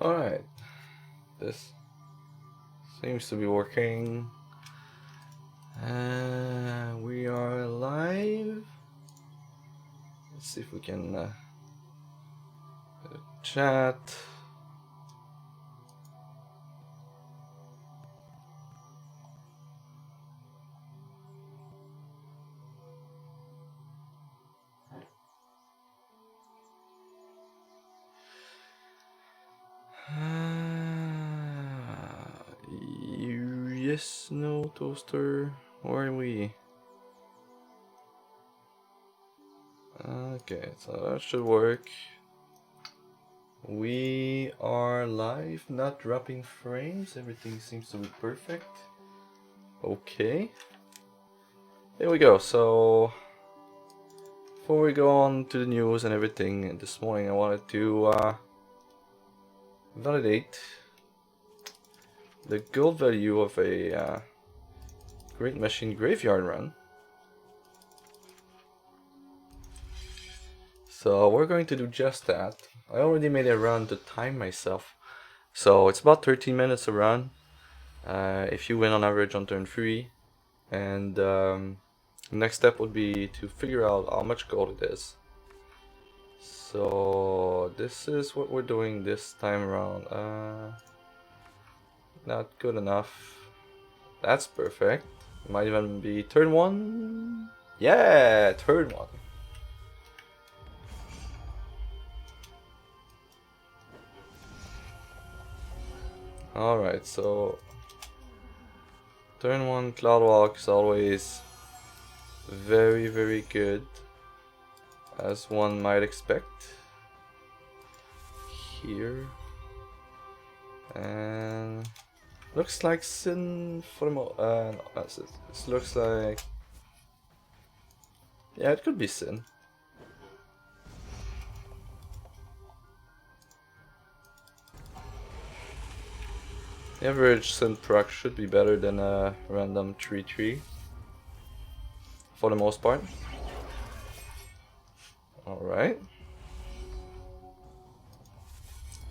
Alright, this seems to be working. We are live. Let's see if we can chat. Yes, no, toaster. Where are we? Okay, so that should work. We are live, not dropping frames. Everything seems to be perfect. Okay. Here we go. So, before we go on to the news and everything, this morning I wanted to validate the gold value of a Great Machine Graveyard run. So we're going to do just that. I already made a run to time myself. So it's about 13 minutes a run if you win on average on turn 3. And the next step would be to figure out how much gold it is. So this is what we're doing this time around. Not good enough. That's perfect. Might even be turn 1. Yeah, turn 1. Alright, so turn 1 Cloud Walk is always very, very good, as one might expect. Here. And looks like Sin for the no, this looks like, yeah, it could be Sin. The average Sin proc should be better than a random 3-3 for the most part. Alright.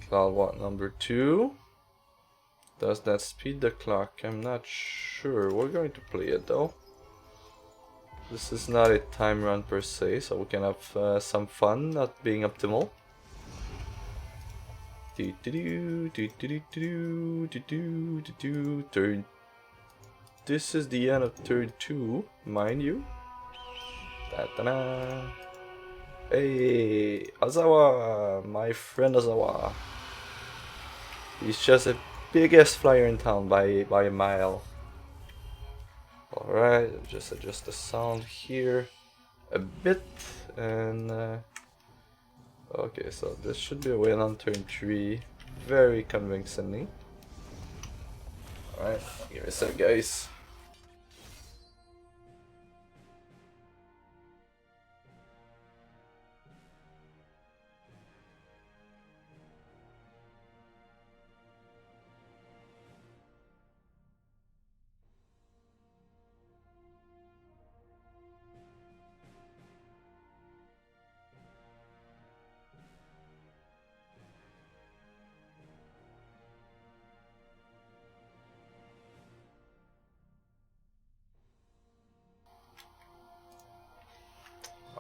Cloud Walk number 2. Does that speed the clock? I'm not sure. We're going to play it though. This is not a time run per se, so we can have some fun, not being optimal. Turn. This is the end of turn 2, mind you. Ta-da-da. Hey, Azawa, my friend Azawa. He's just the biggest flyer in town by a mile. Alright, just adjust the sound here a bit, and okay, so this should be a win on turn 3, very convincingly. Alright, give me a sec, guys.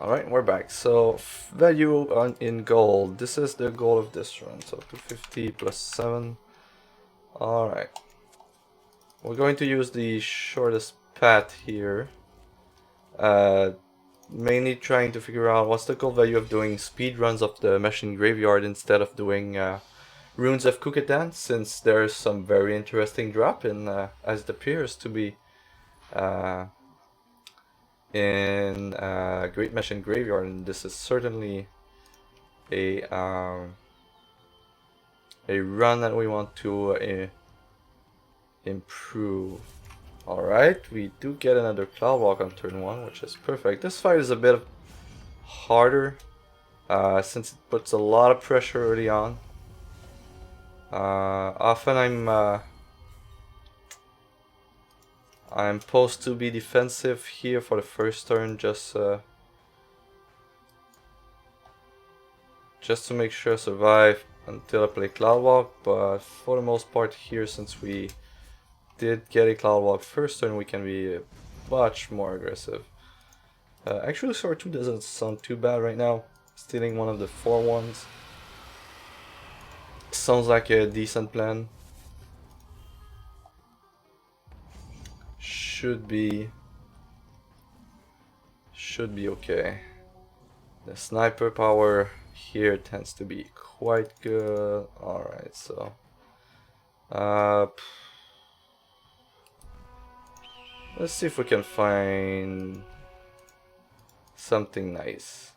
Alright, we're back. So, value in gold. This is the goal of this run. So, 250 plus 7. Alright. We're going to use the shortest path here. Mainly trying to figure out what's the goal value of doing speed runs of the Machine Graveyard instead of doing Runes of Kuketan, since there's some very interesting drop in, as it appears to be, in Great Machine Graveyard, and this is certainly a run that we want to improve. Alright, we do get another Cloud Walk on turn 1, which is perfect. This fight is a bit harder since it puts a lot of pressure early on. Often I'm supposed to be defensive here for the first turn, just to make sure I survive. until I play Cloud Walk, but for the most part here, since we did get a Cloud Walk first turn, we can be much more aggressive. Actually, S02 doesn't sound too bad right now. Stealing one of the 4-1s sounds like a decent plan. Should be okay. The sniper power here tends to be quite good. Alright, so let's see if we can find something nice.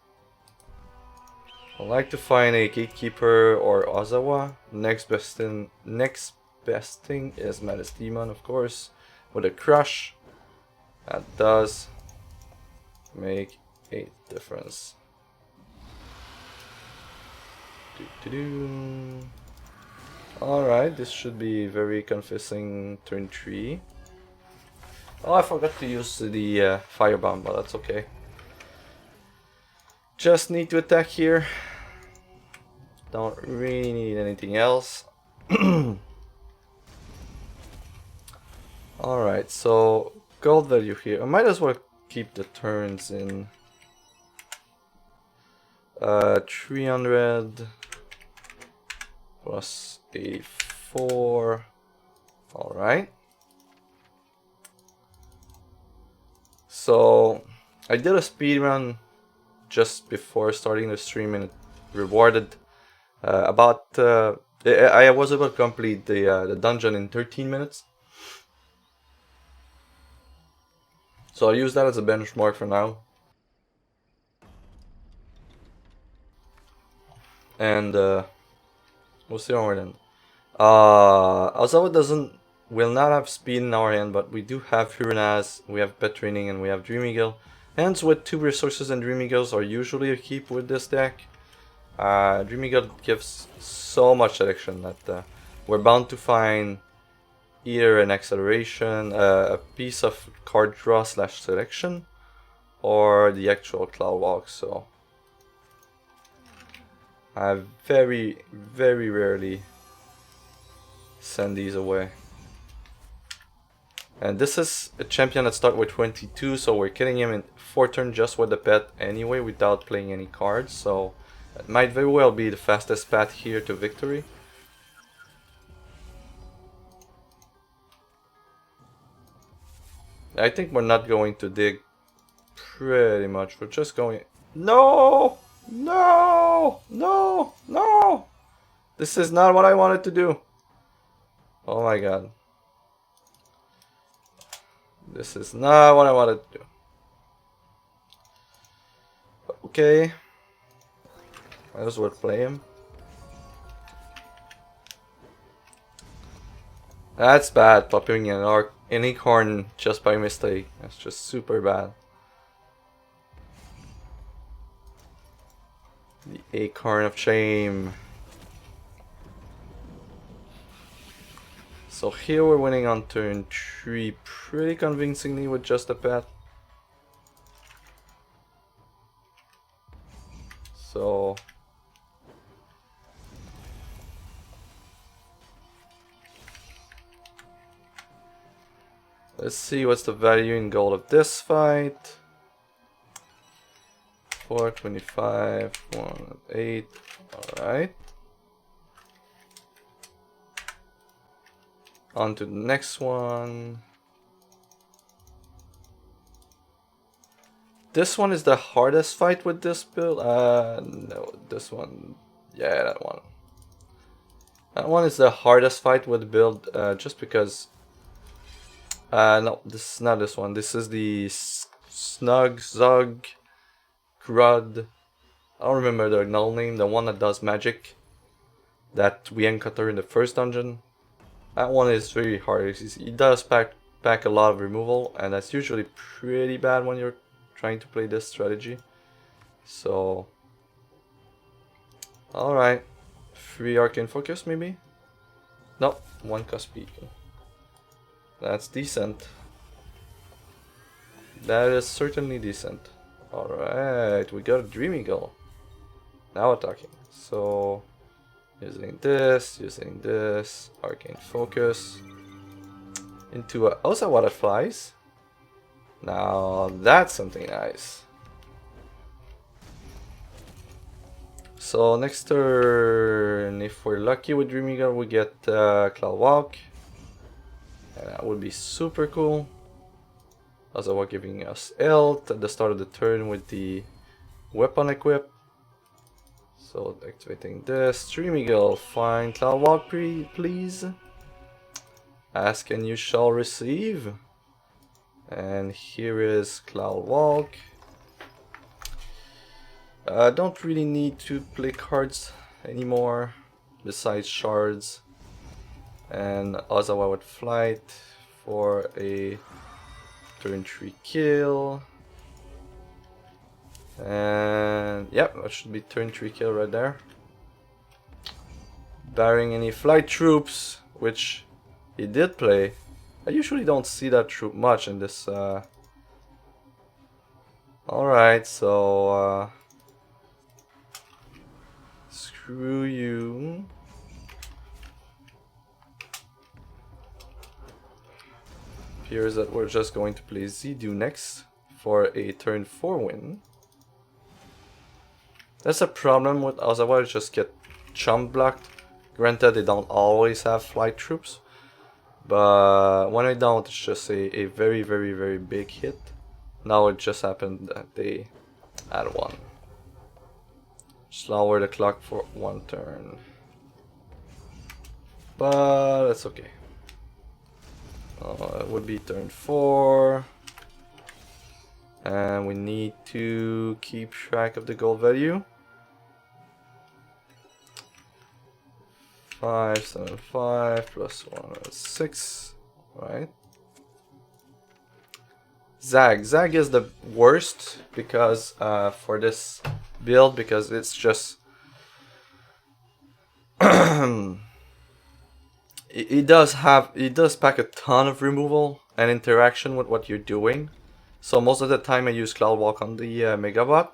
I'd like to find a Gatekeeper or Ozawa. Next best thing is Menace Demon, of course, with a Crush. That does make a difference. Alright, this should be very convincing turn 3. Oh, I forgot to use the Firebomb, but that's okay. Just need to attack here. Don't really need anything else. Alright, so gold value here. I might as well keep the turns in 300 plus 84. Alright. So I did a speed run just before starting the stream and it rewarded I was able to complete the dungeon in 13 minutes. So I'll use that as a benchmark for now. And we'll see how we're done. Alzawa will not have speed in our hand, but we do have Hurinaz, we have Pet Training, and we have Dream Eagle. Hands with 2 resources and Dream Eagles are usually a keep with this deck. Dream Eagle gives so much selection that we're bound to find either an acceleration, a piece of card draw / selection, or the actual Cloud Walk. So I very, very rarely send these away. And this is a champion that starts with 22, so we're killing him in 4 turns just with the pet anyway without playing any cards. So it might very well be the fastest path here to victory. I think we're not going to dig pretty much. We're just going... No! No! No! No! This is not what I wanted to do. Oh my god. This is not what I wanted to do. Okay. Might as well play him. That's bad, popping an Acorn just by mistake. That's just super bad. The Acorn of Shame. So here we're winning on turn 3 pretty convincingly with just a pet. So let's see what's the value in gold of this fight. 425, 108. Alright. On to the next one. This one is the hardest fight with this build. No, this one. Yeah, that one. That one is the hardest fight with the build, just because. No, this is not this one. This is the Snug, Zug, Grud. I don't remember the null name. The one that does magic. That we encountered in the first dungeon. That one is very hard. He does pack a lot of removal, and that's usually pretty bad when you're trying to play this strategy. So, alright. 3 Arcane Focus maybe? No, 1 Cusp Beacon. That's decent. That is certainly decent. Alright, we got a Dream Eagle. Now we're talking. So, using this, arcane focus into also water flies. Now that's something nice. So next turn, if we're lucky with Dream Eagle, we get Cloud Walk, and that would be super cool. Ozawa giving us health at the start of the turn with the weapon equip. So activating this, Dream Eagle, find Cloud Walk please. Ask and you shall receive. And here is Cloud Walk. Don't really need to play cards anymore besides shards. And Ozawa with flight for a turn 3 kill. And yep, that should be turn 3 kill right there. Barring any flight troops, which he did play. I usually don't see that troop much in this. Alright, so screw you. Appears that we're just going to play Z2 next for a turn 4 win. That's a problem with Ozawa, just get chump blocked. Granted, they don't always have flight troops, but when I don't, it's just a very, very, very big hit. Now it just happened that they had one. Just lower the clock for 1 turn. But that's okay. It would be turn 4. And we need to keep track of the gold value. 575 plus 106, right? Zag is the worst because for this build, because it's just it does pack a ton of removal and interaction with what you're doing. So most of the time I use Cloud Walk on the Megabot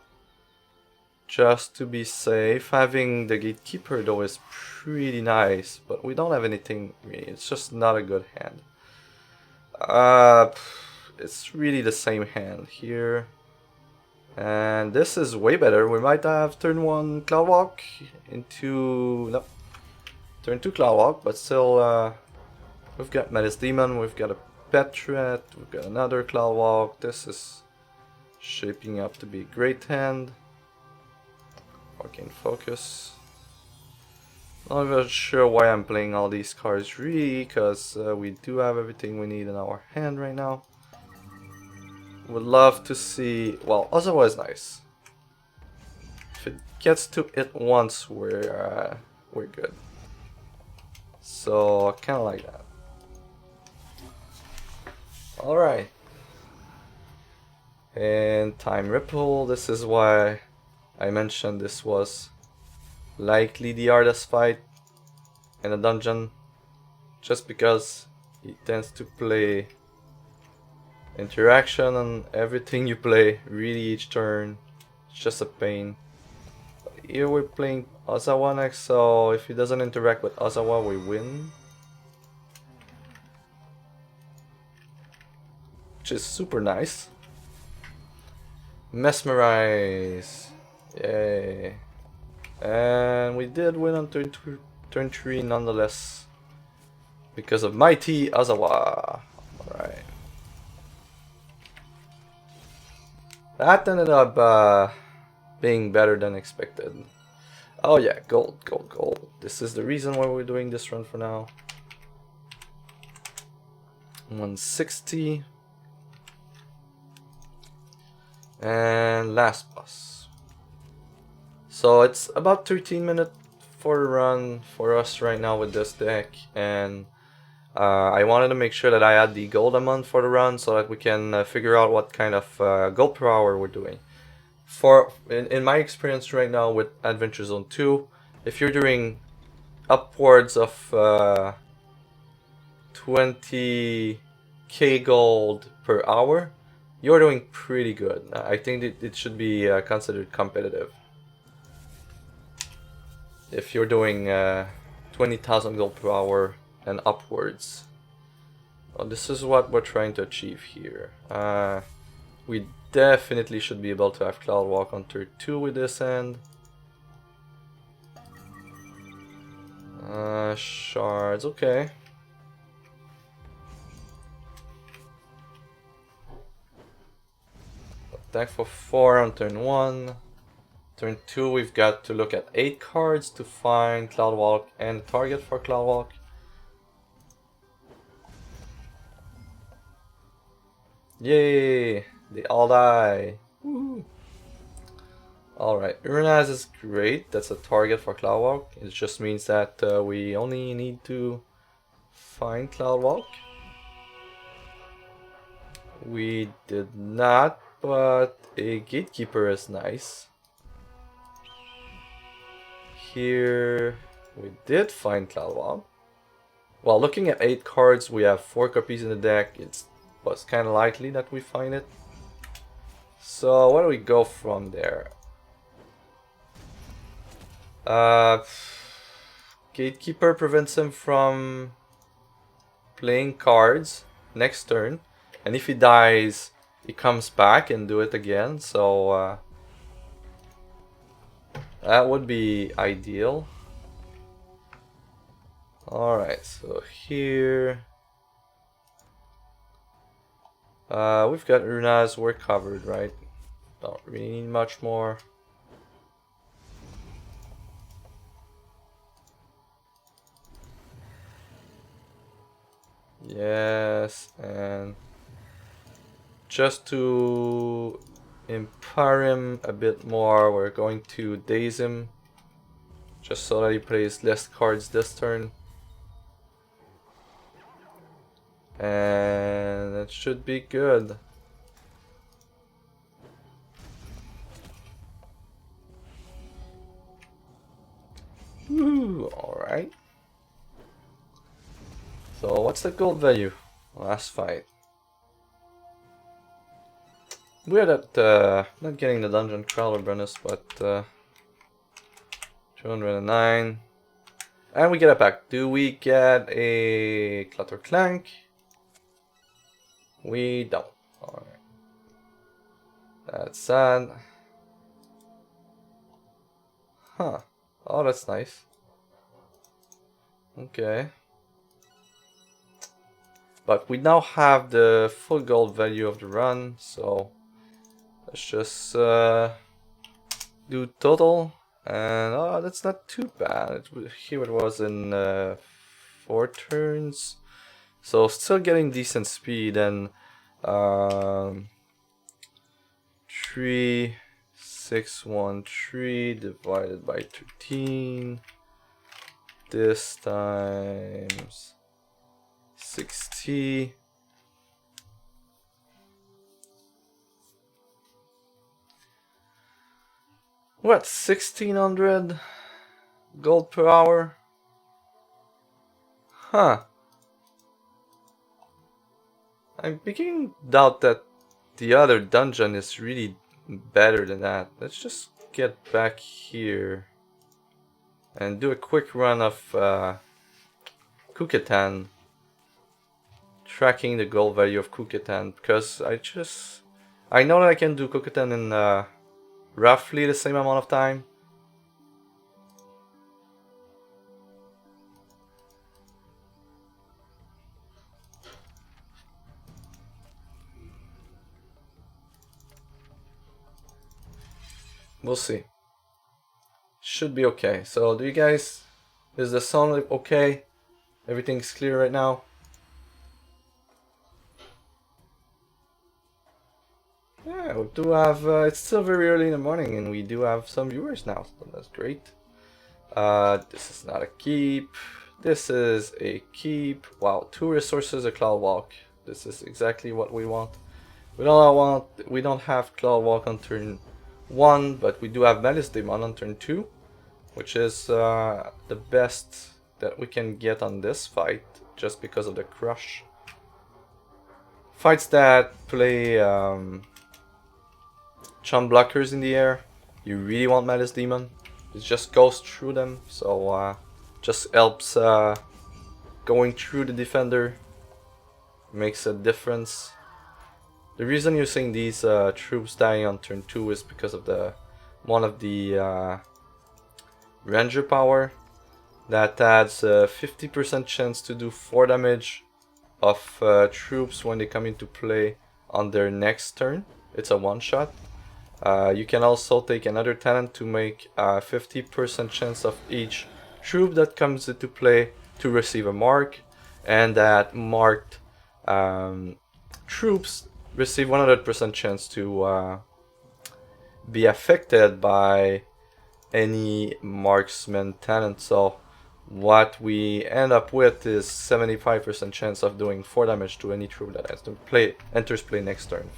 just to be safe. Having the Gatekeeper though is pretty nice, but we don't have anything really. It's just not a good hand. It's really the same hand here. And this is way better. We might have turn 1 Cloud Walk into... no. Turn 2 Cloud Walk, but still we've got Menace Demon, we've got a Pet Threat, we've got another Cloud Walk. This is shaping up to be a great hand. Arcane Focus. Not even sure why I'm playing all these cards really, because we do have everything we need in our hand right now. Would love to see... well, Ozawa is nice. If it gets to it once, we're good. So, kind of like that. Alright. And Time Ripple, this is why I mentioned this was likely the hardest fight in a dungeon. Just because he tends to play interaction on everything you play, really each turn. It's just a pain. But here we're playing Ozawa next, so if he doesn't interact with Ozawa, we win. Which is super nice. Mesmerize. Yay. And we did win on turn 3 nonetheless. Because of Mighty Ozawa. Alright. That ended up being better than expected. Oh yeah, gold. This is the reason why we're doing this run for now. 160. And last boss. So it's about 13 minutes for the run for us right now with this deck, and I wanted to make sure that I had the gold amount for the run so that we can figure out what kind of gold per hour we're doing. In my experience right now with Adventure Zone 2, if you're doing upwards of 20k gold per hour, you're doing pretty good. I think it should be considered competitive. if you're doing 20,000 gold per hour and upwards. Well, this is what we're trying to achieve here. We definitely should be able to have Cloud Walk on turn 2 with this end. Shards, okay. Attack for 4 on turn 1. Turn 2 we've got to look at 8 cards to find Cloud Walk and target for Cloud Walk. Yay! They all die! Woohoo! Alright, Urnaz is great. That's a target for Cloud Walk. It just means that we only need to find Cloud Walk. We did not, but a Gatekeeper is nice. Here we did find Cloud Walk. Well, looking at 8 cards, we have 4 copies in the deck. It was kind of likely that we find it. So where do we go from there? Gatekeeper prevents him from playing cards next turn, and if he dies, he comes back and do it again. So that would be ideal. Alright, so here we've got Urnaz, we're covered, right? Don't really need much more. Yes, and just to empower him a bit more, we're going to daze him, just so that he plays less cards this turn. And it should be good. Woo, alright. So what's the gold value? Last fight. Weird that not getting the dungeon crawler bonus, but 209. And we get it back. Do we get a Clutter Clank? We don't. Alright. That's sad. Huh. Oh, that's nice. Okay. But we now have the full gold value of the run, so let's just do total. And oh, that's not too bad. Here it was in 4 turns. So still getting decent speed, and 3613 divided by 13. This times 60. What, 1600 gold per hour? Huh. I'm beginning to doubt that the other dungeon is really better than that. Let's just get back here and do a quick run of Kuketan, tracking the gold value of Kuketan, because I know that I can do Kuketan in roughly the same amount of time. We'll see. Should be okay. So do you guys, is the sound okay? Everything's clear right now? Yeah, we do have, it's still very early in the morning and we do have some viewers now, so that's great. This is not a keep. This is a keep. Wow, 2 resources, a Cloud Walk. This is exactly what we want. We don't have Cloud Walk on turn 1, but we do have Malice Demon on turn 2, which is the best that we can get on this fight, just because of the crush. Fights that play chum blockers in the air, you really want Malice Demon. It just goes through them, so just helps going through the defender. Makes a difference. The reason you're seeing these troops dying on turn 2 is because of one of the Ranger power that adds a 50% chance to do 4 damage of troops when they come into play on their next turn. It's a one-shot. You can also take another talent to make a 50% chance of each troop that comes into play to receive a mark, and that marked troops receive 100% chance to be affected by any marksman talent. So what we end up with is 75% chance of doing 4 damage to any troop that enters play next turn.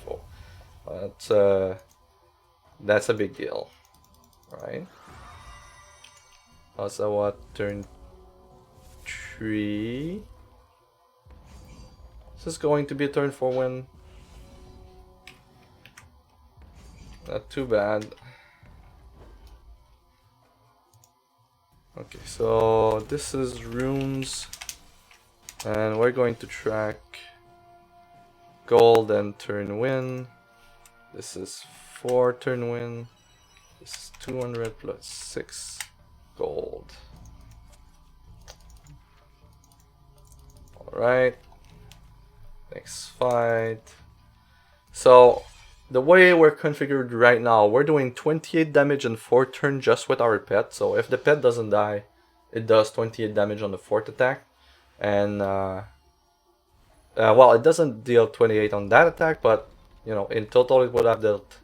That's a big deal, right? Also, what, turn 3? This is going to be a turn 4 win. Not too bad. Okay, so this is runes, and we're going to track gold and turn win. This is 4 turn win. This is 200 plus 6 gold. Alright. Next fight. So the way we're configured right now, we're doing 28 damage in 4 turns just with our pet. So if the pet doesn't die, it does 28 damage on the 4th attack. And well, it doesn't deal 28 on that attack, but you know, in total it would have dealt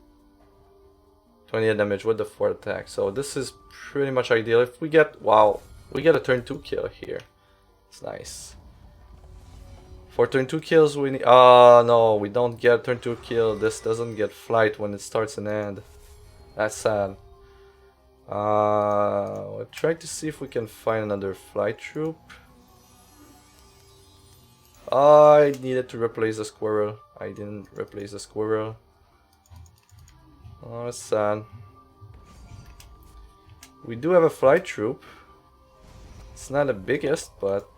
28 damage with the 4th attack. So this is pretty much ideal. If we get, wow, we get a turn 2 kill here. It's nice. For turn 2 kills we need, no, we don't get turn 2 kill. This doesn't get flight when it starts and end. That's sad. We'll try to see if we can find another flight troop. I needed to replace the squirrel. I didn't replace the squirrel. Oh, that's sad. We do have a flight troop. It's not the biggest, but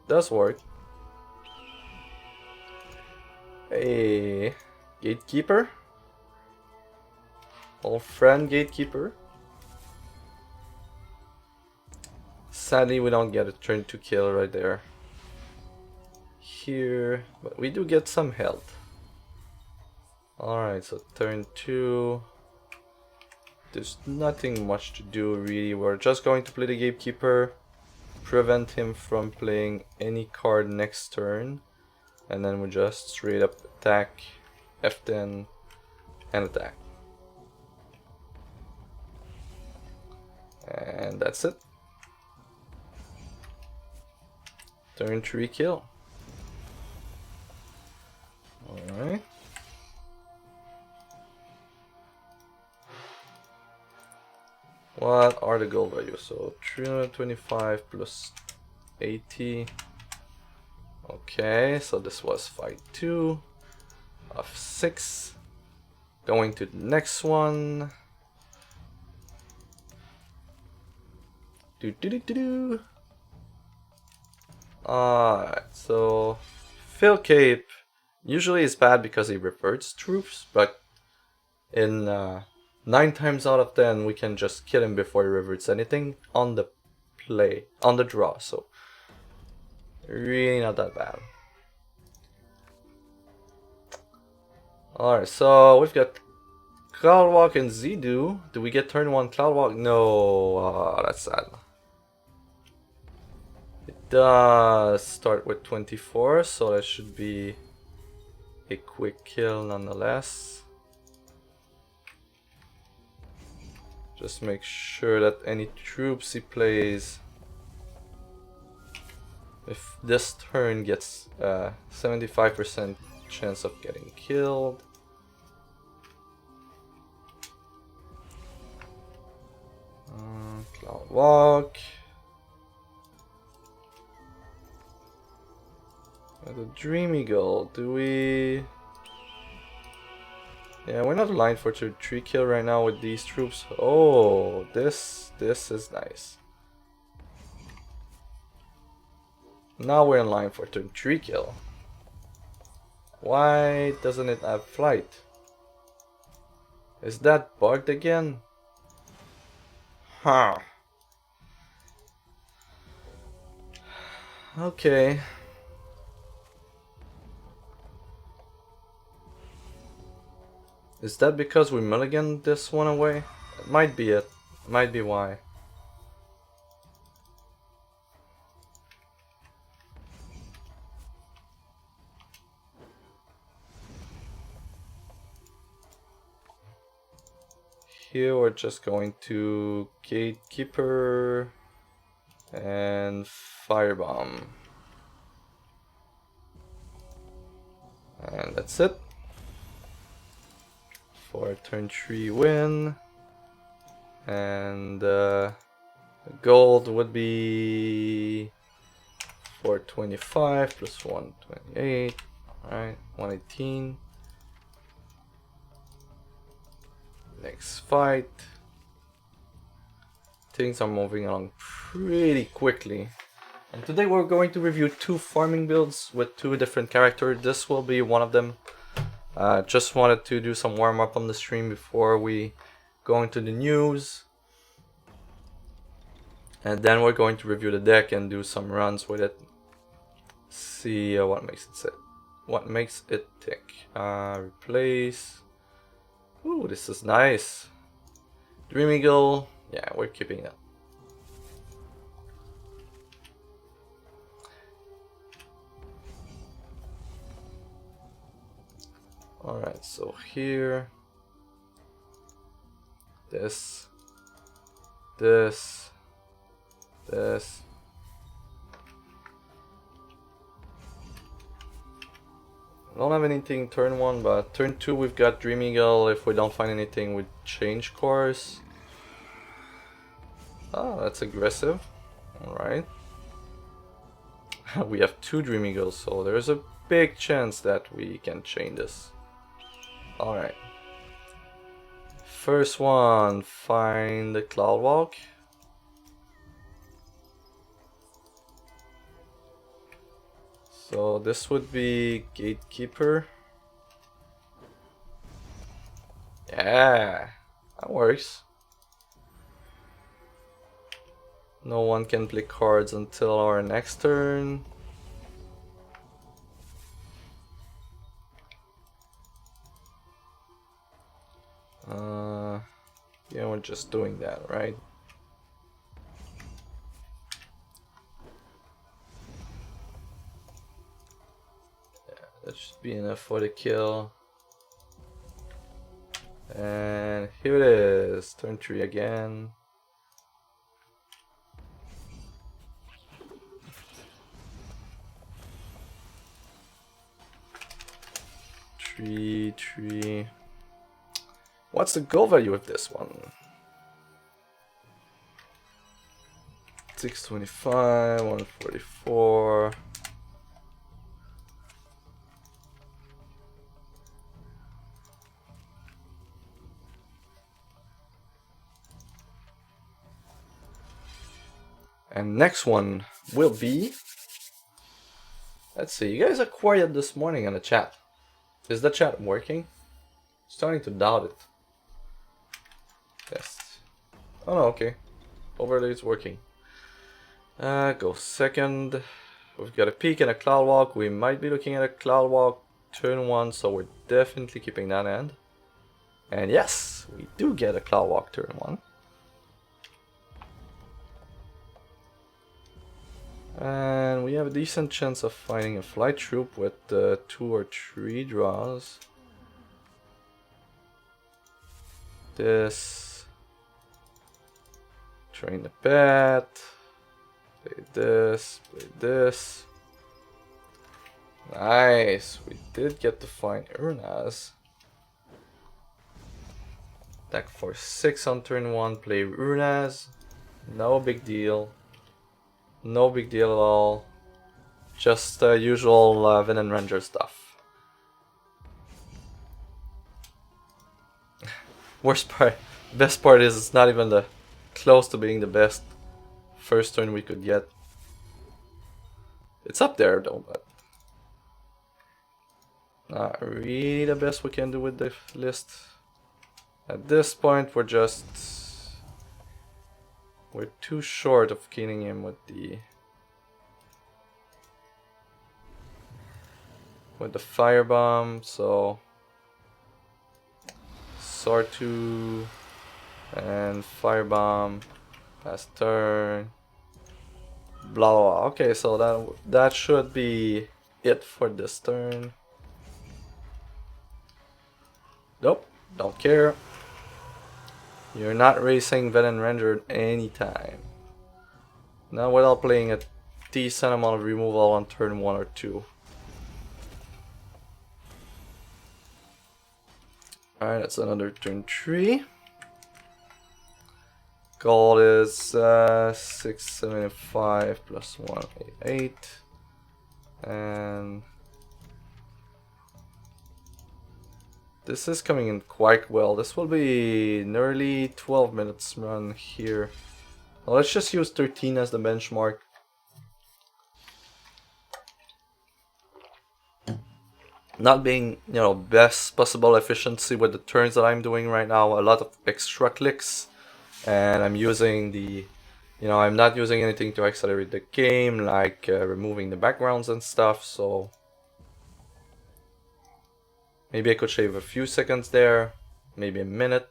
does work. Hey, gatekeeper. Old friend gatekeeper. Sadly, we don't get a turn 2 kill right there. Here, but we do get some health. Alright, so turn 2. There's nothing much to do really. We're just going to play the gatekeeper, prevent him from playing any card next turn, and then we just straight up attack, F10, and attack. And that's it. Turn 3 kill. Alright. What are the goal values? So 325 plus 80. Okay, so this was fight 2 of 6. Going to the next one. Alright, so Phil Cape usually is bad because he reverts troops, but in 9 times out of 10 we can just kill him before he reverts anything on the play, on the draw, so really not that bad. Alright, so we've got Cloudwalk and Zidu. Do we get turn 1 Cloudwalk? No, that's sad. It does start with 24, so that should be a quick kill nonetheless. Just make sure that any troops he plays, if this turn gets 75% chance of getting killed. Cloud Walk. The Dream Eagle, do we... Yeah, we're not aligned for 3 kill right now with these troops. Oh, this is nice. Now we're in line for turn 3 kill. Why doesn't it have flight? Is that bugged again? Huh. Okay. Is that because we mulliganed this one away? It might be it. Might be why. Here we're just going to Gatekeeper and Firebomb. And that's it. For a turn 3 win. And gold would be 425 plus 128. Alright, 118. Next fight. Things are moving along pretty quickly. And today we're going to review 2 farming builds with 2 different characters. This will be one of them. Just wanted to do some warm up on the stream before we go into the news. And then we're going to review the deck and do some runs with it. See what makes it tick. Replace. Ooh, this is nice. Dream Eagle. Yeah, we're keeping it. Alright, so here. This. I don't have anything turn 1, but turn 2 we've got Dream Eagle. If we don't find anything, we change course. Oh, that's aggressive. Alright. We have 2 Dream Eagles, so there's a big chance that we can chain this. Alright. First one, find the Cloud Walk. So this would be Gatekeeper. Yeah, that works. No one can play cards until our next turn. Yeah, we're just doing that, right? That should be enough for the kill. And here it is, turn 3 again. Three. What's the goal value of this one? 625, 144. And next one will be... Let's see, you guys are quiet this morning in the chat. Is the chat working? Starting to doubt it. Test. Oh no, okay. Overlay is working. Go second. We've got a peak and a Cloud Walk. We might be looking at a Cloud Walk turn 1, so we're definitely keeping that end. And yes, we do get a Cloud Walk turn 1. And we have a decent chance of finding a flight troop with 2 or 3 draws. This. Train the pet. Play this. Play this. Nice. We did get to find Urnas. Attack for 6 on turn 1. Play Urnas. No big deal. No big deal at all. Just usual Vennen Ranger stuff. Worst part, best part is it's not even the close to being the best first turn we could get. It's up there though, but not really the best we can do with the list. At this point, we're too short of killing him with the firebomb, so S02 and firebomb last turn. Blah blah blah. Okay, so that should be it for this turn. Nope, don't care. You're not racing Vennen Ranger anytime. Not without playing a decent amount of removal on turn 1 or 2. Alright, that's another turn 3. Gold is 675 plus 188. And this is coming in quite well. This will be nearly 12 minutes run here. Well, let's just use 13 as the benchmark. Not being, you know, best possible efficiency with the turns that I'm doing right now. A lot of extra clicks. And I'm using the, you know, I'm not using anything to accelerate the game, like removing the backgrounds and stuff, so maybe I could shave a few seconds there, maybe a minute.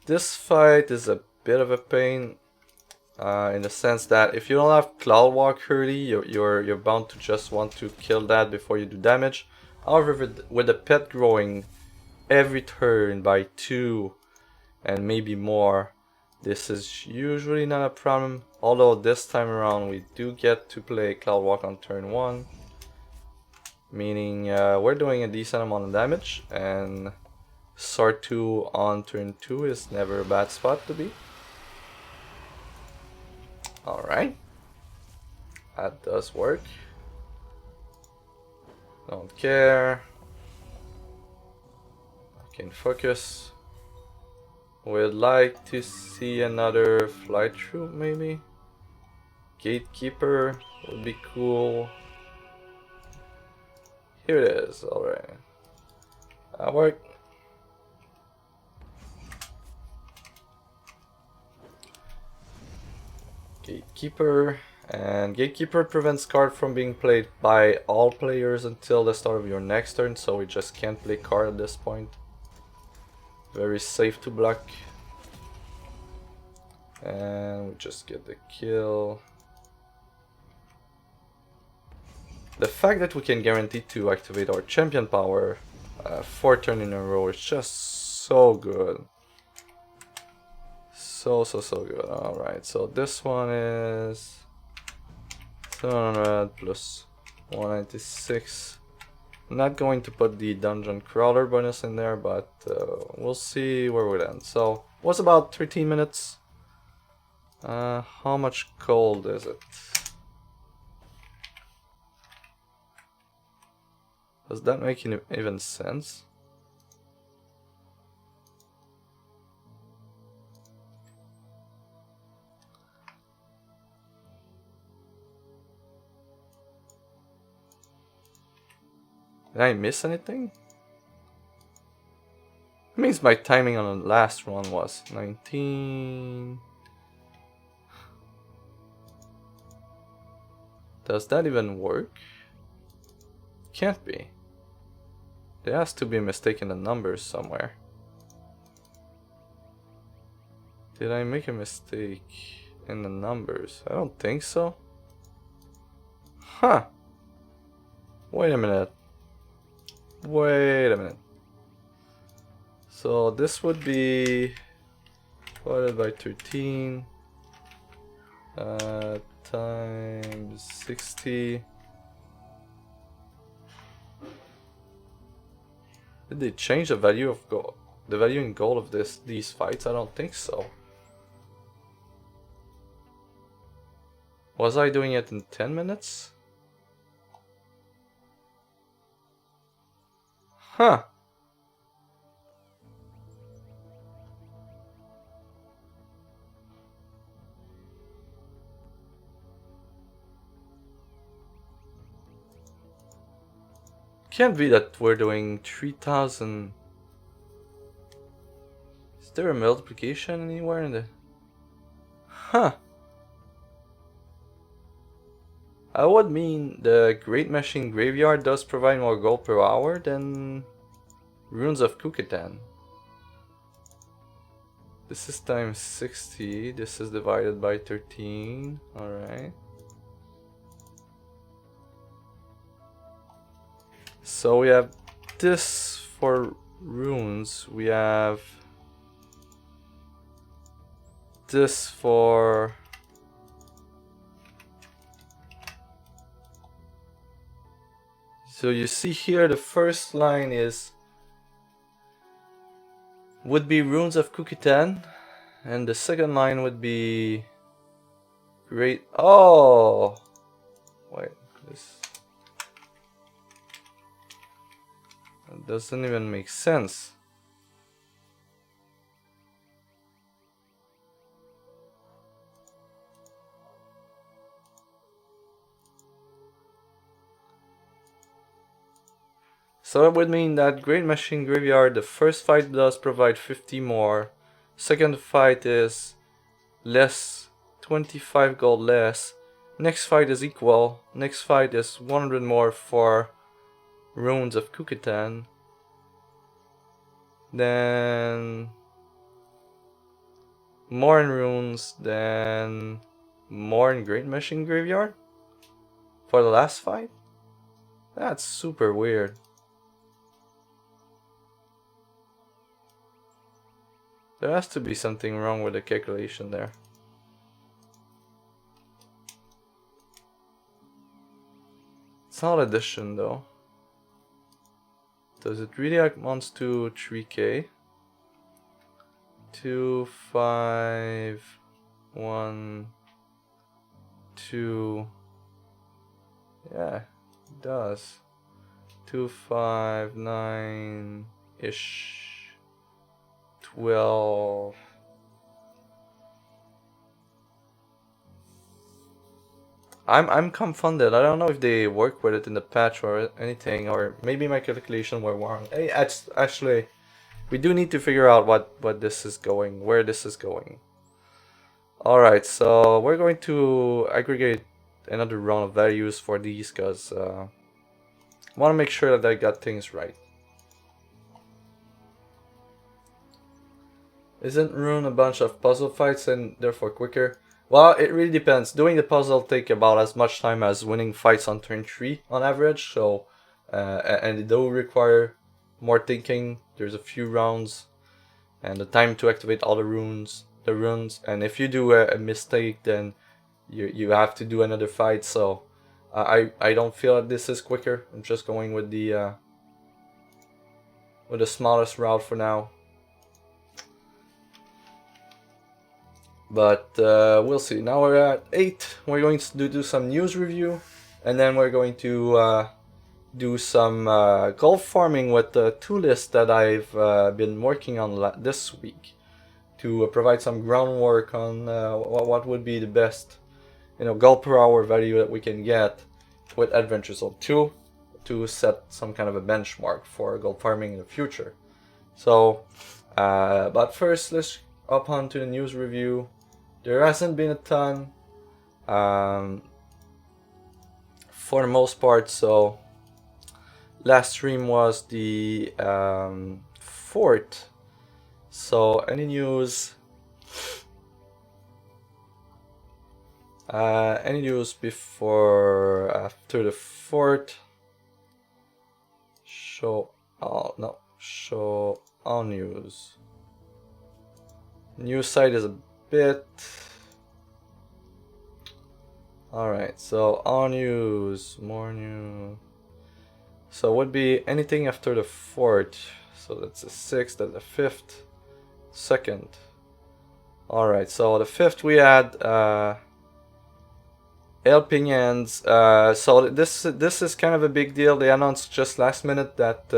This fight is a bit of a pain, in the sense that if you don't have Cloud Walk early, you're bound to just want to kill that before you do damage. However, with the pet growing every turn by 2 and maybe more, this is usually not a problem, although this time around we do get to play Cloud Walk on turn 1, meaning we're doing a decent amount of damage, and S02 on turn 2 is never a bad spot to be. Alright, that does work. Don't care. Can focus. Would like to see another flight troop, maybe. Gatekeeper would be cool. Here it is. Alright, that worked. Gatekeeper, and Gatekeeper prevents card from being played by all players until the start of your next turn, so we just can't play card at this point. Very safe to block. And we just get the kill. The fact that we can guarantee to activate our champion power 4 turns in a row is just so good. So good. Alright, so this one is 700 plus 196. I'm not going to put the dungeon crawler bonus in there, but we'll see where we end. So it was about 13 minutes. How much gold is it? Does that make even sense? Did I miss anything? It means my timing on the last one was 19. Does that even work? Can't be. There has to be a mistake in the numbers somewhere. Did I make a mistake in the numbers? I don't think so. Huh. Wait a minute. Wait a minute. So this would be divided by 13 times 60. Did they change the value of gold? The value in gold of these fights? I don't think so. Was I doing it in 10 minutes? Huh. Can't be that we're doing 3000. Is there a multiplication anywhere in the... Huh. I would mean the Great Machine Graveyard does provide more gold per hour than Runes of Kukitan. This is times 60, this is divided by 13, alright. So we have this for runes, we have this for... So you see here the first line would be Runes of Kukitan, and the second line would be Great... Oh! Wait, this... That doesn't even make sense. So that would mean that Great Machine Graveyard, the first fight does provide 50 more. Second fight is less, 25 gold less. Next fight is equal. Next fight is 100 more for Runes of Kukitan. Then more in runes, then more in Great Machine Graveyard for the last fight? That's super weird. There has to be something wrong with the calculation there. It's not addition though. Does it really amount to 3k? 2, 5, 1, 2. Yeah, it does. 2, 5, 9-ish. 12. I'm confounded. I don't know if they work with it in the patch or anything, or maybe my calculation were wrong. Hey, actually, we do need to figure out what this is going, where this is going. Alright, so we're going to aggregate another round of values for these, because I want to make sure that I got things right. Isn't Rune a bunch of puzzle fights and therefore quicker? Well, it really depends. Doing the puzzle take about as much time as winning fights on turn 3 on average, so and it do require more thinking. There's a few rounds and the time to activate all the runes, and if you do a mistake, then you have to do another fight. So I don't feel that this is quicker. I'm just going with the smallest route for now. But we'll see. Now we're at 8. We're going to do some news review, and then we're going to do some gold farming with the 2 lists that I've been working on this week to provide some groundwork on what would be the best, gold per hour value that we can get with Adventure Zone 2 to set some kind of a benchmark for gold farming in the future. So, but first, let's up on to the news review. There hasn't been a ton for the most part, so last stream was the 4th. So any news before after the 4th? Show all news. News site is a bit. Alright, so all news, more news. So would be anything after the 4th. So that's the 6th, that's the 5th, 2nd. Alright, so the 5th we had helping ends. So this is kind of a big deal. They announced just last minute that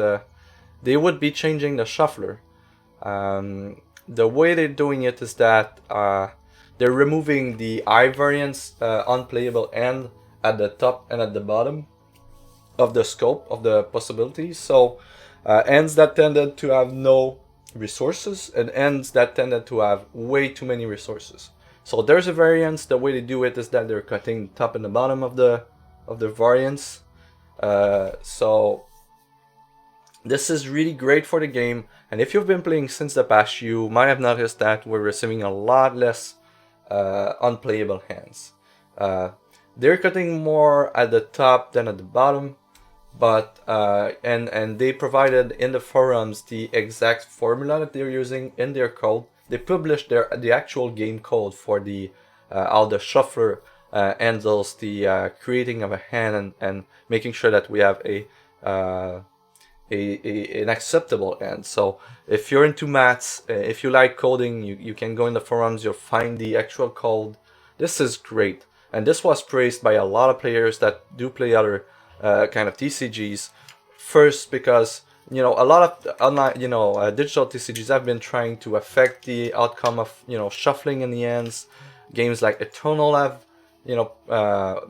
they would be changing the shuffler. The way they're doing it is that they're removing the eye variance unplayable end at the top and at the bottom of the scope of the possibilities. So ends that tended to have no resources and ends that tended to have way too many resources. So there's a variance. The way they do it is that they're cutting the top and the bottom of the variance. So this is really great for the game, and if you've been playing since the patch, you might have noticed that we're receiving a lot less unplayable hands. They're cutting more at the top than at the bottom, but and they provided in the forums the exact formula that they're using in their code. They published the actual game code for the how the shuffler handles the creating of a hand and making sure that we have an acceptable end. So if you're into maths, if you like coding, you can go in the forums, you'll find the actual code. This is great, and this was praised by a lot of players that do play other kind of TCGs. First, because a lot of online digital TCGs have been trying to affect the outcome of shuffling in the ends. Games like Eternal have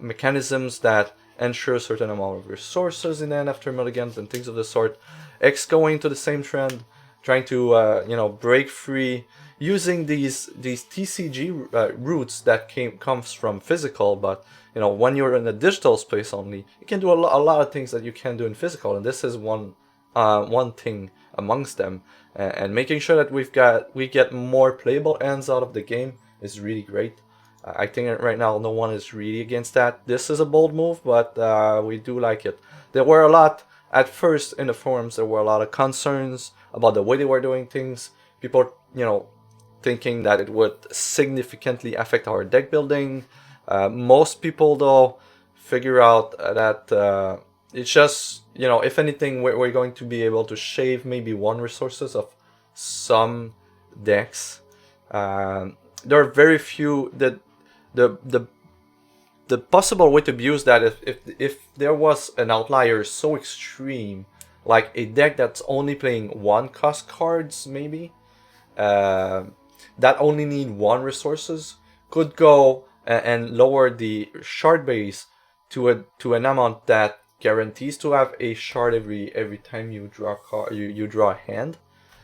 mechanisms that ensure a certain amount of resources in the end after mulligans and things of the sort. X going to the same trend, trying to break free using these TCG roots that comes from physical, but when you're in a digital space only, you can do a lot of things that you can do in physical, and this is one thing amongst them. And making sure that we get more playable ends out of the game is really great. I think right now no one is really against that. This is a bold move, but we do like it. There were a lot, at first in the forums, there were a lot of concerns about the way they were doing things. People, thinking that it would significantly affect our deck building. Most people, though, figure out that it's just, if anything, we're going to be able to shave maybe one resources of some decks. There are very few that the possible way to abuse that if there was an outlier so extreme, like a deck that's only playing one cost cards, maybe that only need one resources, could go and lower the shard base to an amount that guarantees to have a shard every time you draw you draw a hand,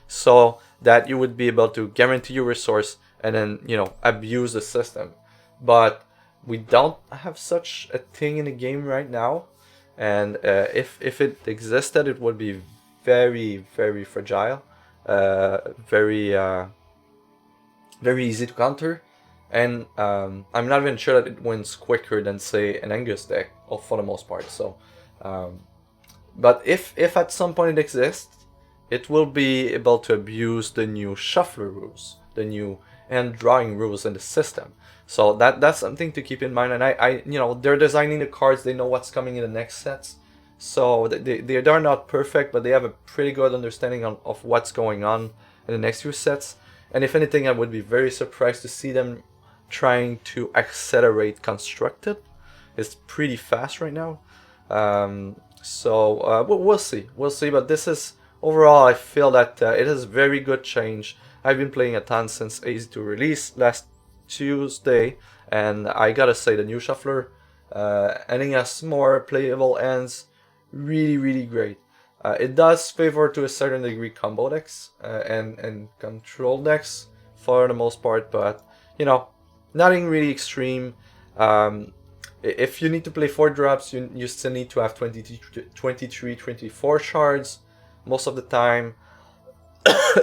so that you would be able to guarantee your resource and then abuse the system. But we don't have such a thing in the game right now, and if it existed, it would be very, very fragile, very easy to counter, and I'm not even sure that it wins quicker than, say, an Angus deck, for the most part. So, but if at some point it exists, it will be able to abuse the new shuffler rules, the new hand drawing rules in the system. So that's something to keep in mind. And I they're designing the cards. They know what's coming in the next sets. So they're not perfect, but they have a pretty good understanding of what's going on in the next few sets. And if anything, I would be very surprised to see them trying to accelerate Constructed. It's pretty fast right now. So we'll see. We'll see. But this is, overall, I feel that it is very good change. I've been playing a ton since AZ2 release last Tuesday, and I gotta say, the new shuffler ending us more playable ends, really, really great. It does favor to a certain degree combo decks and control decks for the most part, but nothing really extreme. If you need to play 4 drops, you still need to have 23, 24 shards most of the time.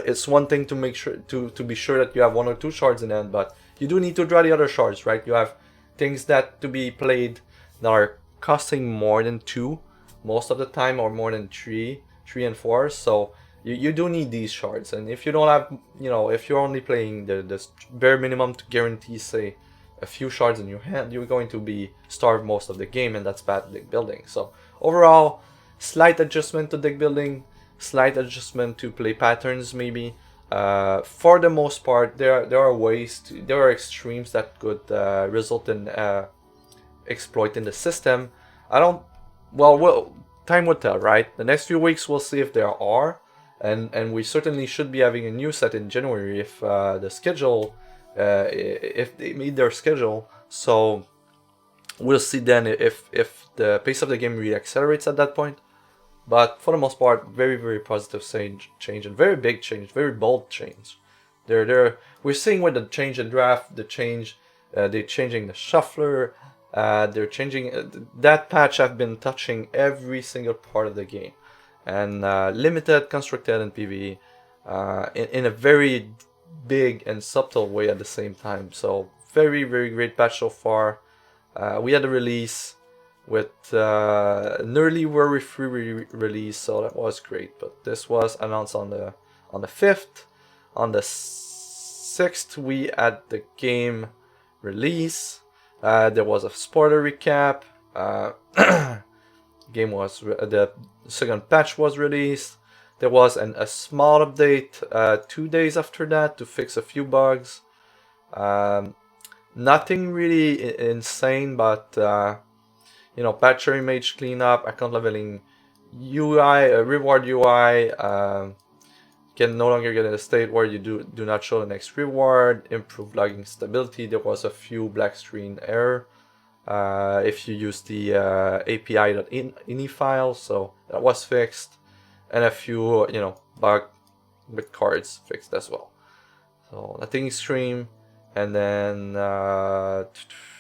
It's one thing to make sure to be sure that you have 1 or 2 shards in hand, but you do need to draw the other shards, right? You have things that to be played that are costing more than 2 most of the time, or more than 3 and 4. So you do need these shards, and if you don't have, if you're only playing the bare minimum to guarantee, say, a few shards in your hand, you're going to be starved most of the game, and that's bad deck building. So overall, slight adjustment to deck building, slight adjustment to play patterns, maybe. For the most part, there are extremes that could result in exploiting the system. Well, time will tell, right? The next few weeks we'll see if there are. and we certainly should be having a new set in January if the schedule, if they meet their schedule. So we'll see then if the pace of the game really accelerates at that point. But for the most part, very, very positive change and very big change, very bold change. We're seeing with the change in draft, they're changing the shuffler, they're changing that patch. I've been touching every single part of the game, and limited, constructed, and PvE in a very big and subtle way at the same time. So very, very great patch so far. We had a release with an early Worry Free release, so that was great. But this was announced on the 5th. On the 6th, we had the game release. There was a spoiler recap. Game was the second patch was released. There was a small update 2 days after that to fix a few bugs. Nothing really insane, but patch your image cleanup, account leveling UI, reward UI. Can no longer get in a state where you do not show the next reward. Improve logging stability. There was a few black screen error if you use the API.ini file, so that was fixed, and a few bug with cards fixed as well. So nothing extreme. And then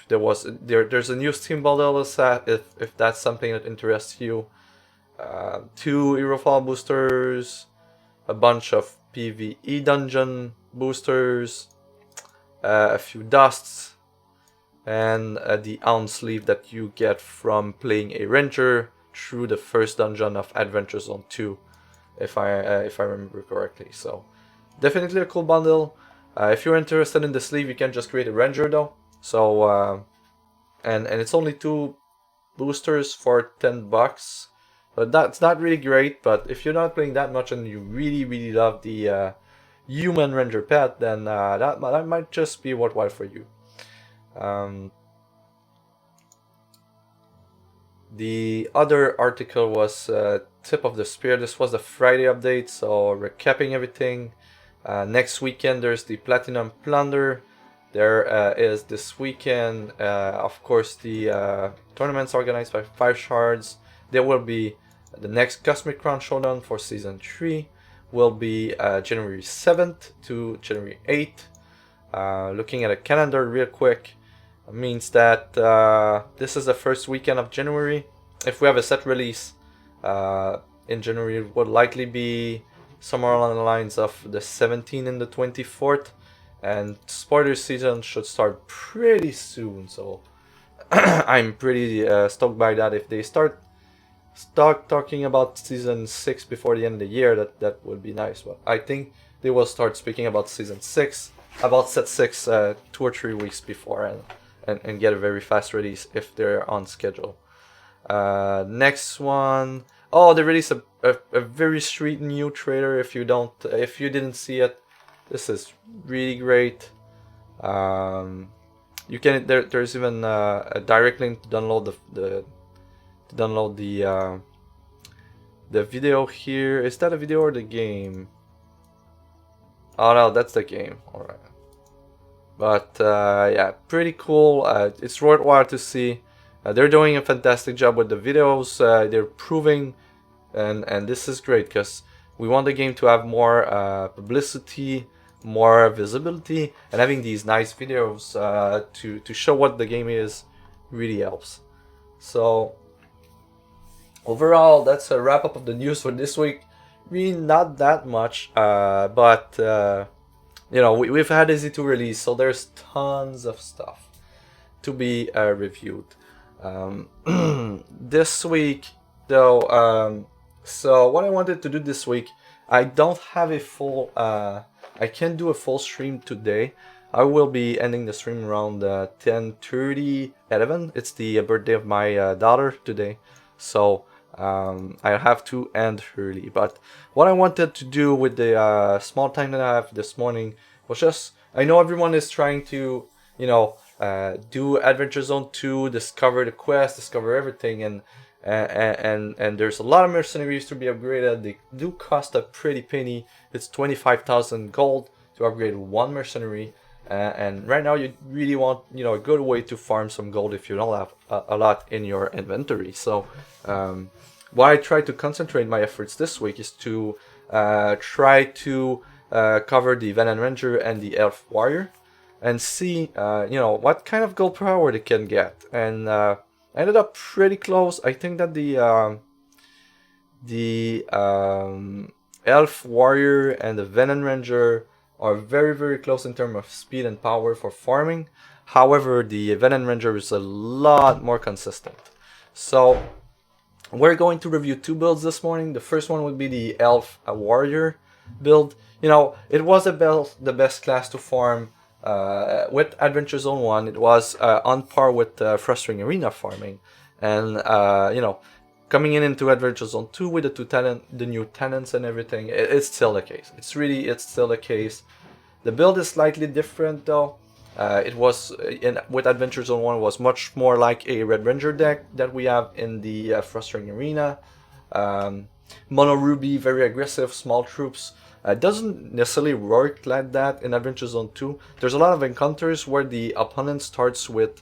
there's a new Steam bundle set if that's something that interests you. 2 hero file boosters, a bunch of PvE dungeon boosters, a few dusts, and the ounce sleeve that you get from playing a ranger through the first dungeon of Adventure Zone 2, if I remember correctly. So definitely a cool bundle. If you're interested in the sleeve, you can just create a ranger though. So and it's only 2 boosters for $10. But that's not really great. But if you're not playing that much and you really, really love the human ranger pet, then that might just be worthwhile for you. The other article was Tip of the Spear. This was the Friday update, so recapping everything. Next weekend there's the Platinum Plunder. There is this weekend, of course, the tournaments organized by 5 Shards. There will be the next Cosmic Crown Showdown for Season 3. Will be January 7th to January 8th. Looking at a calendar real quick, means that this is the first weekend of January. If we have a set release in January, it would likely be somewhere along the lines of the 17th and the 24th. And spoiler season should start pretty soon, so I'm pretty stoked by that. If they start talking about season 6 before the end of the year, that would be nice. But I think they will start speaking about season 6, about set 6 2 or 3 weeks before, and get a very fast release if they're on schedule. Next one, they released a very sweet new trailer. If you didn't see it, this is really great. You can there's even a direct link to download the video here. Is that a video or the game? Oh no, that's the game. All right. But yeah, pretty cool. It's worthwhile to see. They're doing a fantastic job with the videos. They're proving, and this is great because we want the game to have more publicity, more visibility, and having these nice videos to show what the game is really helps. So overall, that's a wrap up of the news for this week. Really not that much, but we've had AZ2 release, so there's tons of stuff to be reviewed. This week, though, so what I wanted to do this week, I don't have a full, I can't do a full stream today. I will be ending the stream around 10:30, 11. It's the birthday of my daughter today, so I have to end early. But what I wanted to do with the small time that I have this morning was just, I know everyone is trying to, do Adventure Zone 2, discover the quest, discover everything, and and there's a lot of mercenaries to be upgraded. They do cost a pretty penny. It's 25,000 gold to upgrade one mercenary, and right now you really want, you know, a good way to farm some gold if you don't have a lot in your inventory. So what I try to concentrate my efforts this week is to try to cover the Vennen Ranger and the Elf Warrior and see you know, what kind of gold per hour they can get. And I ended up pretty close. I think that the Elf Warrior and the Vennen Ranger are very close in terms of speed and power for farming. However, the Vennen Ranger is a lot more consistent. So we're going to review two builds this morning. The first one would be the Elf Warrior build. You know, it was the best class to farm with Adventure Zone 1. It was on par with Frustrating Arena farming. And, you know, coming into Adventure Zone 2 with the new tenants and everything, it's still the case. It's still the case. The build is slightly different though. It was with Adventure Zone 1 was much more like a Red Ranger deck that we have in the Frustrating Arena. Mono Ruby, very aggressive, small troops. Doesn't necessarily work like that in Adventure Zone 2. There's a lot of encounters where the opponent starts with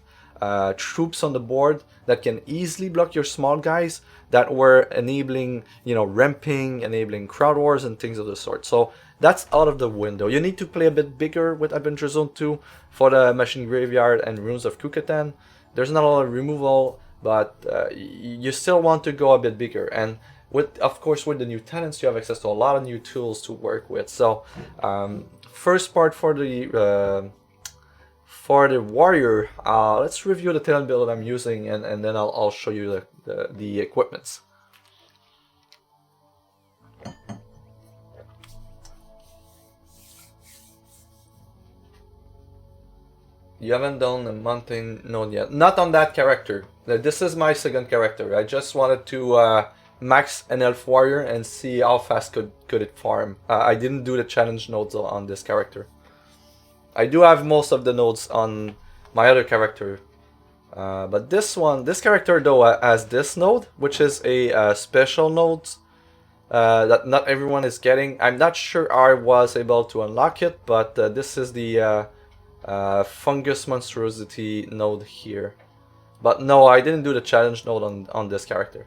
troops on the board that can easily block your small guys that were enabling, you know, ramping, enabling crowd wars and things of the sort. So that's out of the window. You need to play a bit bigger with Adventure Zone 2 for the Machine Graveyard and Runes of Kukatan. There's not a lot of removal, but you still want to go a bit bigger. And with, of course, with the new tenants, you have access to a lot of new tools to work with. So first part for the warrior, let's review the talent build that I'm using, and then I'll show you the equipments. You haven't done a mountain node yet. Not on that character. This is my second character. I just wanted to max an Elf Warrior and see how fast could it farm. I didn't do the challenge nodes on this character. I do have most of the nodes on my other character. But this character though has this node, which is a special node that not everyone is getting. I'm not sure I was able to unlock it, but this is the Fungus Monstrosity node here. But no, I didn't do the challenge node on this character.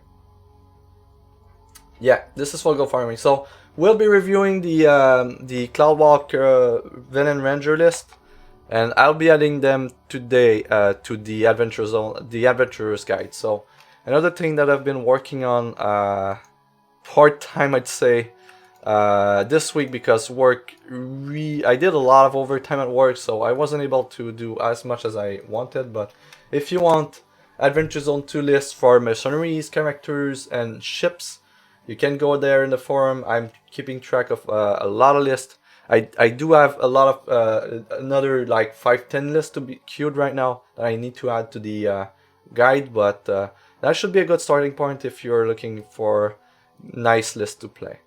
Yeah, this is for gold farming. So we'll be reviewing the Cloudwalker Vennen Ranger list, and I'll be adding them today to the Adventure Zone, the Adventurer's Guide. So another thing that I've been working on part-time, I'd say, this week, because I did a lot of overtime at work, so I wasn't able to do as much as I wanted. But if you want Adventure Zone 2 lists for mercenaries, characters, and ships, you can go there in the forum. I'm keeping track of a lot of lists. I do have a lot of another like 5-10 lists to be queued right now that I need to add to the guide, but that should be a good starting point if you're looking for nice lists to play.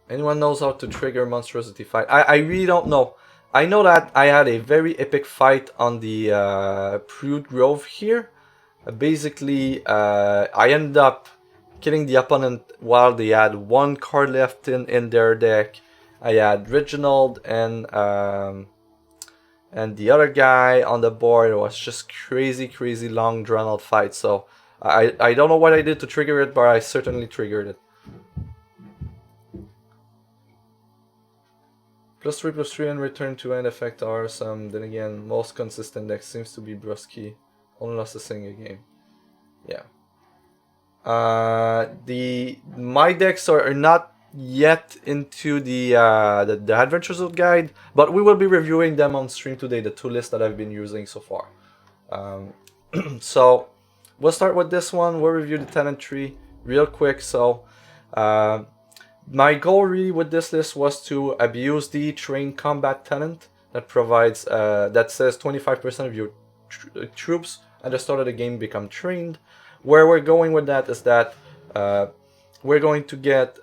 Anyone knows how to trigger monstrosity fight? I really don't know. I know that I had a very epic fight on the Prude Grove here. Basically, I ended up killing the opponent while they had one card left in their deck. I had Reginald and the other guy on the board. It was just crazy long drawn out fight. So I don't know what I did to trigger it, but I certainly triggered it. +3/+3 and return to end effect are some. Then again, most consistent deck seems to be Brusky. Only lost a single game. Yeah. My decks are not yet into the Adventure Zone guide, but we will be reviewing them on stream today. The two lists that I've been using so far. So we'll start with this one. We'll review the talent tree real quick. So my goal really with this list was to abuse the trained combat talent that provides that says 25% of your troops at the start of the game become trained. Where we're going with that is that we're going to get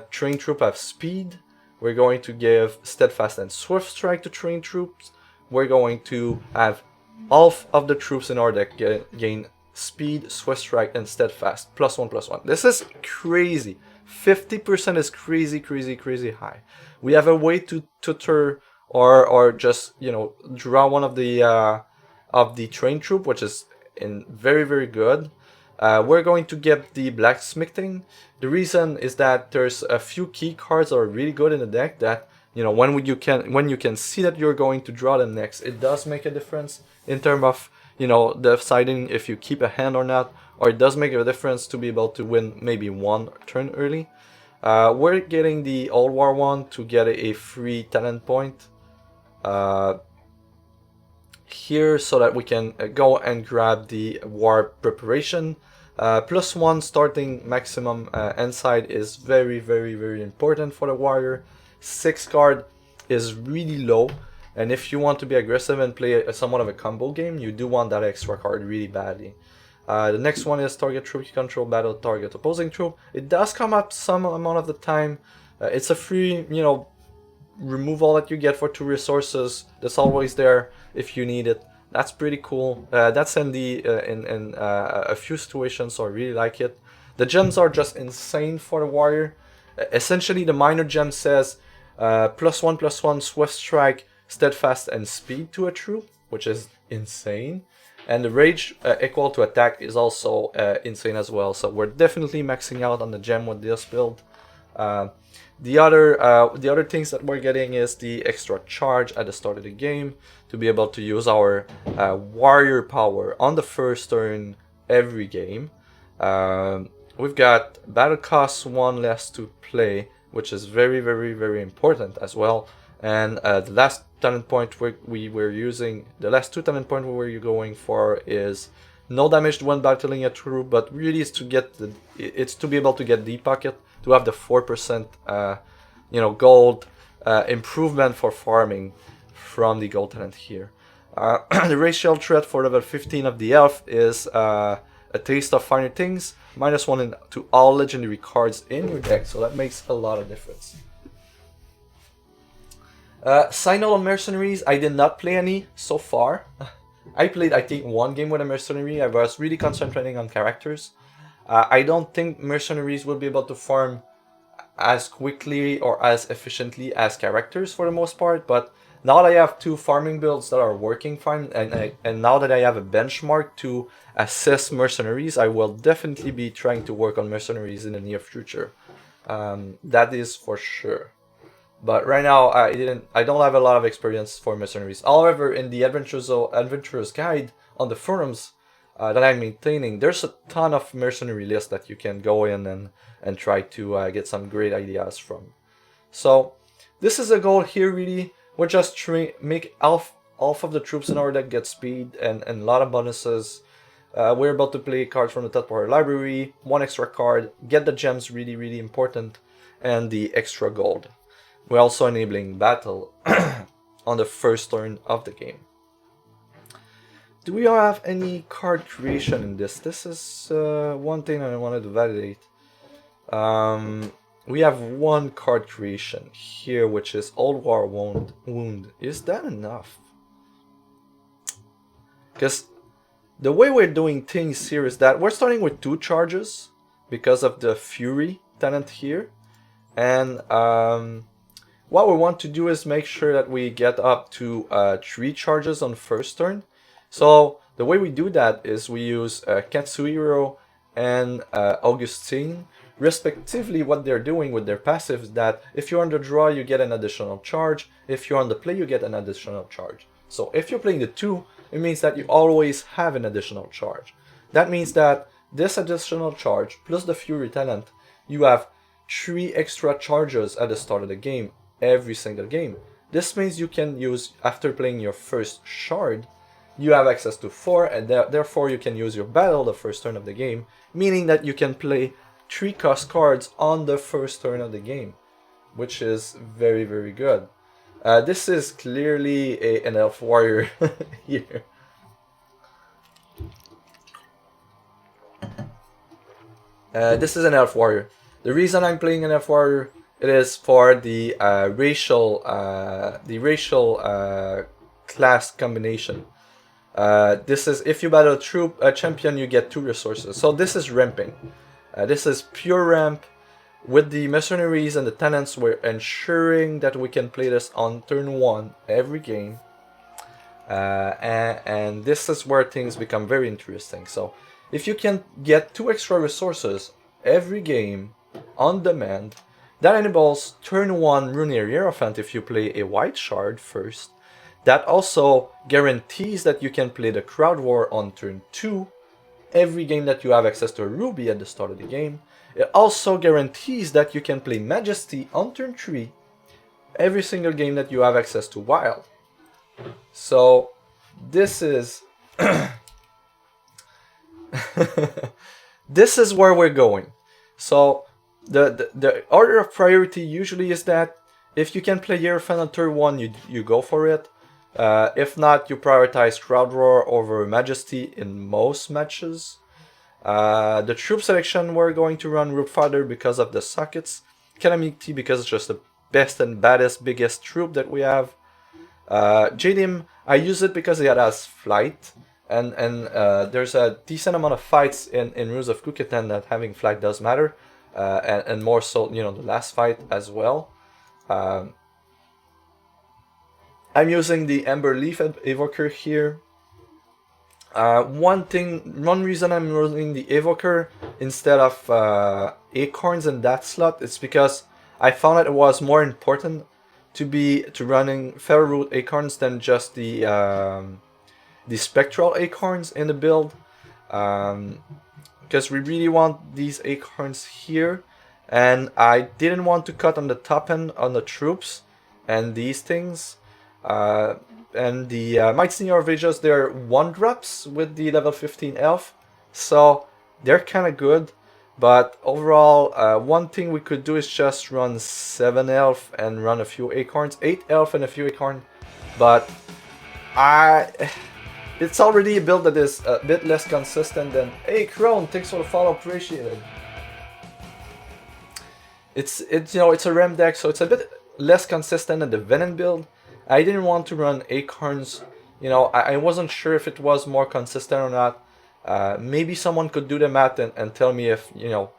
trained troop have speed. We're going to give steadfast and swift strike to trained troops. We're going to have all of the troops in our deck gain speed, swift strike, and steadfast, +1/+1. This is crazy. 50% is crazy, crazy, crazy high. We have a way to tutor or just, you know, draw one of the train troop, which is very, very good. We're going to get the blacksmithing. The reason is that there's a few key cards that are really good in the deck that, you know, when you can see that you're going to draw them next, it does make a difference in terms of, you know, deciding if you keep a hand or not, or it does make a difference to be able to win maybe one turn early. We're getting the Old War one to get a free talent point here, so that we can go and grab the war preparation. +1 starting maximum inside is very, very, very important for the warrior. 6 card is really low, and if you want to be aggressive and play somewhat of a combo game, you do want that extra card really badly. The next one is target troop you control battle target opposing troop. It does come up some amount of the time. It's a free, you know, removal that you get for 2 resources. That's always there if you need it. That's pretty cool. That's in a few situations, so I really like it. The gems are just insane for the warrior. Essentially, the minor gem says +1/+1 swift strike, steadfast, and speed to a troop, which is insane. And the rage equal to attack is also insane as well. So we're definitely maxing out on the gem with this build. The other things that we're getting is the extra charge at the start of the game to be able to use our warrior power on the first turn every game. We've got battle cost 1 less to play, which is very, very, very important as well. And the last talent point we were using, the last 2 talent point we were going for is no damage when battling a troop, but really it's to be able to get deep pocket, to have the 4% you know, gold improvement for farming from the gold talent here. The racial threat for level 15 of the elf is a taste of finer things, -1 to all legendary cards in your deck, so that makes a lot of difference. Side note on mercenaries, I did not play any so far. I played, I think, 1 game with a mercenary. I was really concentrating on characters. I don't think mercenaries will be able to farm as quickly or as efficiently as characters for the most part, but now that I have 2 farming builds that are working fine, and now that I have a benchmark to assess mercenaries, I will definitely be trying to work on mercenaries in the near future. That is for sure. But right now, I don't have a lot of experience for mercenaries. However, in the Adventurer's Guide on the forums that I'm maintaining, there's a ton of mercenary lists that you can go in and try to get some great ideas from. So this is a goal here really. We're just trying make half of the troops in our deck get speed and a lot of bonuses. We're about to play cards from the top of our library, 1 extra card, get the gems, really, really important, and the extra gold. We're also enabling battle on the first turn of the game. Do we have any card creation in this? This is one thing I wanted to validate. We have 1 card creation here, which is Old War Wound. Is that enough? Because the way we're doing things here is that we're starting with 2 charges because of the Fury talent here. And what we want to do is make sure that we get up to 3 charges on first turn. So the way we do that is we use Katsuhiro and Augustine. Respectively, what they're doing with their passive is that if you're on the draw, you get an additional charge. If you're on the play, you get an additional charge. So if you're playing the 2, it means that you always have an additional charge. That means that this additional charge plus the Fury talent, you have 3 extra charges at the start of the game, every single game. This means you can use, after playing your first shard, you have access to 4, and therefore you can use your battle the first turn of the game, meaning that you can play 3 cost cards on the first turn of the game, which is very, very good. This is clearly an elf warrior here. This is an elf warrior. The reason I'm playing an elf warrior, it is for the racial class combination. This is if you battle a champion, you get 2 resources. So this is ramping. This is pure ramp. With the mercenaries and the tenants, we're ensuring that we can play this on turn 1 every game. And this is where things become very interesting. So if you can get 2 extra resources every game on demand, that enables turn 1 Runeterra Hierophant if you play a white shard first. That also guarantees that you can play the Crowd War on turn 2 every game that you have access to a Ruby at the start of the game. It also guarantees that you can play Majesty on turn 3 every single game that you have access to Wild. So this is this is where we're going. So the order of priority usually is that if you can play Hierophant on turn 1, you go for it. If not, you prioritize Crowd Roar over Majesty in most matches. The troop selection, we're going to run Root Fighter because of the sockets. Calamity because it's just the best and baddest, biggest troop that we have. JDM, I use it because it has flight. And there's a decent amount of fights in Runes of Kukulkan that having flight does matter. And more so, you know, the last fight as well. I'm using the Ember Leaf Evoker here. One reason I'm using the Evoker instead of Acorns in that slot is because I found that it was more important to running Ferroot Acorns than just the Spectral Acorns in the build. Because we really want these Acorns here, and I didn't want to cut on the top end on the troops and these things. And the Might Senior Visions, they're 1-drops with the level 15 elf, so they're kind of good. But overall, one thing we could do is just run 7 elf and run a few acorns, 8 elf and a few acorn. But it's already a build that is a bit less consistent than. Hey Crone, thanks for the follow, appreciated. It's you know, it's a Rem deck, so it's a bit less consistent than the Vennen build. I didn't want to run acorns, you know, I wasn't sure if it was more consistent or not. Maybe someone could do the math and tell me if, you know,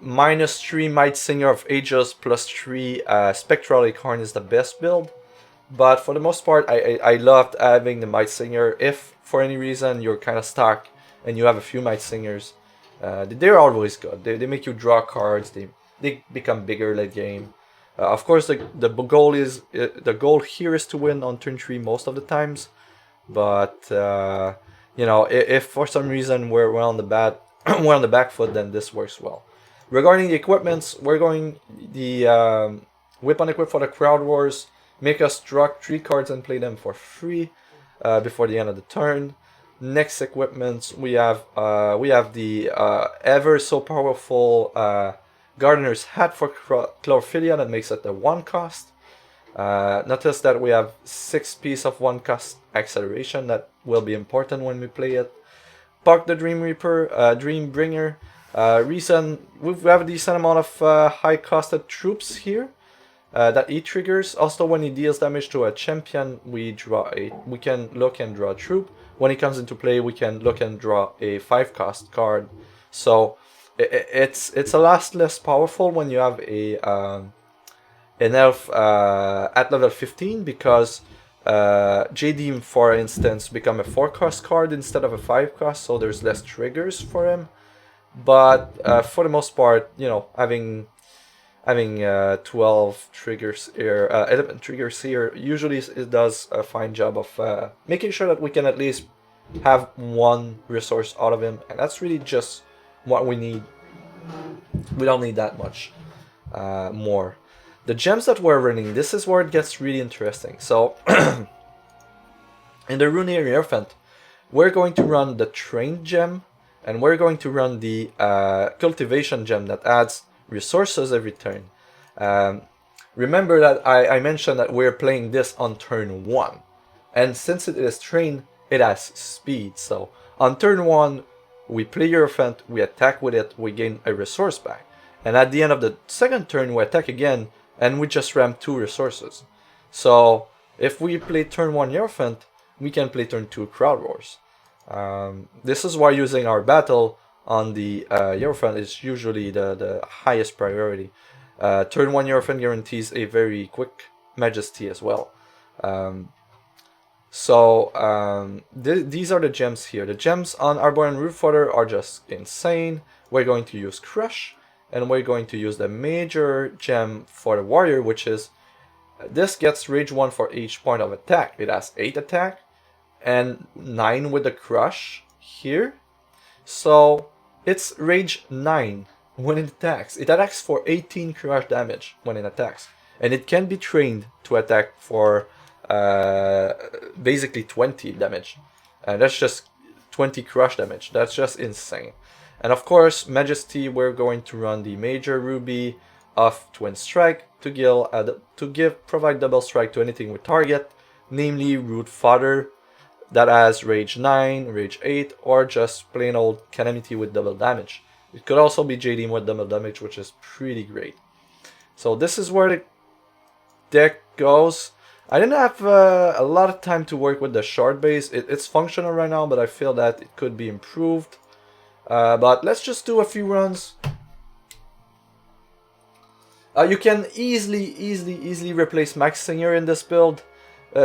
-3 Might Singer of Aegis +3 Spectral Acorn is the best build. But for the most part, I loved having the Might Singer. If for any reason you're kind of stuck and you have a few Might Singers, they're always good. They make you draw cards, they become bigger late game. Of course, the goal here is to win on turn 3 most of the times, but you know, if for some reason we're on the back foot, then this works well. Regarding the equipments, we're going the weapon equip for the Crowd Wars. Make us draw 3 cards and play them for free before the end of the turn. Next equipments, we have the ever so powerful Gardener's Hat for Chlorophylla that makes it a 1 cost. Notice that we have 6 pieces of 1 cost acceleration that will be important when we play it. Puck the Dream Reaper, Dream Bringer. Reason we have a decent amount of high costed troops here that he triggers. Also, when he deals damage to a champion, we can look and draw a troop. When he comes into play, we can look and draw a 5 cost card. So it's a lot less powerful when you have an elf at level 15, because JD, for instance, become a 4 cost card instead of a 5 cost, so there's less triggers for him. But for the most part, you know, having 12 triggers here, 11 triggers here, usually it does a fine job of making sure that we can at least have 1 resource out of him, and that's really just what we need. We don't need that much more. The gems that we're running, this is where it gets really interesting. So in the Runeterra Hierophant, we're going to run the Trained gem, and we're going to run the Cultivation gem that adds resources every turn. Remember that I mentioned that we're playing this on turn 1, and since it is Trained, it has speed. So on turn 1, we play Hierophant, we attack with it, we gain a resource back. And at the end of the second turn, we attack again, and we just ram 2 resources. So if we play turn 1 Hierophant, we can play turn 2 Crowd Wars. This is why using our battle on the Hierophant is usually the highest priority. Turn 1 Hierophant guarantees a very quick Majesty as well. These are the gems here. The gems on Arbor Root Fodder are just insane. We're going to use Crush, and we're going to use the major gem for the Warrior, which is this gets Rage 1 for each point of attack. It has 8 attack and 9 with the Crush here. So it's Rage 9 when it attacks. It attacks for 18 Crush damage when it attacks. And it can be trained to attack for basically 20 damage. And that's just 20 Crush damage. That's just insane. And of course, Majesty, we're going to run the Major Ruby of Twin Strike to provide double strike to anything we target, namely Root Fodder that has Rage 9, Rage 8, or just plain old Calamity with double damage. It could also be JD with double damage, which is pretty great. So this is where the deck goes. I didn't have a lot of time to work with the shard base. It's functional right now, but I feel that it could be improved. But let's just do a few runs. You can easily replace Max Singer in this build.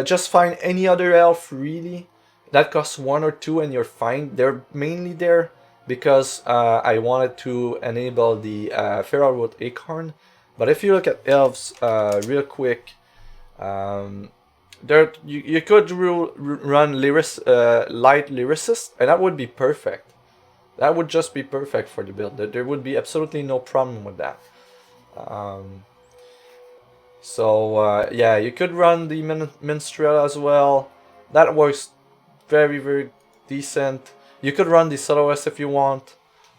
Just find any other elf really that costs 1 or 2 and you're fine. They're mainly there because I wanted to enable the Feral Root Acorn. But if you look at elves real quick, you could run Light Lyricist, and that would be perfect. That would just be perfect for the build. There would be absolutely no problem with that. Yeah, you could run the Minstrel as well. That works very decent. You could run the Soloist if you want.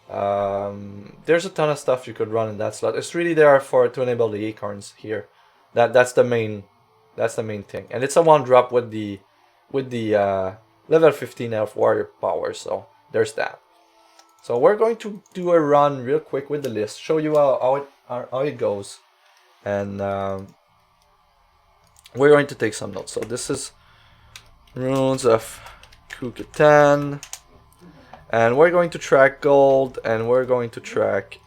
There's a ton of stuff you could run in that slot. It's really there to enable the Acorns here. That's the main thing, and it's a 1-drop with the level 15 Elf Warrior power. So there's that. So we're going to do a run real quick with the list, show you how it goes, and we're going to take some notes. So this is runes of Kukulkan, and we're going to track gold, and we're going to track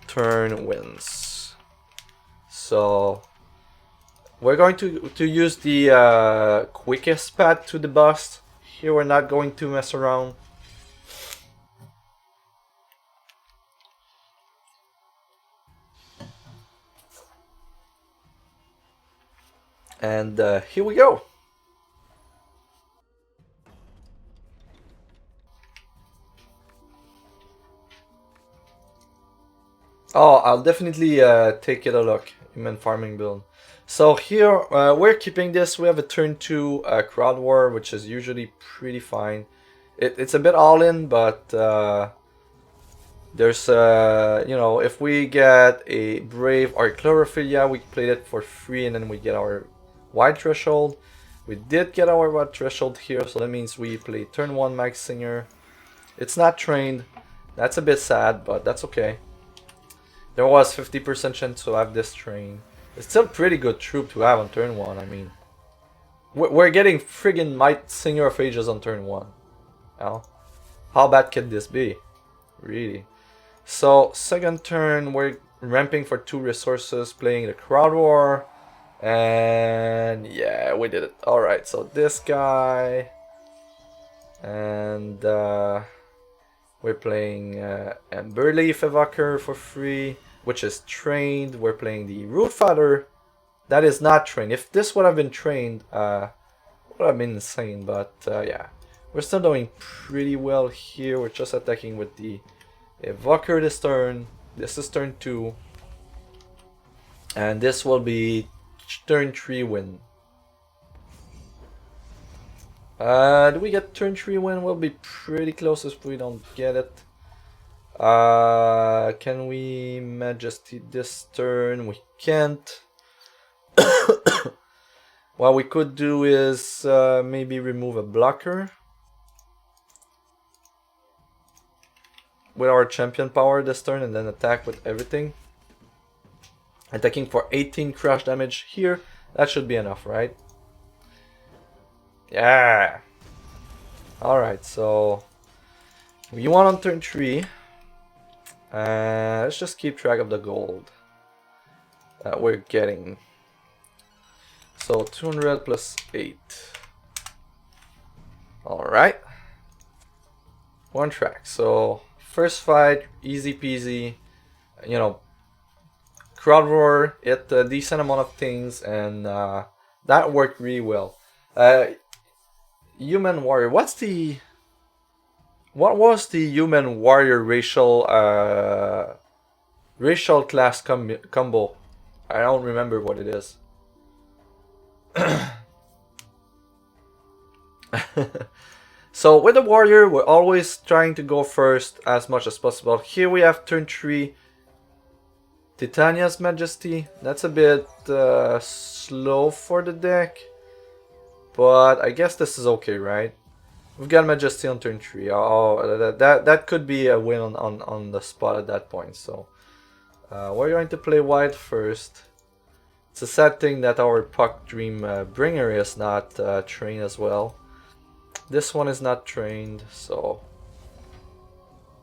turn wins. So we're going to use the quickest path to the bust. Here we're not going to mess around. And here we go. Oh, I'll definitely take it a look. Human farming build. So here we're keeping this. We have a turn 2 Crowd War, which is usually pretty fine. It's a bit all in, but there's you know, if we get a Brave or Chlorophyll, yeah, we played it for free, and then we get our White Threshold. We did get our White Threshold here, so that means we play turn 1 Max Singer. It's not trained. That's a bit sad, but that's okay. There was 50% chance to have this train. It's still pretty good troop to have on turn 1. I mean, we're getting friggin' Might Singer of Ages on turn 1. Well, how bad can this be? Really? So, second turn, we're ramping for 2 resources, playing the Crowd War. And yeah, we did it. Alright, so this guy. And we're playing Emberleaf Evoker for free, which is trained. We're playing the Root Fodder. That is not trained. If this would have been trained, it would have been insane. But yeah, we're still doing pretty well here. We're just attacking with the Evoker this turn. This is turn 2. And this will be turn 3 win. Do we get turn 3 win? We'll be pretty close if we don't get it. Can we Majesty this turn? We can't. What we could do is maybe remove a blocker with our champion power this turn, and then attack with everything. Attacking for 18 crush damage here. That should be enough, right? Yeah. Alright, so we won on turn 3. Let's just keep track of the gold that we're getting. So 200 plus 8. Alright. One track. So first fight, easy peasy. You know, crowd roar, hit a decent amount of things, and that worked really well. Human warrior. What was the human warrior racial class combo? I don't remember what it is. So with the warrior, we're always trying to go first as much as possible. Here we have turn 3, Titania's Majesty. That's a bit slow for the deck, but I guess this is okay, right? We've got Majesty on turn 3. Oh, that could be a win on the spot at that point. So we're going to play white first. It's a sad thing that our Puck Dream Bringer is not trained as well. This one is not trained, so...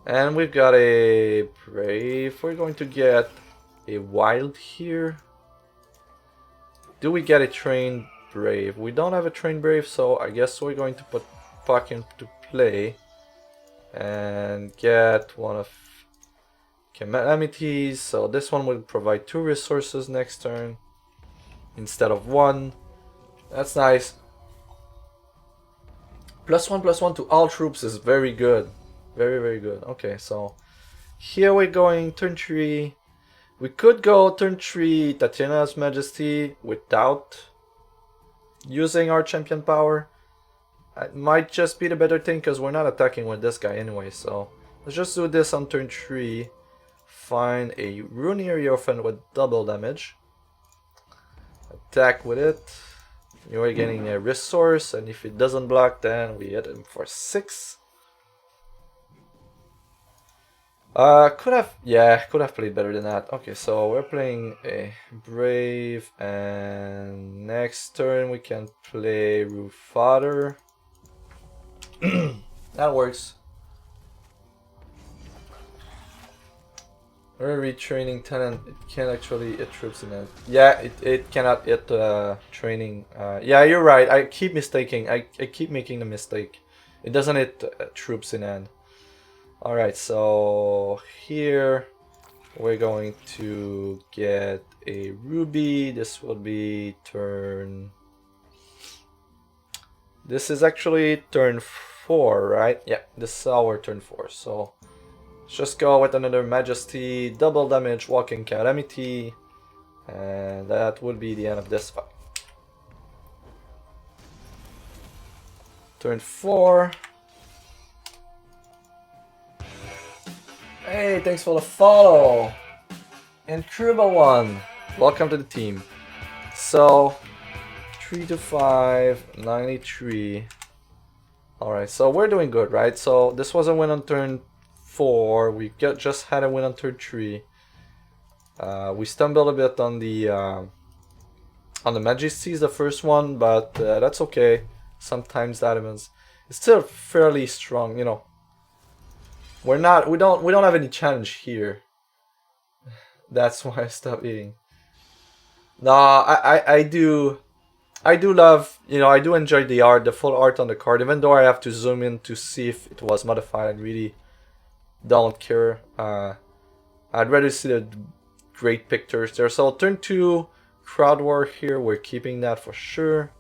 And we've got a Brave. We're going to get a Wild here. Do we get a trained Brave? We don't have a trained Brave, so I guess we're going to put Puck into play and get one of Calamities. So this one will provide 2 resources next turn instead of 1. That's nice. +1/+1 to all troops is very good. Very, very good. Okay, so here we're going turn 3. We could go turn 3 Tatiana's Majesty without using our champion power. It might just be the better thing because we're not attacking with this guy anyway. So let's just do this on turn 3. Find a Rune Hierophant with double damage. Attack with it. You're getting a resource, and if it doesn't block, then we hit him for 6. Could have played better than that. Okay, so we're playing a Brave, and next turn we can play Roof Fodder. That works. We're retraining tenant. It can't actually hit troops in it. Yeah, it cannot hit training. Yeah, you're right. I keep mistaking. I keep making the mistake. It doesn't hit troops in hand. Alright, so here we're going to get a Ruby. This will be turn... This is actually turn 4, right? Yeah, this is our turn 4. So let's just go with another Majesty, double damage, Walking Calamity, and that will be the end of this fight. Turn 4. Hey, thanks for the follow! And Kruba1, welcome to the team. So, 3 to 5, 93. Alright, so we're doing good, right? So this was a win on turn 4. We just had a win on turn 3. We stumbled a bit on the Majesties, the first one, but that's okay. Sometimes that happens. It's still fairly strong, you know. We don't have any challenge here. That's why I stopped eating. No, I do love, you know, I do enjoy the art, the full art on the card, even though I have to zoom in to see if it was modified. I really don't care. I'd rather see the great pictures there. So turn 2, Crowd War here, we're keeping that for sure.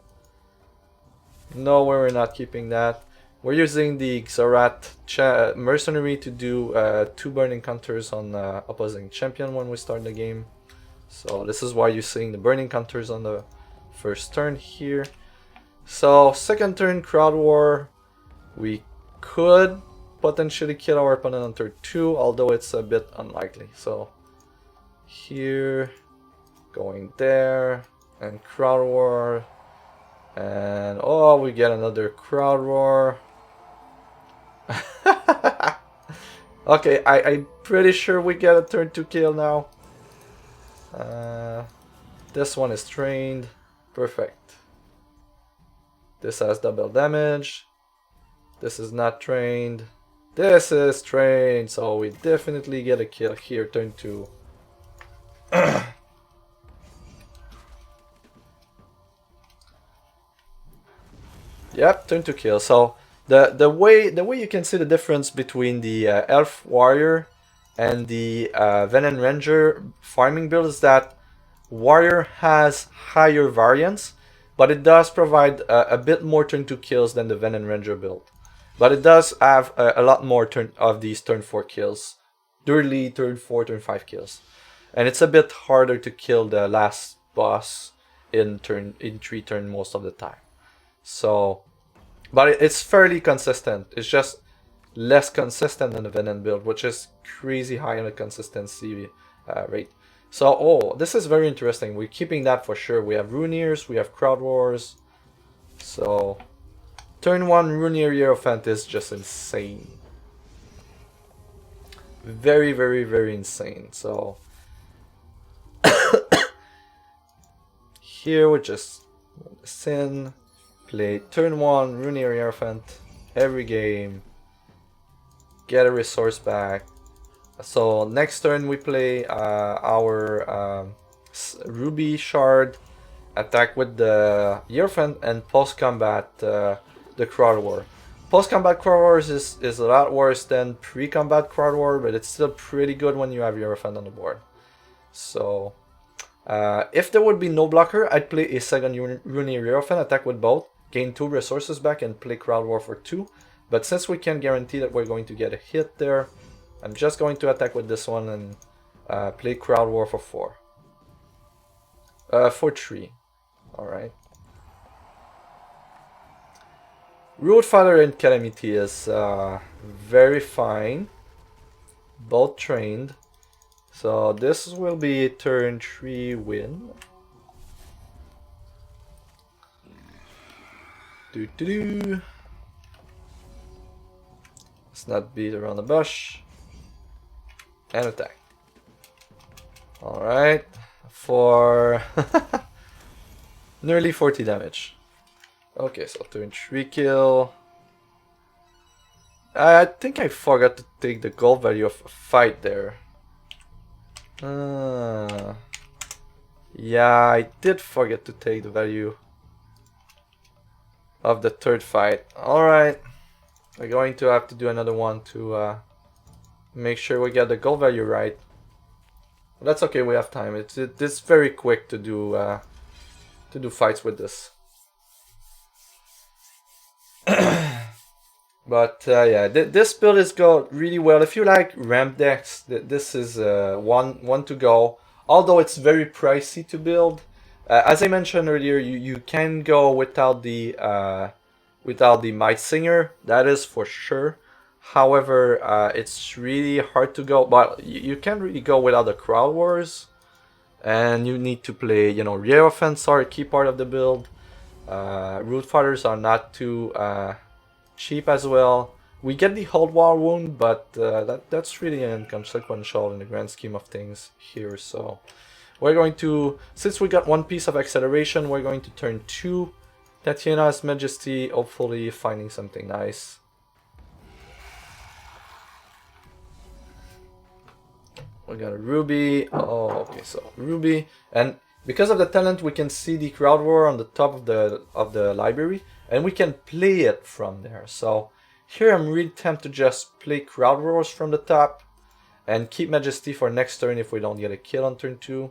No, we're not keeping that. We're using the Xorat Mercenary to do 2 burning counters on opposing champion when we start the game. So this is why you're seeing the burning counters on the first turn here. So second turn, Crowd War. We could potentially kill our opponent on turn 2, although it's a bit unlikely. So here, going there, and Crowd War. And oh, we get another Crowd War. Okay, I'm pretty sure we get a turn 2 kill now. This one is trained. Perfect. This has double damage. This is not trained. This is trained, so we definitely get a kill here, turn 2. Yep, turn 2 kill. So the way you can see the difference between the Elf Warrior and the Vennen Ranger farming build is that Warrior has higher variance, but it does provide a bit more turn 2 kills than the Vennen Ranger build. But it does have a lot more of these turn 4 kills. Early turn 4, turn 5 kills. And it's a bit harder to kill the last boss in 3 turn most of the time. So, but it's fairly consistent. It's just less consistent than the Vennen build, which is crazy high on the consistency rate. So, oh, this is very interesting. We're keeping that for sure. We have Runeers, we have Crowd Wars. So, turn 1 Runeer Hierophant is just insane. Very, very, very insane. So, here we just sin, play turn 1 Runeer Hierophant every game, get a resource back. So next turn we play our Ruby Shard, attack with the Hierophant, and post-combat the Crowd War. Post-combat Crowd Wars is a lot worse than pre-combat Crowd War, but it's still pretty good when you have Hierophant on the board. So if there would be no blocker, I'd play a second Runeer Hierophant, attack with both, gain 2 resources back, and play Crowd War for 2. But since we can't guarantee that we're going to get a hit there, I'm just going to attack with this one and play Crowd War for 4. For 3. Alright. Road Fighter and Calamity is very fine. Both trained. So this will be a turn 3 win. Let's not beat around the bush. And attack. Alright. For nearly 40 damage. Okay, so turn 3 kill. I think I forgot to take the gold value of a fight there. Yeah, I did forget to take the value of the third fight. Alright. We're going to have to do another one to make sure we get the gold value right. But that's okay, we have time. It's very quick to do fights with this. But yeah, this build is go really well. If you like ramp decks, this is one to go. Although it's very pricey to build. As I mentioned earlier, you can go without the Might Singer, that is for sure. However, it's really hard to go. But you can't really go without the Crowd Wars, and you need to play, you know, Hierophants are a key part of the build. Root Fighters are not too cheap as well. We get the Hold Wall Wound, but that's really inconsequential in the grand scheme of things here. So we're going to, since we got 1 piece of acceleration, we're going to turn 2 Tatiana's Majesty, hopefully finding something nice. We got a Ruby. Oh, okay, so Ruby, and because of the talent, we can see the Crowd War on the top of the library, and we can play it from there. So here I'm really tempted to just play Crowd Wars from the top and keep Majesty for next turn if we don't get a kill on turn 2.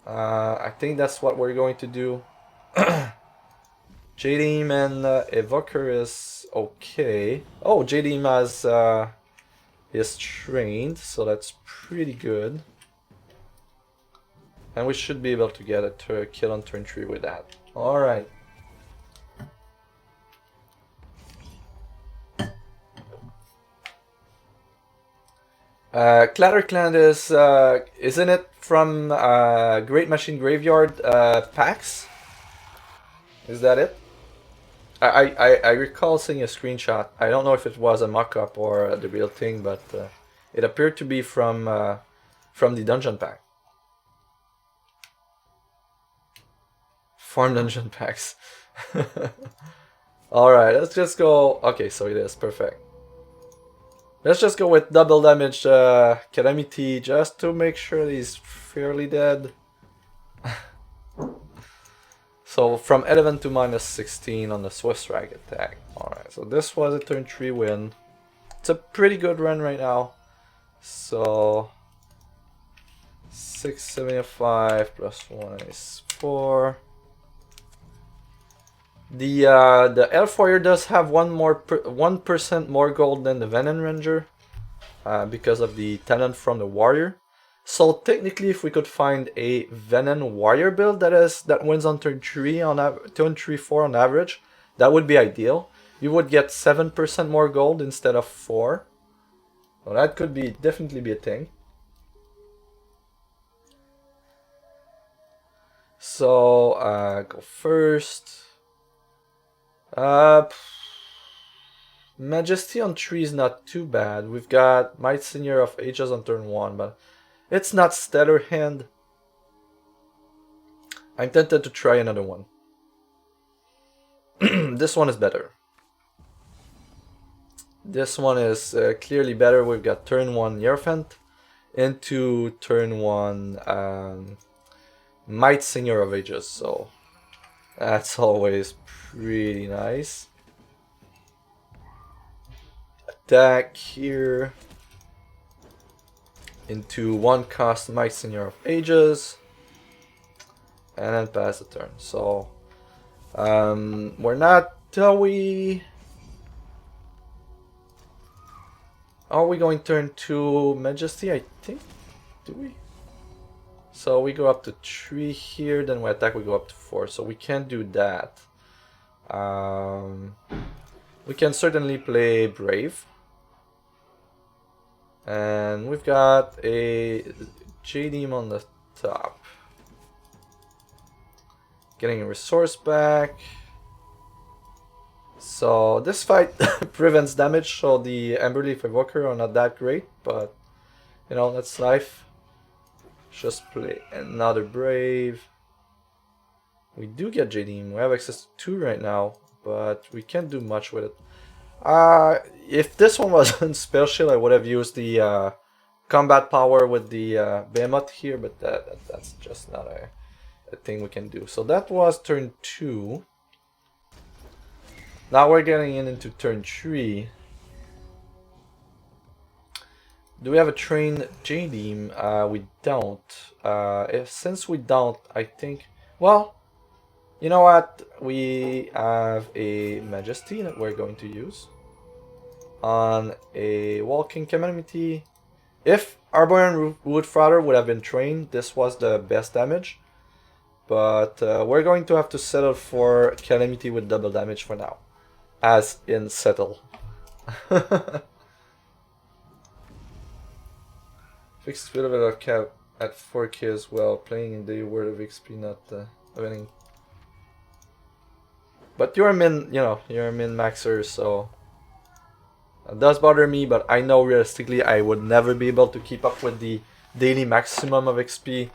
I think that's what we're going to do. JDM and Evoker is okay. Oh, JDM has is trained, so that's pretty good. And we should be able to get a kill on turn 3 with that. Alright. Clatterclan is, isn't it from Great Machine Graveyard packs? Is that it? I recall seeing a screenshot. I don't know if it was a mock-up or the real thing, but it appeared to be from the dungeon pack. Farm dungeon packs. Alright, let's just go. Okay, so it is perfect. Let's just go with double damage Calamity just to make sure he's fairly dead. So from 11 to minus 16 on the Swiss Rag attack. Alright, so this was a turn 3 win. It's a pretty good run right now. So 675 plus 1 is 4. The Elf Warrior does have 1% more gold than the Vennen Ranger because of the talent from the Warrior. So technically, if we could find a Vennen Warrior build that wins on turn 3 on turn 3-4 on average, that would be ideal. You would get 7% more gold instead of 4. So that could definitely be a thing. So go first. Majesty on 3 is not too bad. We've got Might Senior of Ages on turn 1, but it's not Stellar Hand. I'm tempted to try another one. This one is better. This one is clearly better. We've got turn 1 Hierophant into turn 1 Might Singer of Ages, so that's always pretty nice. Attack here into 1 cost Might Singer of Ages and then pass the turn. So we're not Are we going turn 2 Majesty? I think. Do we? So we go up to 3 here, then we attack, we go up to 4. So we can't do that. We can certainly play Brave. And we've got a JDM on the top. Getting a resource back. So this fight prevents damage, so the Emberleaf Evoker are not that great, but you know, that's life. Just play another Brave. We do get JDM, we have access to 2 right now, but we can't do much with it. If this one was on Spell Shield, I would have used the combat power with the Behemoth here, but that's just not a thing we can do. So that was turn 2. Now we're getting into turn 3. Do we have a trained JDM? We don't. Since we don't, I think... Well, you know what? We have a Majesty that we're going to use on a Walking Calamity. If Arborean Woodfrother would have been trained, this was the best damage. But we're going to have to settle for Calamity with double damage for now. As in settle. Fixed bit of a cap at 4k as well, playing in the Word of XP, not winning. But you're a you're a min maxer, so it does bother me, but I know realistically I would never be able to keep up with the daily maximum of XP.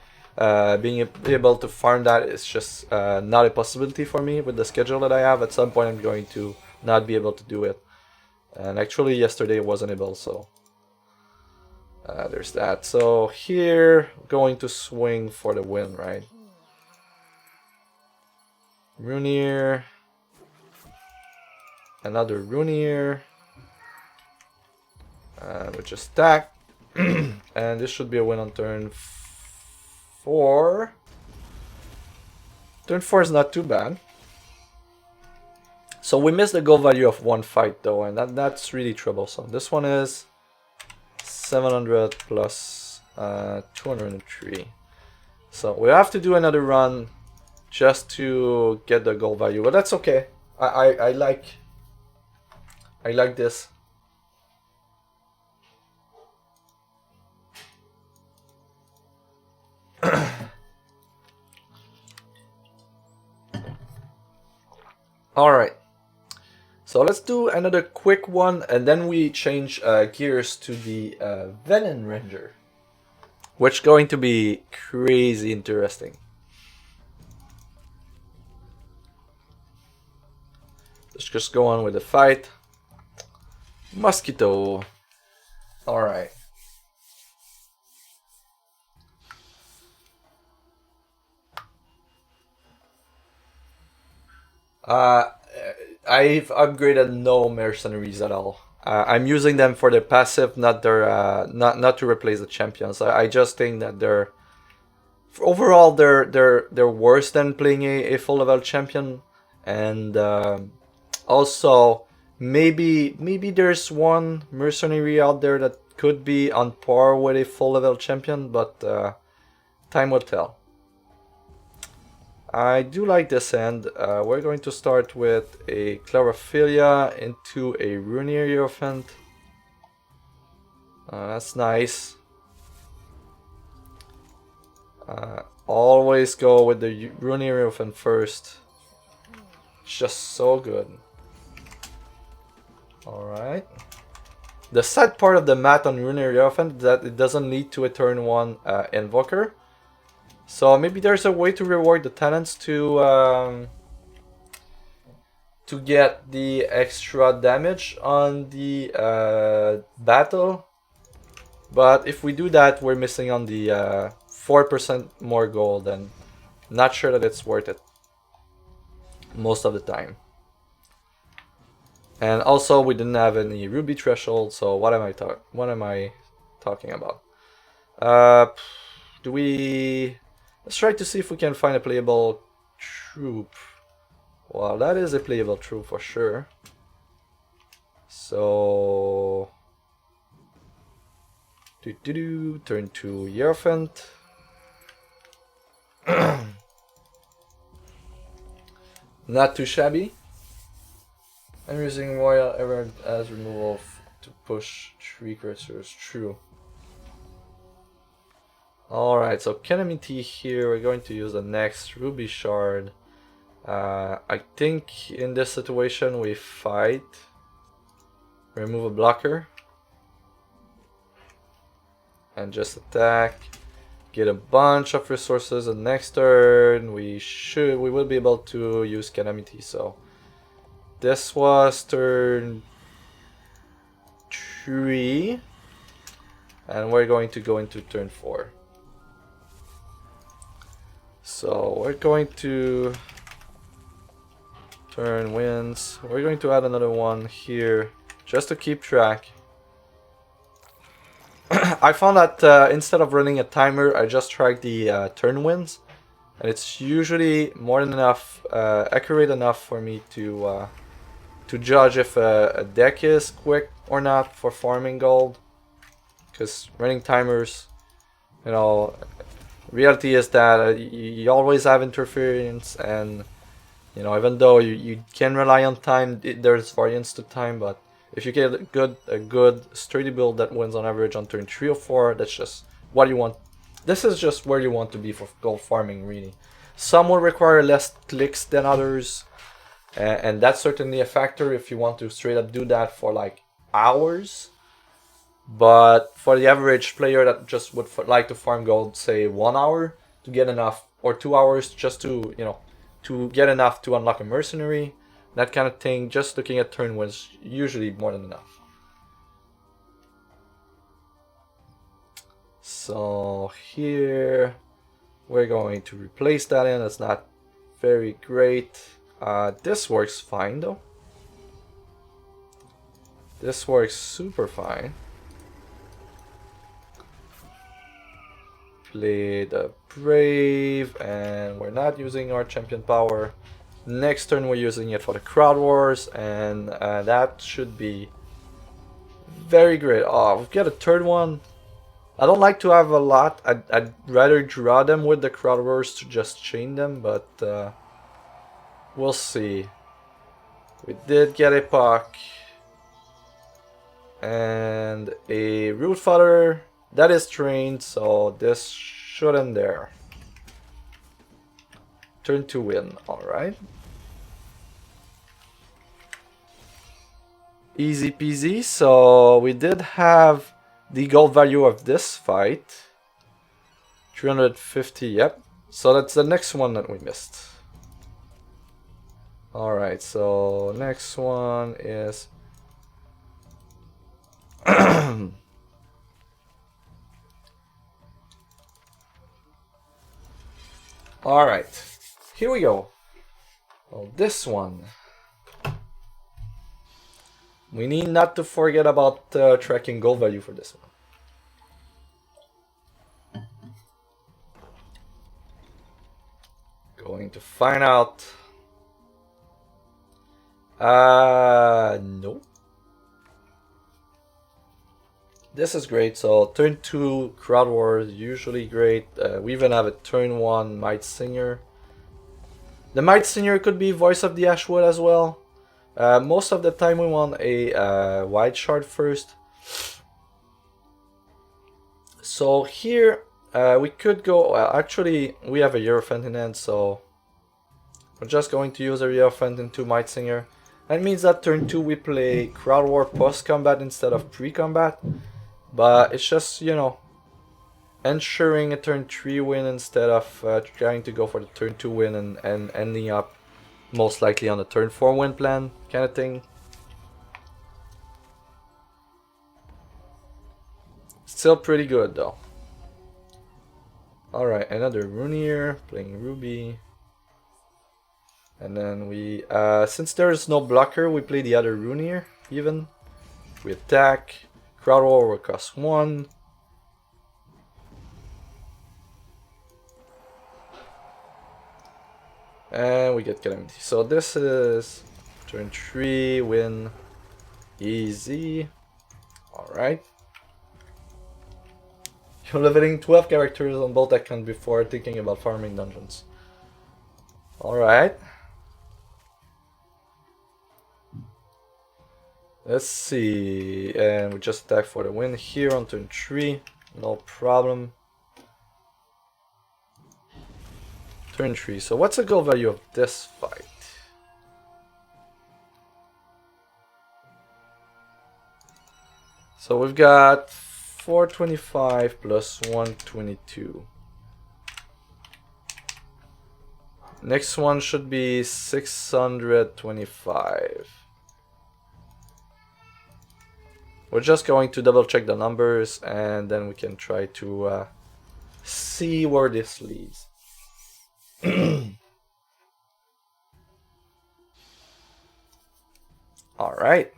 Being able to farm that is just not a possibility for me with the schedule that I have. At some point I'm going to not be able to do it. And actually yesterday I wasn't able, so there's that. So here, going to swing for the win, right? Runier. Another Runier. We just stack. And this should be a win on turn 4. Turn 4 is not too bad. So we missed the goal value of 1 fight though, and that's really troublesome. This one is 700 plus 203. So we have to do another run just to get the goal value, but that's okay. I like this. All right. So let's do another quick one, and then we change gears to the Vennen Ranger, which is going to be crazy interesting. Let's just go on with the fight. Mosquito. Alright. I've upgraded no mercenaries at all. I'm using them for their passive, not their not to replace the champions. I just think that they're overall they're worse than playing a full level champion, and also maybe there's one mercenary out there that could be on par with a full level champion, but time will tell. I do like this end. We're going to start with a Chlorophylla into a Runir Hierophant. That's nice. Always go with the Runir Hierophant first. It's just so good. Alright. The sad part of the math on Runir Hierophant is that it doesn't lead to a turn 1 Invoker. So maybe there's a way to reward the tenants to get the extra damage on the battle. But if we do that, we're missing on the 4% more gold, and not sure that it's worth it most of the time. And also, we didn't have any ruby threshold, so what am I talking about? Let's try to see if we can find a playable troop. Well, that is a playable troop for sure. So turn to Hierophant. Not too shabby. I'm using Royal Ever as removal to push 3 cursors. True. Alright, so Calamity here, we're going to use the next Ruby Shard. I think in this situation we fight, remove a blocker, and just attack, get a bunch of resources, and next turn we will be able to use Calamity. So this was turn 3, and we're going to go into turn 4. So we're going to turn winds. We're going to add another one here just to keep track. I found that instead of running a timer, I just track the turn winds, and it's usually more than enough, accurate enough for me to judge if a deck is quick or not for farming gold. Because running timers, you know, reality is that you always have interference, and you know, even though you can rely on time, there's variance to time. But if you get a good sturdy build that wins on average on turn 3 or 4, that's just what you want. This is just where you want to be for gold farming, really. Some will require less clicks than others, and that's certainly a factor if you want to straight up do that for like hours. But for the average player that just would like to farm gold, say 1 hour to get enough, or 2 hours just to, you know, to get enough to unlock a mercenary, that kind of thing, just looking at turn was usually more than enough. So here we're going to replace that in. That's not very great. This works fine though. This works super fine. Play the Brave, and we're not using our champion power. Next turn we're using it for the crowd wars, and that should be very great. Oh, we've got a third one. I don't like to have a lot. I'd rather draw them with the crowd wars to just chain them, but we'll see. We did get a puck and a root fodder that is trained, so this should end there. Turn to win, alright. Easy peasy. So we did have the gold value of this fight. 350, yep. So that's the next one that we missed. Alright, so next one is alright, here we go. Well, this one. We need not to forget about tracking goal value for this one. Going to find out. No. This is great. So turn 2 crowd war is usually great. We even have a turn 1 Might Singer. The Might Singer could be Voice of the Ashwood as well. Most of the time we want a wide shard first. So here we could go, actually we have a Hierophant in hand, so we're just going to use a Hierophant into Might Singer. That means that turn 2 we play Crowd War post-combat instead of pre-combat. But it's just, you know, ensuring a turn 3 win instead of trying to go for the turn 2 win and ending up most likely on the turn 4 win plan kind of thing. Still pretty good though. Alright, another Runier, playing Ruby. And then we, since there's no blocker, we play the other Runier even. We attack. Crowd War will cost 1. And we get Calamity. So this is turn 3, win, easy. Alright. You're leveling 12 characters on both accounts before thinking about farming dungeons. Alright. Let's see, and we just attack for the win here on turn 3, no problem. Turn 3, so what's the goal value of this fight? So we've got 425 plus 122. Next one should be 625. We're just going to double check the numbers and then we can try to see where this leads. Alright,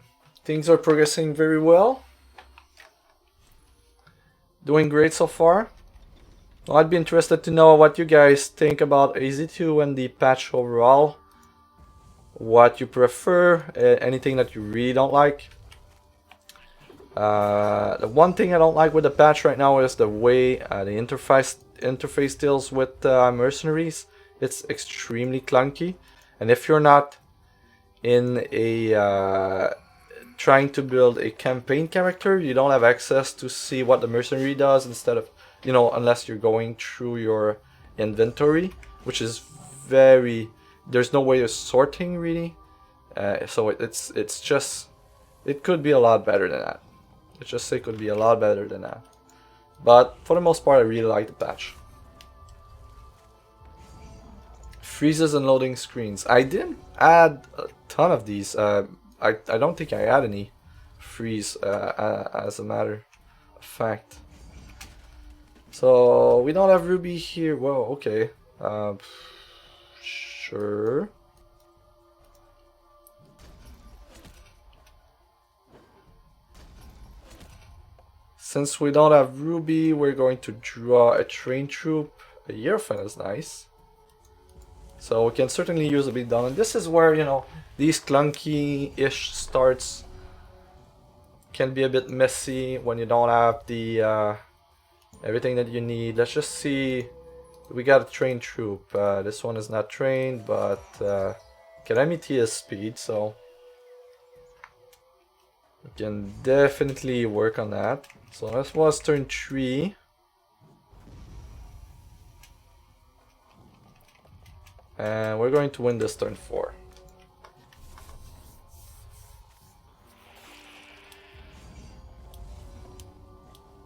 things are progressing very well. Doing great so far. Well, I'd be interested to know what you guys think about AZ2 and the patch overall. What you prefer, anything that you really don't like. The one thing I don't like with the patch right now is the way the interface deals with mercenaries. It's extremely clunky, and if you're not in a trying to build a campaign character, you don't have access to see what the mercenary does instead of, you know, unless you're going through your inventory, which is very, there's no way of sorting really. So it's just, it could be a lot better than that. Let's just say it could be a lot better than that. But for the most part, I really like the patch. Freezes and loading screens. I didn't add a ton of these. I don't think I had any freeze as a matter of fact. So we don't have Ruby here. Well, okay. Sure. Since we don't have Ruby, we're going to draw a train troop. A Hierophant is nice. So we can certainly use a bit down. And this is where, you know, these clunky-ish starts can be a bit messy when you don't have the everything that you need. Let's just see. We got a train troop. This one is not trained, but Calamity is speed, so we can definitely work on that. So this was turn 3. And we're going to win this turn 4.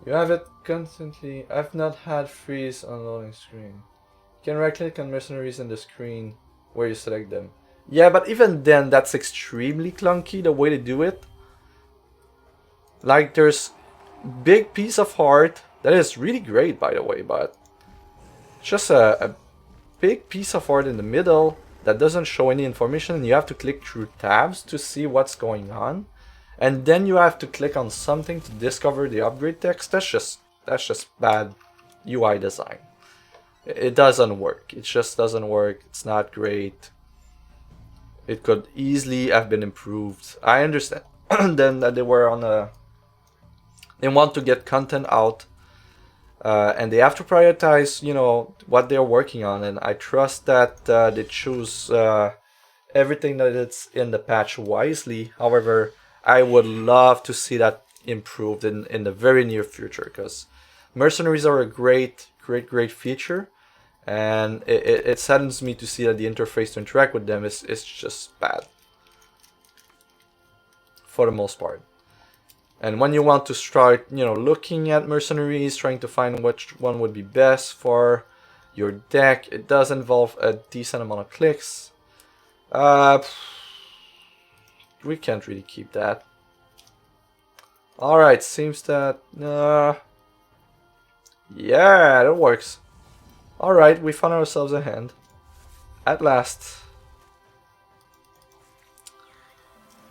You have it constantly. I've not had freeze on loading screen. You can right click on mercenaries in the screen where you select them. Yeah, but even then, that's extremely clunky, the way to do it. Like, there's big piece of art that is really great, by the way, but just a big piece of art in the middle that doesn't show any information, and you have to click through tabs to see what's going on, and then you have to click on something to discover the upgrade text. That's just bad UI design. It doesn't work. It just doesn't work. It's not great. It could easily have been improved. I understand then that they were on a... They want to get content out, and they have to prioritize, you know, what they're working on. And I trust that they choose everything that is in the patch wisely. However, I would love to see that improved in the very near future, because mercenaries are a great feature. And it saddens me to see that the interface to interact with them is just bad. For the most part. And when you want to start, you know, looking at mercenaries, trying to find which one would be best for your deck, it does involve a decent amount of clicks. We can't really keep that. Alright, seems that... yeah, that works. Alright, we found ourselves a hand. At last.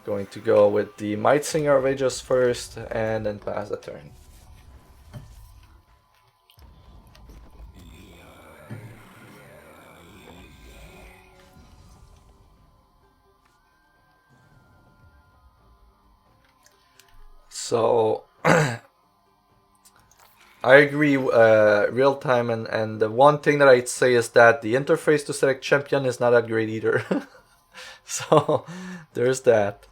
Going to go with the Might Singer of Ages first, and then pass the turn. So... I agree, real time, and the one thing that I'd say is that the interface to select champion is not that great either. So there's that.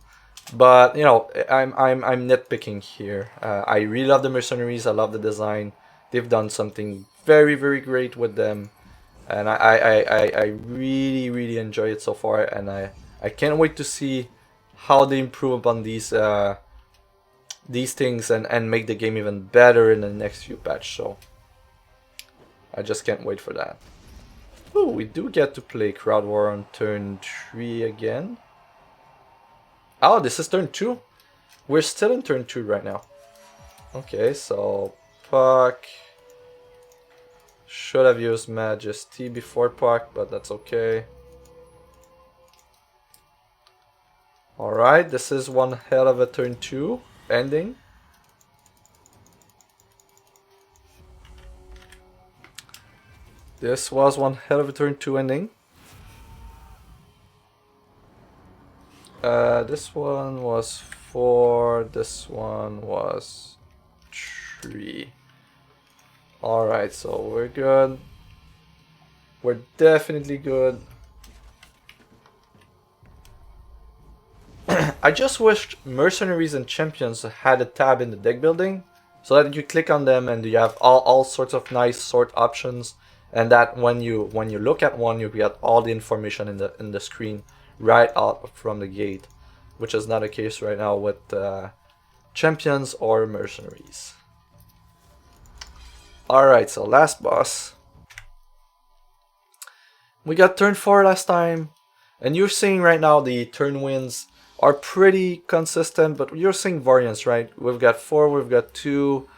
But you know, I'm nitpicking here. I really love the mercenaries. I love the design. They've done something very great with them, and I really enjoy it so far. And I can't wait to see how they improve upon these things and make the game even better in the next few patches. So I just can't wait for that. Ooh, we do get to play Crowd War on turn 3 again. Oh, this is turn 2? We're still in turn 2 right now. Okay, so Puck. Should have used Majesty before Puck, but that's okay. Alright, this is one hell of a turn 2 ending. This was one hell of a turn 2 ending. This one was 4, this one was 3. Alright, so we're good. We're definitely good. I just wished mercenaries and champions had a tab in the deck building, so that you click on them and you have all sorts of nice sort options, and that when you look at one, you get all the information in the screen right out from the gate, which is not the case right now with champions or mercenaries. Alright, so last boss. We got turn 4 last time, and you're seeing right now the turn wins are pretty consistent, but you're seeing variance, right? We've got 4, we've got 2.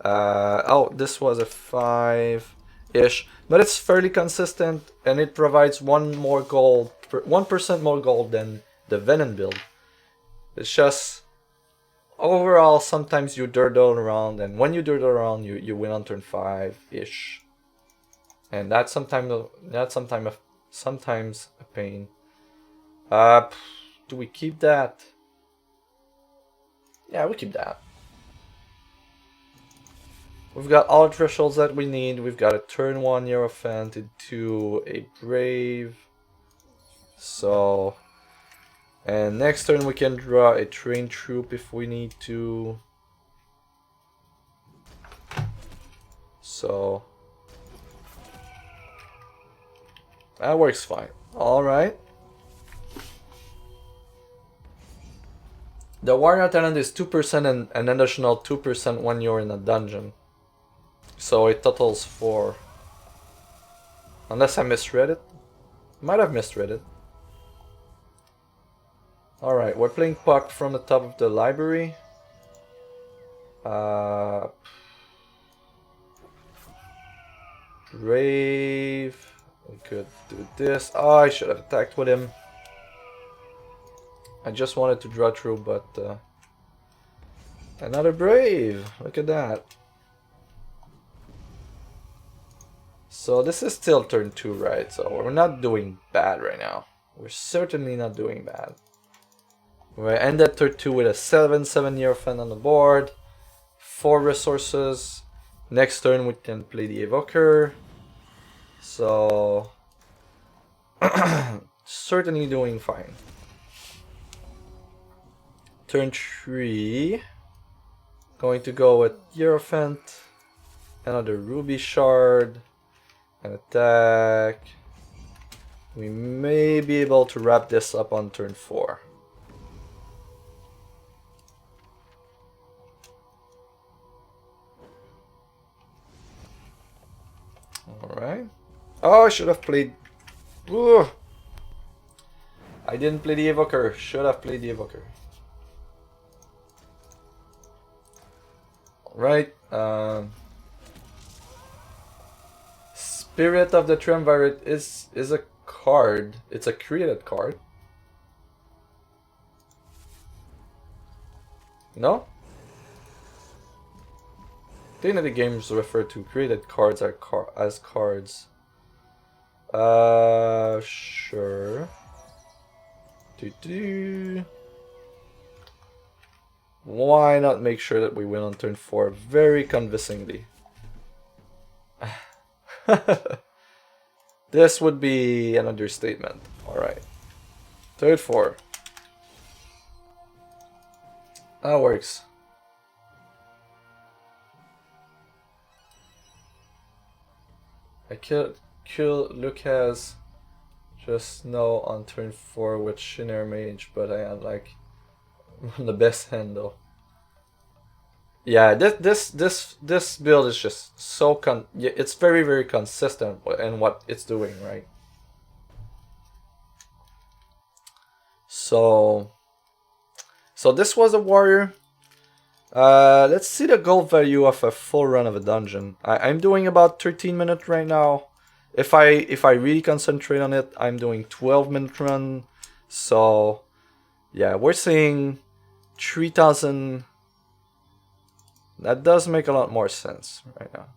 Oh, this was a 5-ish, but it's fairly consistent, and it provides 1% more gold than the Vennen build. It's just overall sometimes you durdle around, and when you durdle around, you win on turn 5-ish, and that's sometimes a pain. Do we keep that? Yeah, we keep that. We've got all the thresholds that we need. We've got a turn 1 Hierophant into a Brave. So, and next turn we can draw a Trained Troop if we need to. So, that works fine. Alright. The Warrior Talent is 2% and an additional 2% when you're in a dungeon. So it totals 4. Unless I misread it. Might have misread it. Alright, we're playing puck from the top of the library. Brave. We could do this. Oh, I should have attacked with him. I just wanted to draw through, but another brave. Look at that. So this is still turn 2, right? So we're not doing bad right now. We're certainly not doing bad. We ended turn 2 with a 7/7 Hierophant on the board. 4 resources. Next turn we can play the Evoker. So certainly doing fine. Turn 3. Going to go with Hierophant. Another Ruby Shard. An attack. We may be able to wrap this up on turn 4. Alright. Oh, I should have played... Ugh. I didn't play the Evoker. Should have played the Evoker. Alright. Spirit of the Triumvirate is a card. It's a created card. No? I think that the games refer to created cards as cards. Sure. Why not make sure that we win on turn 4 very convincingly? This would be an understatement. Alright. Turn 4. That works. I kill Lucas just no on turn 4 with Shinner Mage, but I had like the best hand though. Yeah, this build is just so it's very consistent in what it's doing, right? So this was a warrior. Let's see the gold value of a full run of a dungeon. I'm doing about 13 minutes right now. If I really concentrate on it, I'm doing 12-minute run. So yeah, we're seeing 3,000. That does make a lot more sense right now.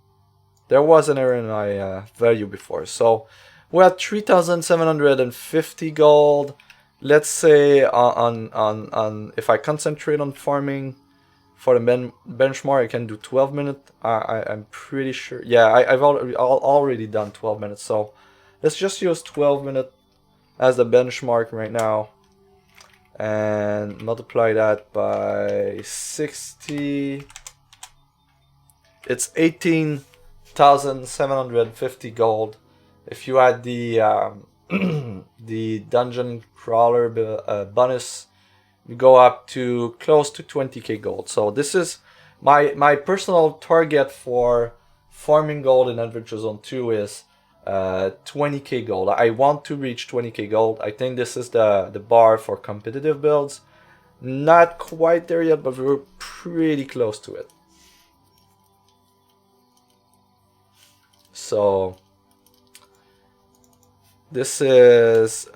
There was an error in my value before. So we're at 3,750 gold. Let's say on if I concentrate on farming for the benchmark, I can do 12 minutes. I'm pretty sure. Yeah, I've already done 12 minutes. So let's just use 12 minutes as the benchmark right now, and multiply that by 60. It's 18,750 gold. If you add the the dungeon crawler bonus, you go up to close to 20k gold. So this is my personal target for farming gold in Adventure Zone 2 is 20k gold. I want to reach 20k gold. I think this is the bar for competitive builds. Not quite there yet, but we're pretty close to it. So this is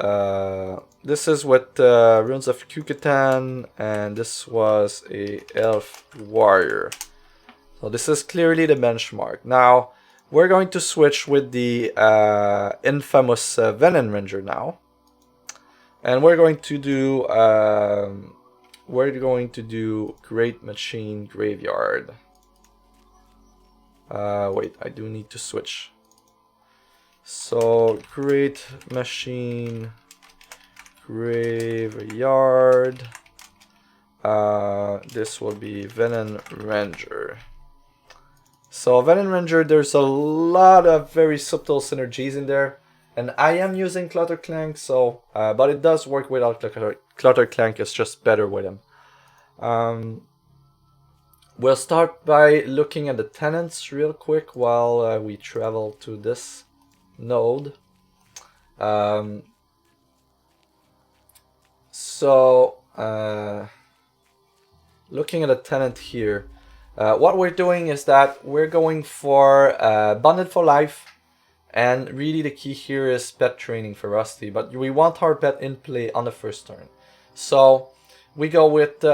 with Runes of Kukulkan, and this was a elf warrior. So this is clearly the benchmark. Now we're going to switch with the infamous Vennen Ranger now, and we're going to do Great Machine Graveyard. Wait, I do need to switch. So Great Machine Graveyard. This will be Vennen Ranger. So Vennen Ranger, there's a lot of very subtle synergies in there, and I am using Clutter Clank, so but it does work without Clutter Clank. It's just better with him. We'll start by looking at the tenants real quick while we travel to this node. So looking at a tenant here, what we're doing is that we're going for bonded for life, and really the key here is pet training for Rusty, but we want our pet in play on the first turn. So we go with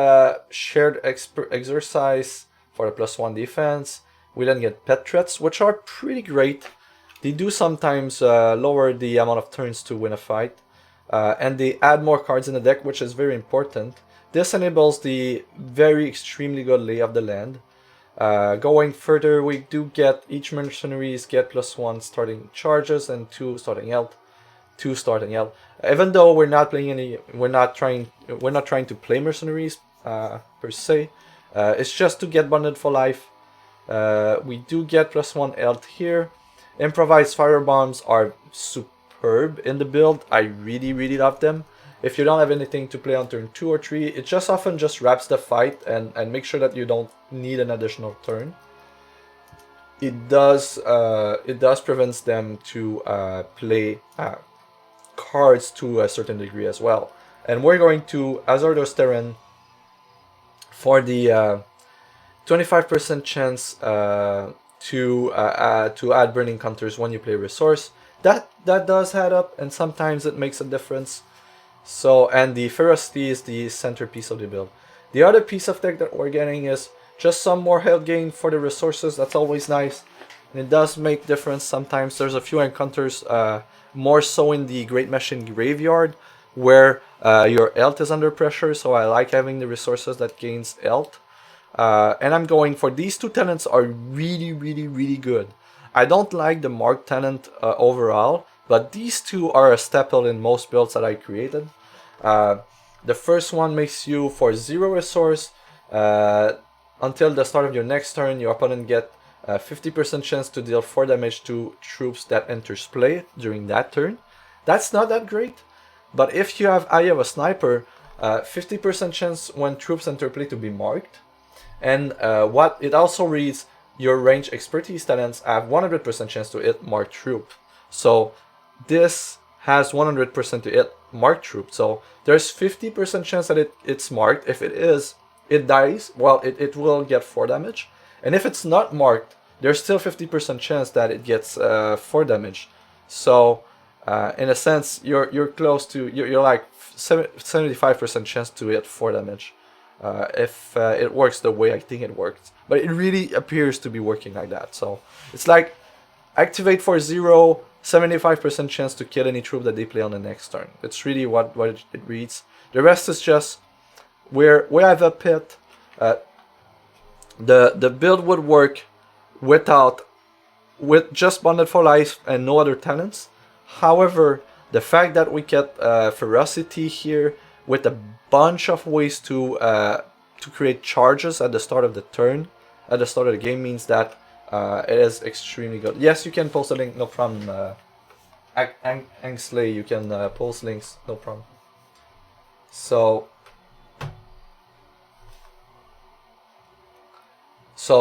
shared exercise for the +1 defense. We then get pet threats, which are pretty great. They do sometimes lower the amount of turns to win a fight, and they add more cards in the deck, which is very important. This enables the very extremely good lay of the land. Going further, we do get each mercenaries get +1 starting charges and 2 starting health, 2 starting health. Even though we're not trying to play mercenaries per se. It's just to get bonded for life. We do get +1 health here. Improvised firebombs are superb in the build. I really love them. If you don't have anything to play on turn 2 or 3, it just often just wraps the fight and make sure that you don't need an additional turn. It does prevents them to play cards to a certain degree as well. And we're going to AZ2 for the 25% chance to add burning counters when you play resource. That does add up, and sometimes it makes a difference. So, and the ferocity is the centerpiece of the build. The other piece of tech that we're getting is just some more health gain for the resources. That's always nice, and it does make difference. Sometimes there's a few encounters, more so in the Great Machine Graveyard, where your health is under pressure. So I like having the resources that gains health. And I'm going for these two tenants are really good. I don't like the Mark tenant overall, but these two are a staple in most builds that I created. The first one makes you for 0 resource until the start of your next turn. Your opponent get 50% chance to deal 4 damage to troops that enters play during that turn. That's not that great, but if you have Eye of a Sniper, 50% chance when troops enter play to be marked. And what it also reads, your range expertise talents have 100% chance to hit marked troop. So this has 100% to hit marked troop. So there's 50% chance that it's marked. If it is, it dies. Well, it will get 4 damage. And if it's not marked, there's still 50% chance that it gets 4 damage. So in a sense, you're close to, you're like 75% chance to hit 4 damage. If it works the way I think it works. But it really appears to be working like that. So it's like activate for 0, 75% chance to kill any troop that they play on the next turn. It's really what it reads. The rest is just where I have a pit. The build would work with just bonded for life and no other tenants. However, the fact that we get ferocity here with a bunch of ways to create charges at the start of the turn, at the start of the game, means that it is extremely good. Yes, you can post a link, no problem. Angsley, you can post links, no problem. So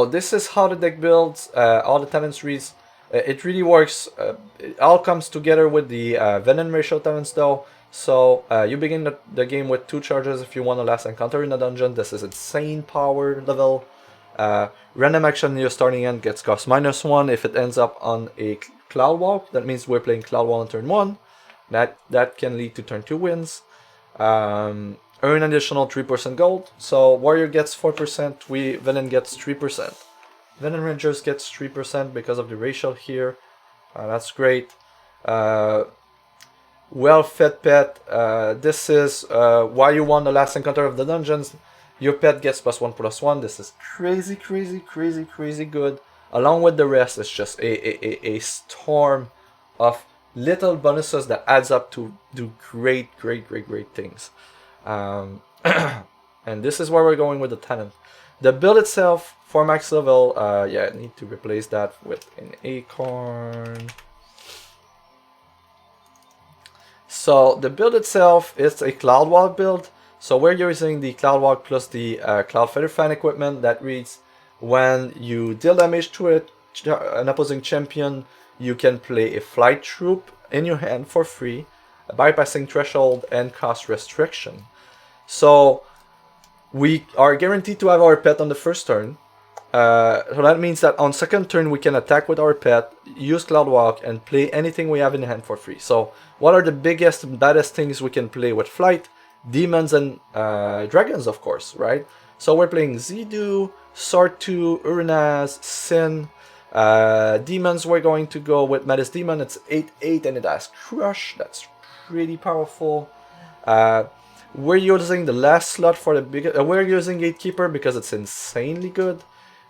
this is how the deck builds. All the talents reads. It really works. It all comes together with the Vennen ratio talents though. So you begin the game with 2 charges if you want a last encounter in a dungeon. This is insane power level. Random action in your starting end gets cost -1 if it ends up on a Cloud Walk. That means we're playing Cloud Wall on turn 1. That can lead to turn 2 wins. Earn additional 3% gold. So Warrior gets 4%. Vennen gets 3%. Vennen Rangers gets 3% because of the ratio here. That's great. Well-fed pet. This is why you won the last encounter of the dungeons. Your pet gets +1/+1. This is crazy good. Along with the rest, it's just a storm of little bonuses that adds up to do great things. And this is where we're going with the tenant. The build itself for max level, yeah, I need to replace that with an acorn. So the build itself is a Cloud Walk build. So we're using the Cloud Walk plus the Cloud Feather Fan equipment that reads, when you deal damage to an opposing champion, you can play a flight troop in your hand for free, bypassing threshold and cost restriction. So we are guaranteed to have our pet on the first turn. So that means that on second turn we can attack with our pet, use Cloud Walk, and play anything we have in hand for free. So what are the biggest and baddest things we can play with Flight? Demons and dragons, of course, right? So we're playing Z2, S03E05, Uranaz, Sin. Demons, we're going to go with Metis Demon. It's 8/8 and it has Crush. That's pretty powerful. We're using the last slot for the biggest. We're using Gatekeeper because it's insanely good.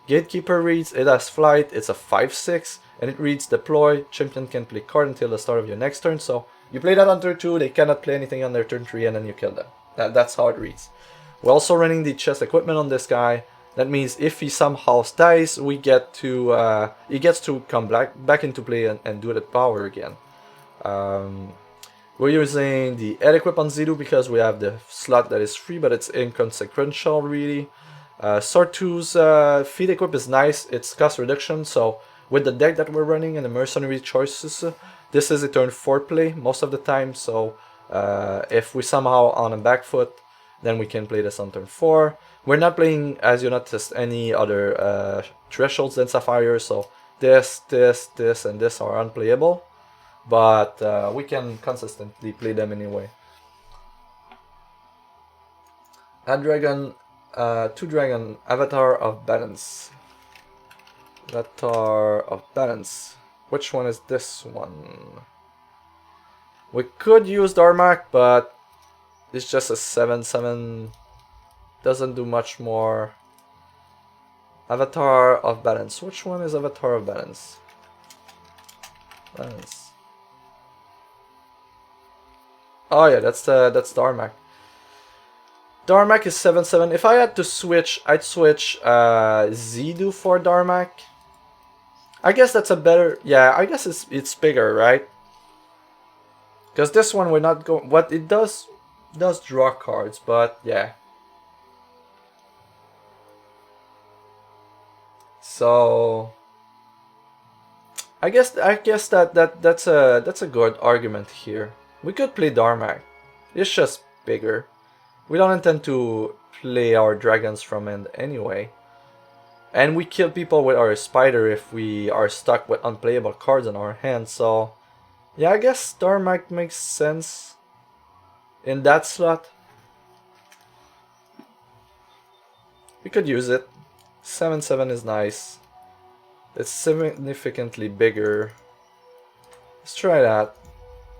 Gatekeeper reads, it has Flight, it's a 5/6, and it reads Deploy. Champion can play card until the start of your next turn. So you play that on turn 2, they cannot play anything on their turn 3, and then you kill them. That's how it reads. We're also running the chest equipment on this guy. That means if he somehow dies, we get to he gets to come back into play and do it at power again. We're using the head equip on Z2 because we have the slot that is free, but it's inconsequential really. S03's feed equip is nice, it's cost reduction, so with the deck that we're running and the mercenary choices, this is a turn 4 play most of the time, so if we somehow on a back foot, then we can play this on turn 4. We're not playing, as you noticed, any other thresholds than Sapphire, so this, and this are unplayable, but we can consistently play them anyway. Add dragon, 2 dragon, Avatar of Balance. Avatar of Balance. Which one is this one? We could use Darmak, but it's just a 7/7. Doesn't do much more. Avatar of Balance. Which one is Avatar of Balance? Balance. Oh yeah, that's Darmak. Darmak is 7/7. If I had to switch, I'd switch Z2 for Darmak. I guess that's a better. Yeah, I guess it's bigger, right? Because this one we're not going. What it does draw cards, but yeah. So I guess that's a good argument here. We could play Darmak. It's just bigger. We don't intend to play our dragons from end anyway. And we kill people with our spider if we are stuck with unplayable cards in our hand, so yeah, I guess Darmak makes sense in that slot. We could use it. 7/7 is nice. It's significantly bigger. Let's try that.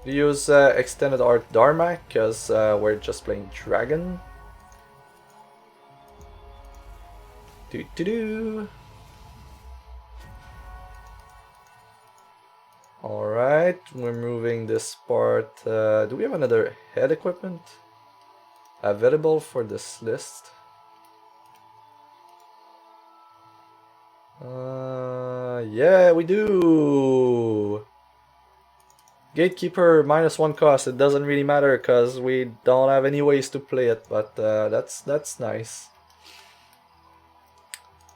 We use Extended Art Darmak because we're just playing Dragon. Alright, we're moving this part. Do we have another head equipment available for this list? Yeah, we do! Gatekeeper -1 cost. It doesn't really matter because we don't have any ways to play it, but that's nice.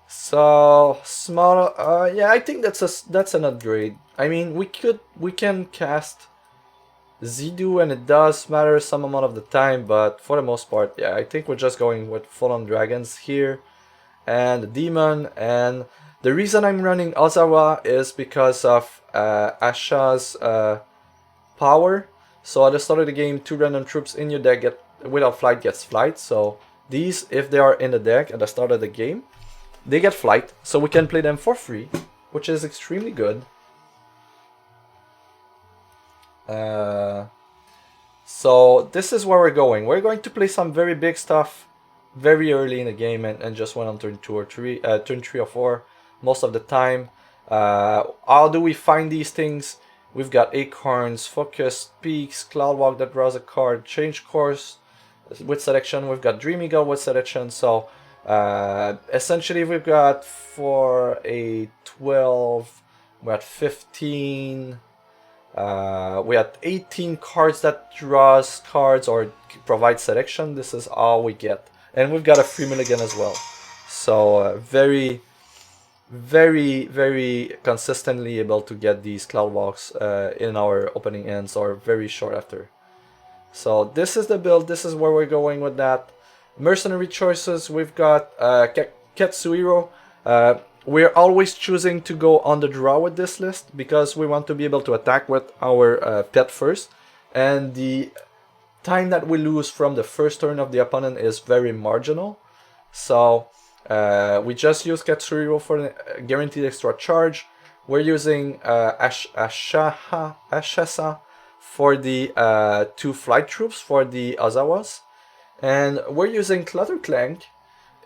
So small. Yeah, I think that's an upgrade. I mean, we can cast Z2 and it does matter some amount of the time, but for the most part, yeah, I think we're just going with full-on dragons here and the demon. And the reason I'm running Ozawa is because of Asha's power. So at the start of the game, 2 random troops in your deck without flight gets flight. So these, if they are in the deck at the start of the game, they get flight. So we can play them for free, which is extremely good. So this is where we're going. We're going to play some very big stuff very early in the game and just went on turn 2 or 3, turn 3 or 4 most of the time. How do we find these things? We've got Acorns, Focus, Peaks, Cloudwalk that draws a card, Change Course with selection. We've got Dream Eagle with selection. So essentially we've got for a 12, we're at 15. We had 18 cards that draws cards or provide selection. This is all we get. And we've got a free mulligan as well. So very consistently able to get these cloud walks in our opening ends or very short after. So this is the build, this is where we're going with that. Mercenary choices, we've got Katsuhiro. We're always choosing to go on the draw with this list because we want to be able to attack with our pet first. And the time that we lose from the first turn of the opponent is very marginal. So we just use Katsuhiro for the guaranteed extra charge. We're using Ashesa for the 2 flight troops for the Ozawas. And we're using Clutterclank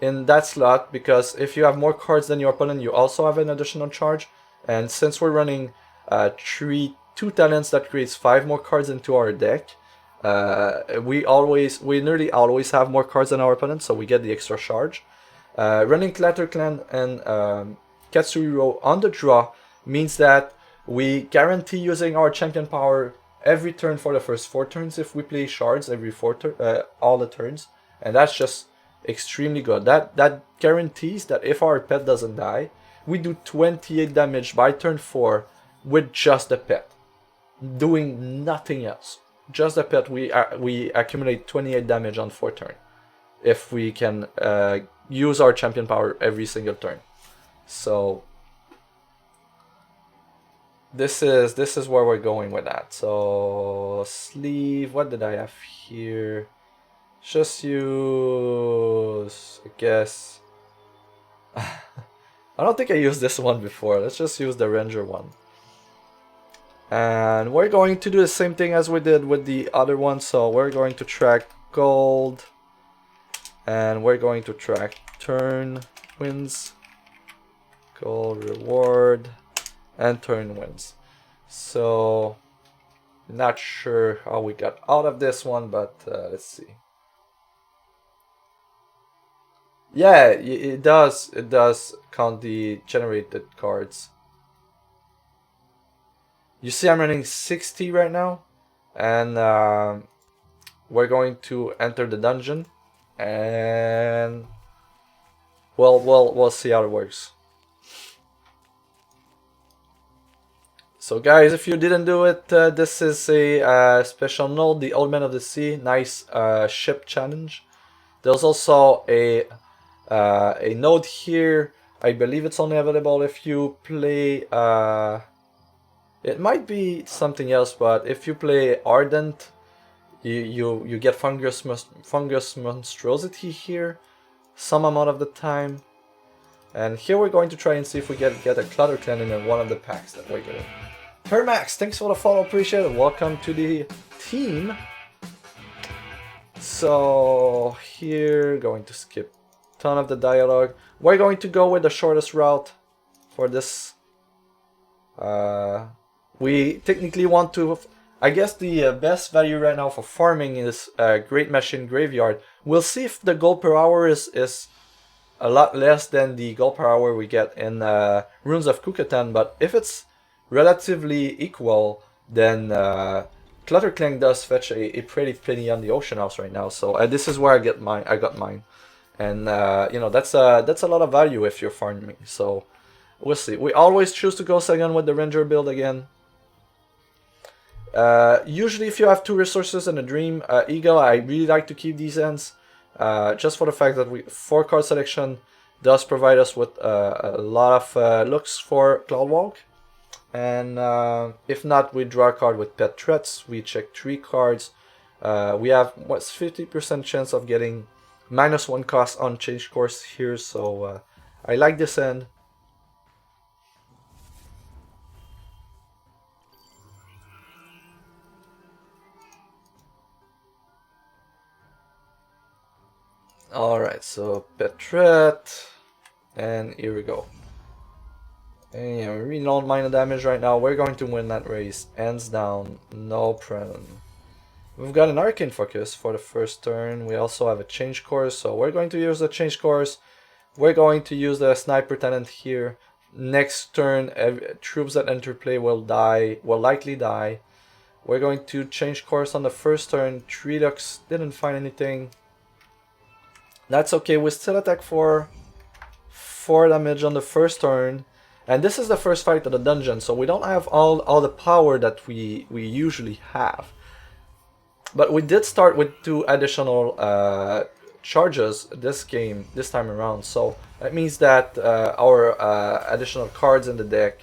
in that slot because if you have more cards than your opponent, you also have an additional charge. And since we're running 2 talents, that creates 5 more cards into our deck. We nearly always have more cards than our opponent, so we get the extra charge. Running Clutterclank and Katsuhiro on the draw means that we guarantee using our champion power every turn for the first 4 turns if we play shards every all the turns, and that's just extremely good. That guarantees that if our pet doesn't die, we do 28 damage by turn 4 with just the pet, doing nothing else. Just the pet, we accumulate 28 damage on 4 turn if we can use our champion power every single turn. So this is where we're going with that. So sleeve, what did I have here? Just use, I guess. I don't think I used this one before. Let's just use the Ranger one. And we're going to do the same thing as we did with the other one. So we're going to track gold. And we're going to track turn wins, gold reward, and turn wins. So not sure how we got out of this one, but let's see. Yeah, it does count the generated cards. You see I'm running 60 right now, and we're going to enter the dungeon, and we'll see how it works. So guys, if you didn't do it, this is a special note, the Old Man of the Sea, nice ship challenge. There's also a note here. I believe it's only available if you play, it might be something else, but if you play Ardent, you get fungus monstrosity here some amount of the time. And here we're going to try and see if we get a Clutterclank in one of the packs that we're getting. Hermax, thanks for the follow, appreciate it. Welcome to the team. So here, going to skip a ton of the dialogue. We're going to go with the shortest route for this. We technically want to, I guess the best value right now for farming is Great Machine Graveyard. We'll see if the gold per hour is a lot less than the gold per hour we get in Runes of Kukatan, but if it's relatively equal, then Clutterclank does fetch a pretty penny on the Ocean House right now. So this is where I got mine, and you know, that's a lot of value if you're farming. So we'll see. We always choose to go second with the Ranger build again. Usually, if you have 2 resources and a Dream Eagle, I really like to keep these ends. Just for the fact that 4 card selection does provide us with a lot of looks for Cloudwalk. And if not, we draw a card with Pet Threats. We check 3 cards. We have what's 50% chance of getting -1 cost on change course here. So I like this end. Alright, so Pet Threat, and here we go. And yeah, we really don't mind the damage right now. We're going to win that race, hands down, no problem. We've got an Arcane Focus for the first turn. We also have a change course, so we're going to use the change course. We're going to use the Sniper Tenant here. Next turn, troops that enter play will likely die. We're going to change course on the first turn. Trilux didn't find anything. That's okay, we still attack for 4 damage on the first turn. And this is the first fight of the dungeon, so we don't have all the power that we usually have. But we did start with 2 additional charges this time around, so that means that our additional cards in the deck,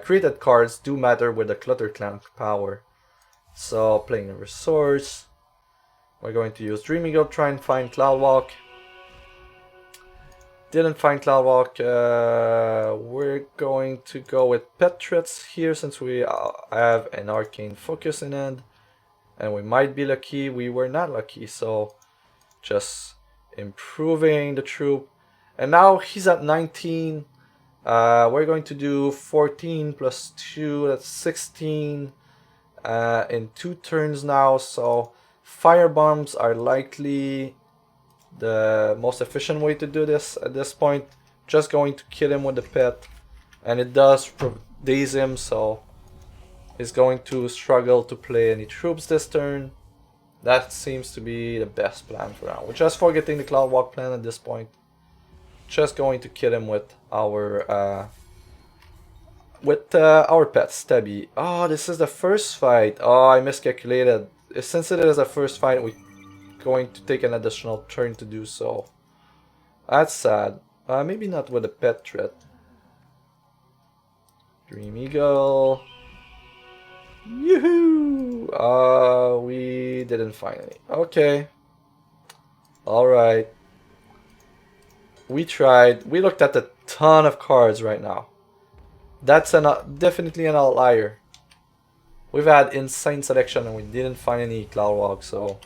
created cards, do matter with the Clutter Clan power. So playing a resource, we're going to use Dream Eagle, try and find Cloudwalk. Didn't find Cloudwalk. We're going to go with Pet Threats here since we have an Arcane Focus in hand. And we might be lucky. We were not lucky, so just improving the troop. And now he's at 19. We're going to do 14 plus 2, that's 16 in 2 turns now. So fire bombs are likely the most efficient way to do this at this point. Just going to kill him with the pet, and it does daze him, so he's going to struggle to play any troops this turn. That seems to be the best plan for now. We're just forgetting the Cloudwalk plan at this point. Just going to kill him with our pet Stabby. Oh, this is the first fight. Oh, I miscalculated. Since it is the first fight, we're going to take an additional turn to do so. That's sad. Maybe not with a pet threat. Dream Eagle. Yoo-hoo! We didn't find any. Okay. Alright. We tried. We looked at a ton of cards right now. That's definitely an outlier. We've had insane selection and we didn't find any Cloudwalk, so...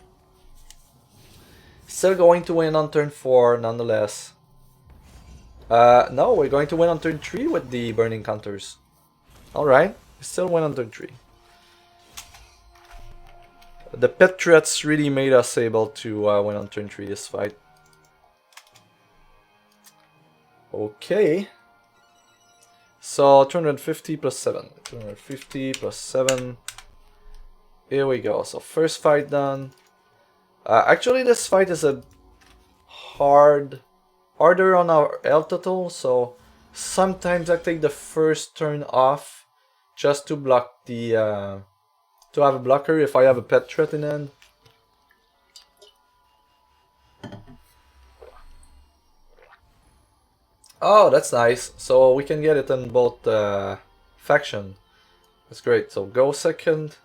Still going to win on turn 4, nonetheless. No, we're going to win on turn 3 with the burning counters. Alright, we still win on turn 3. The pet threats really made us able to win on turn 3 this fight. Okay. So 250 plus 7. 250 plus 7. Here we go. So first fight done. Actually, this fight is a harder on our health total, so sometimes I take the first turn off just to block the to have a blocker if I have a pet threat in hand. Oh, that's nice. So we can get it in both faction. That's great. So go second.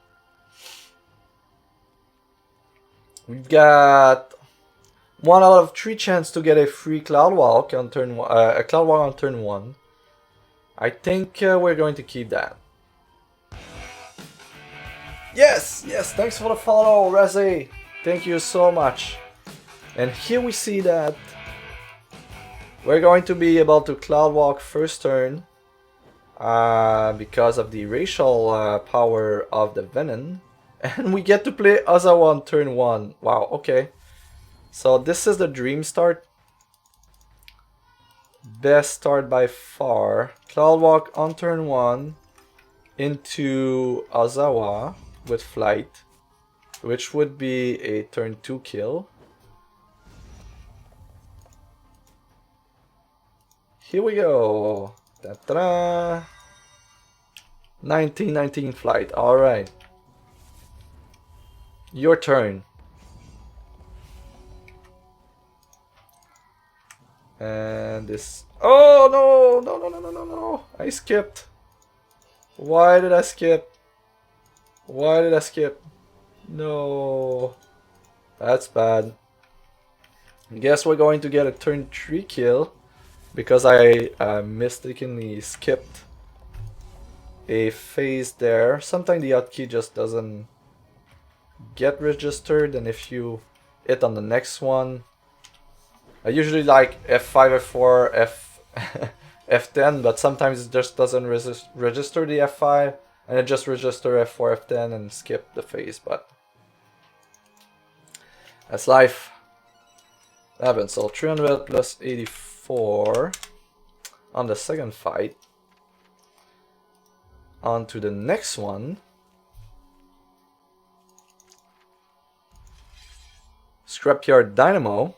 We've got 1 out of 3 chance to get a free Cloudwalk on turn a Cloudwalk on turn 1. I think we're going to keep that. Yes, yes. Thanks for the follow, Raze. Thank you so much. And here we see that we're going to be able to Cloudwalk first turn because of the racial power of the Vennen. And we get to play Ozawa on turn 1. Wow, okay. So this is the dream start. Best start by far. Cloudwalk on turn 1 into Ozawa with flight, which would be a turn 2 kill. Here we go. Ta-da! 1919 flight. Alright. Your turn. And this... Oh no! No, no, no, no, no, no! I skipped. Why did I skip? Why did I skip? No. That's bad. Guess we're going to get a turn 3 kill because I mistakenly skipped a phase there. Sometimes the hotkey just doesn't get registered, and if you hit on the next one, I usually like F5, F4, F10, but sometimes it just doesn't register the F5, and it just registers F4, F10 and skip the phase, but that's life. That happens. So 300 plus 84 on the second fight. On to the next one. Scrapyard Dynamo.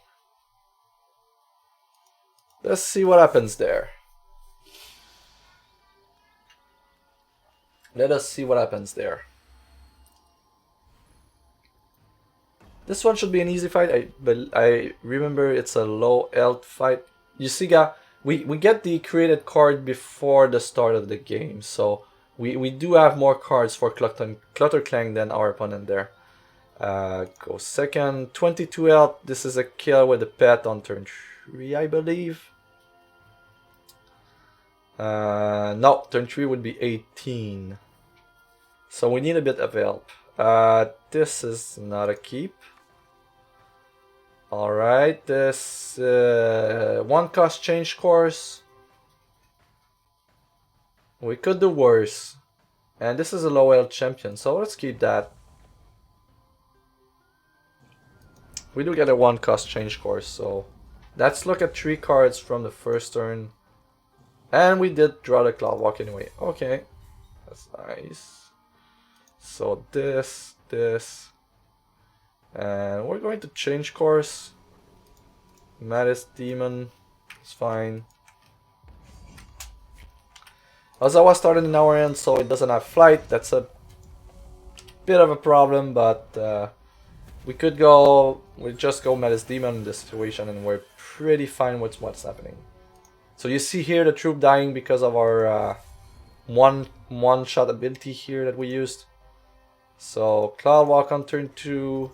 Let's see what happens there. Let us see what happens there. This one should be an easy fight, but I remember it's a low health fight. You see, guys, we get the created card before the start of the game, so we do have more cards for Clutter Clang than our opponent there. Go second, 22 health. This is a kill with a pet on turn 3, I believe. No, turn 3 would be 18. So we need a bit of help. This is not a keep. Alright, this one cost change course. We could do worse. And this is a low health champion, so let's keep that. We do get a one cost change course, so let's look at 3 cards from the first turn. And we did draw the Cloud Walk anyway. Okay, that's nice. So this, and we're going to change course. Mattis Demon is fine. Ozawa started in our end, so it doesn't have flight. That's a bit of a problem, but we just go Mattis Demon in this situation, and we're pretty fine with what's happening. So you see here the troop dying because of our one shot ability here that we used. So Cloud Walk on turn 2,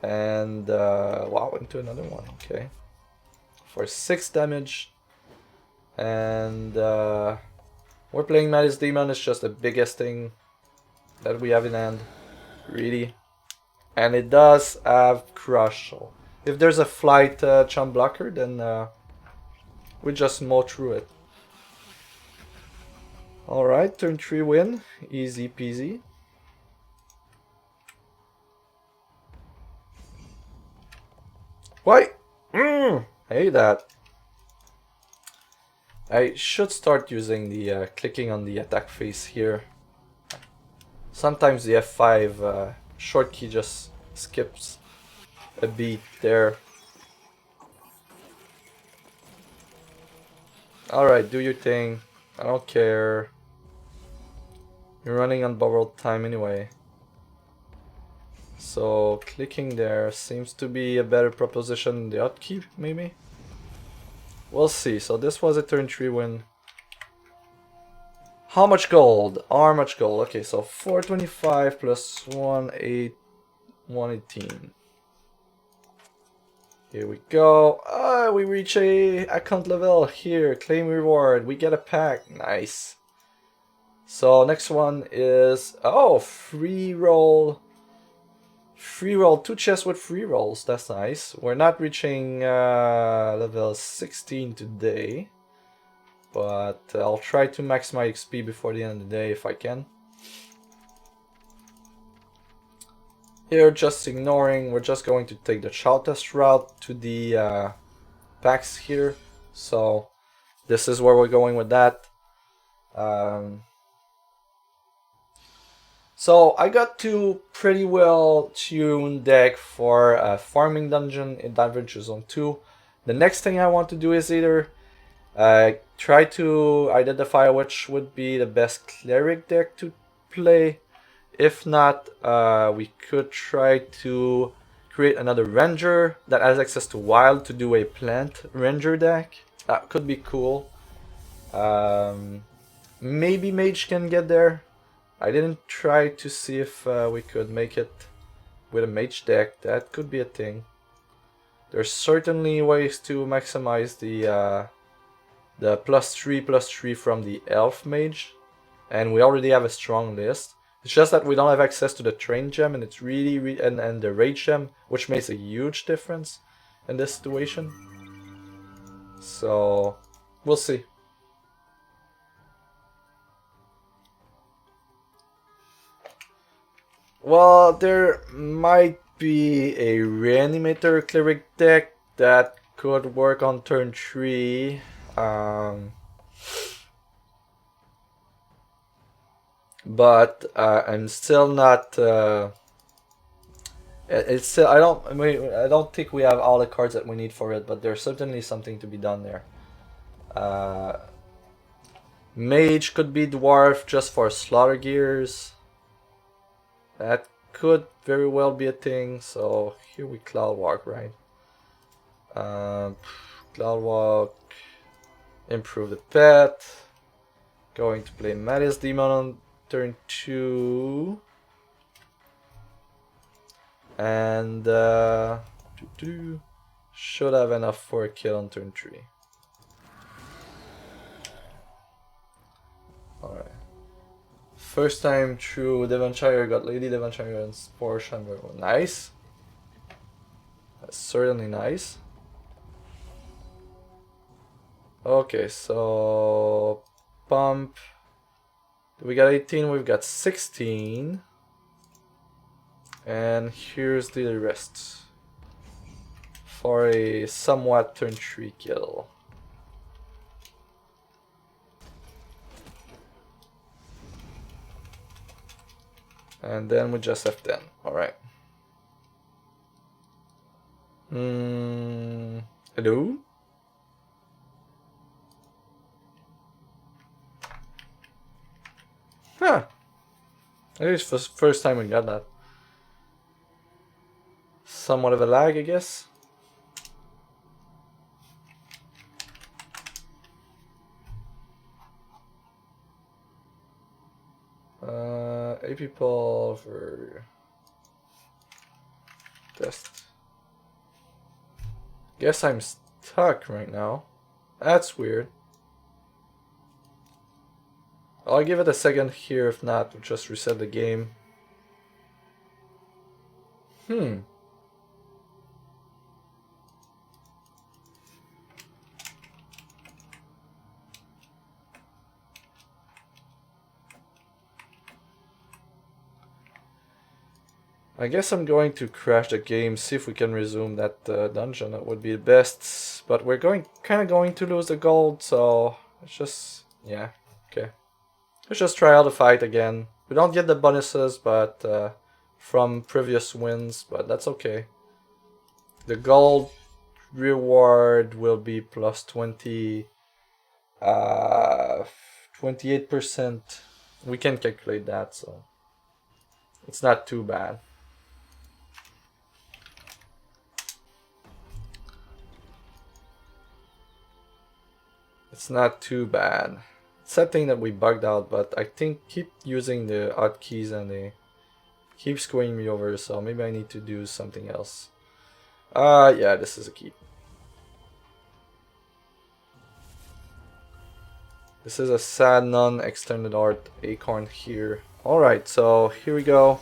and wow, into another one. Okay, for 6 damage, and we're playing Mattis Demon. It's just the biggest thing that we have in hand, really, and it does have Crush. So if there's a flight chump blocker, then we just mow through it. Alright, turn 3 win. Easy peasy. Why? I hate that. I should start using the clicking on the attack face here. Sometimes the F5 short key just skips a beat there. Alright, do your thing. I don't care. You're running on borrowed time anyway. So clicking there seems to be a better proposition than the hotkey, maybe? We'll see. So this was a turn 3 win. How much gold? How much gold? Okay, so 425 plus 118. Here we go. We reach a account level here. Claim reward. We get a pack. Nice. So next one is free roll. Free roll. 2 chests with free rolls. That's nice. We're not reaching level 16 today, but I'll try to max my XP before the end of the day if I can. Here, just ignoring, we're just going to take the Chow Test route to the packs here. So this is where we're going with that. So I got 2 pretty well tuned deck for a farming dungeon in Adventure Zone 2. The next thing I want to do is either try to identify which would be the best cleric deck to play. If not, we could try to create another ranger that has access to wild to do a plant ranger deck. That could be cool. Maybe mage can get there. I didn't try to see if we could make it with a mage deck. That could be a thing. There's certainly ways to maximize the +3/+3 from the elf mage, and we already have a strong list. It's just that we don't have access to the train gem, and it's really and the rage gem, which makes a huge difference in this situation. So we'll see. Well, there might be a reanimator cleric deck that could work on turn 3. But I'm still not. It's still. I don't think we have all the cards that we need for it, but there's certainly something to be done there. Mage could be dwarf just for slaughter gears. That could very well be a thing. So here we Cloud Walk, right? Cloud Walk, improve the pet. Going to play Marius Demon on turn 2. And should have enough for a kill on turn 3. Alright. First time through Devonshire, got Lady Devonshire and Porsche. Nice. That's certainly nice. Okay, so pump. We got 18, we've got 16. And here's the rest. For a somewhat turn 3 kill. And then we just F10. Alright. Hello? Huh. At least first time we got that. Somewhat of a lag, I guess. AP Paul for test. Guess I'm stuck right now. That's weird. I'll give it a second here, if not, we'll just reset the game. I guess I'm going to crash the game, see if we can resume that dungeon. That would be the best. But we're kind of going to lose the gold, so it's just, yeah, okay. Let's just try out the fight again. We don't get the bonuses, but from previous wins, but that's okay. The gold reward will be plus 28%. We can calculate that, so it's not too bad. It's not too bad. It's a thing that we bugged out, but I think keep using the hotkeys and they keep screwing me over, so maybe I need to do something else. Yeah, this is a keep. This is a sad non-extended art acorn here. Alright, so here we go.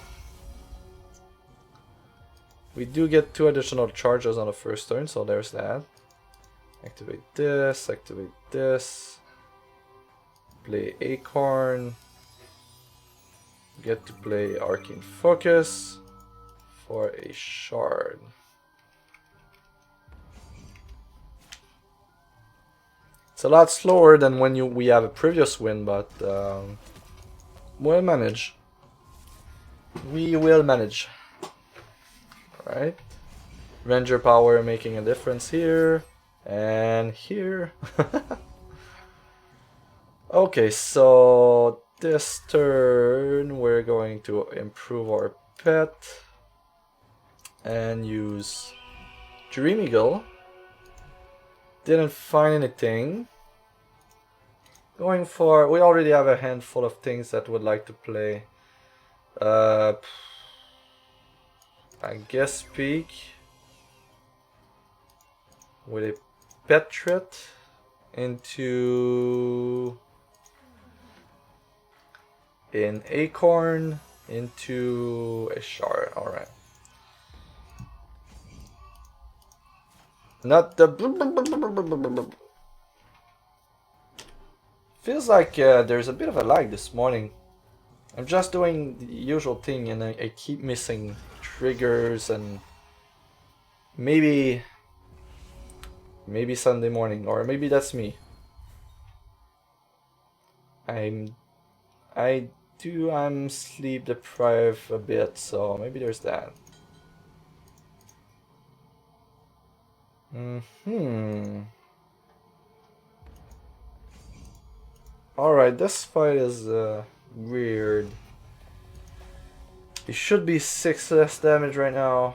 We do get 2 additional charges on the first turn, so there's that. Activate this, play Acorn, get to play Arcane Focus for a shard. It's a lot slower than when we have a previous win, but we'll manage. We will manage. Alright. Ranger power making a difference here. And here. Okay, so this turn we're going to improve our pet and use Dream Eagle. Didn't find anything. Going for, we already have a handful of things that would like to play. I guess peek with a pet threat into an acorn into a shard. Alright. Not the feels like there's a bit of a lag this morning. I'm just doing the usual thing and I keep missing triggers, and maybe Sunday morning, or maybe that's me. I'm sleep deprived a bit, so maybe there's that. Alright, this fight is weird. He should be 6 less damage right now.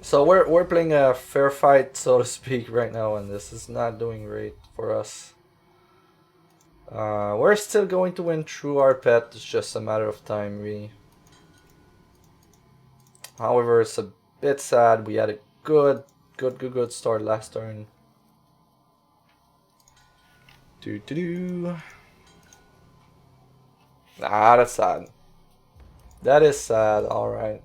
So we're playing a fair fight, so to speak, right now, and this is not doing great for us. We're still going to win through our pet. It's just a matter of time, really. However, it's a bit sad. We had a good start last turn. Ah, that's sad. That is sad. All right.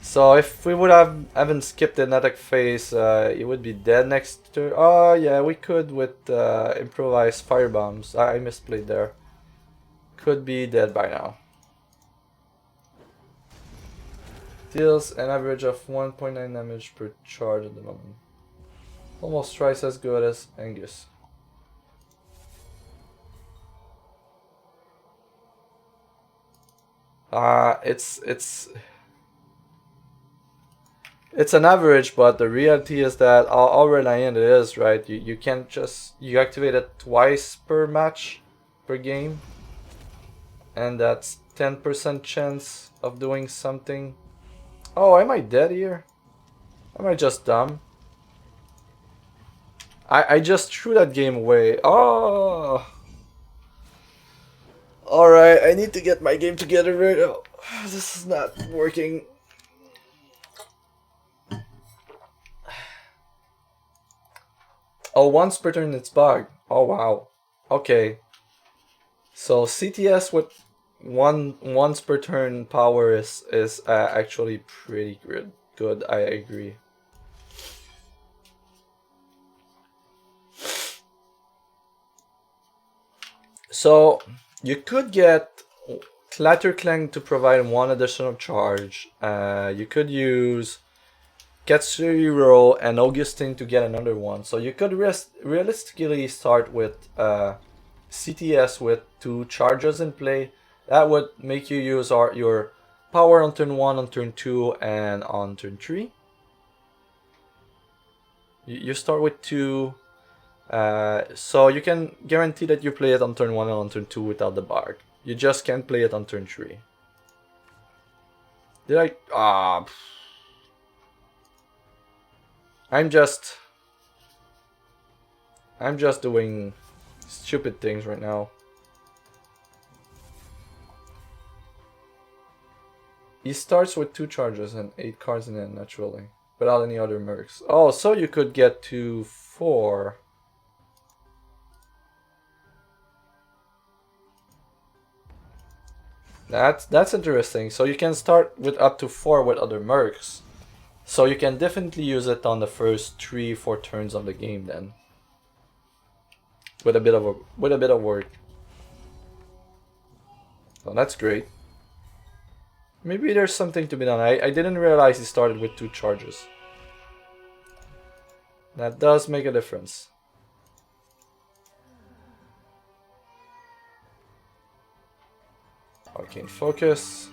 So if we would haven't skipped the attack phase, it would be dead next turn. Oh yeah, we could with improvised fire bombs. I misplayed there. Could be dead by now. Deals an average of 1.9 damage per charge at the moment. Almost twice as good as Angus. It's an average, but the reality is that how reliant it is, right? You can't just you activate it twice per match, per game, and that's 10% chance of doing something. Oh, am I dead here? Am I just dumb? I just threw that game away. Oh. Alright, I need to get my game together right now. This is not working. Oh, once per turn it's bugged. Oh wow. Okay. So CTS with once per turn power is actually pretty good. Good, I agree. So you could get Clatterclang to provide 1 additional charge. You could use Katsuhiro and Augustine to get another one. So you could realistically start with CTS with 2 charges in play. That would make you use your power on turn 1, on turn 2, and on turn 3. You start with 2. So you can guarantee that you play it on turn 1 and on turn 2 without the bard. You just can't play it on turn 3. Did I? I'm just doing stupid things right now. He starts with 2 charges and 8 cards in it naturally, without any other mercs. Oh, so you could get to 4. That's interesting. So you can start with up to 4 with other mercs. So you can definitely use it on the first 3-4 turns of the game then. With a bit of work. So that's great. Maybe there's something to be done. I didn't realize he started with 2 charges. That does make a difference. Arcane Focus.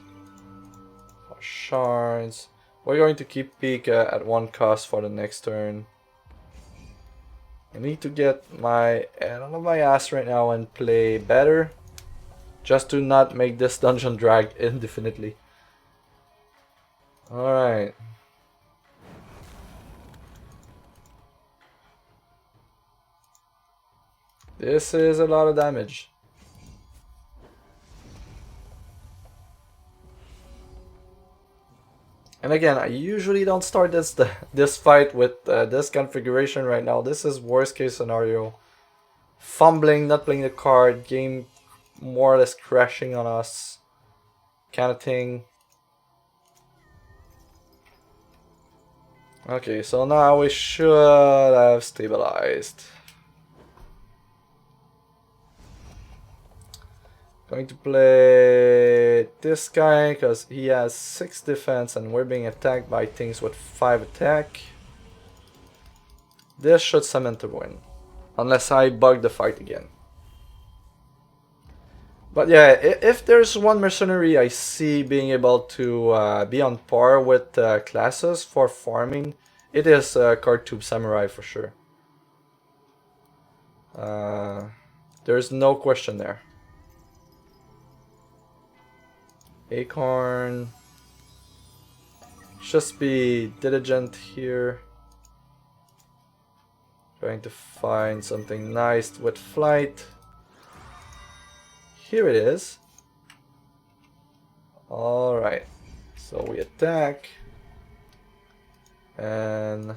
Shards. We're going to keep Pika at 1 cost for the next turn. I need to get my head out of my ass right now and play better. Just to not make this dungeon drag indefinitely. Alright. This is a lot of damage. And again, I usually don't start this fight with this configuration right now. This is worst case scenario. Fumbling, not playing the card, game more or less crashing on us. Kind of thing. Okay, so now we should have stabilized. Going to play this guy because he has 6 defense and we're being attacked by things with 5 attack. This should cement a win. Unless I bug the fight again. But yeah, if there's one mercenary I see being able to be on par with classes for farming, it is Cartube Samurai for sure. There's no question there. Acorn. Just be diligent here. Trying to find something nice with flight. Here it is. Alright. So we attack. And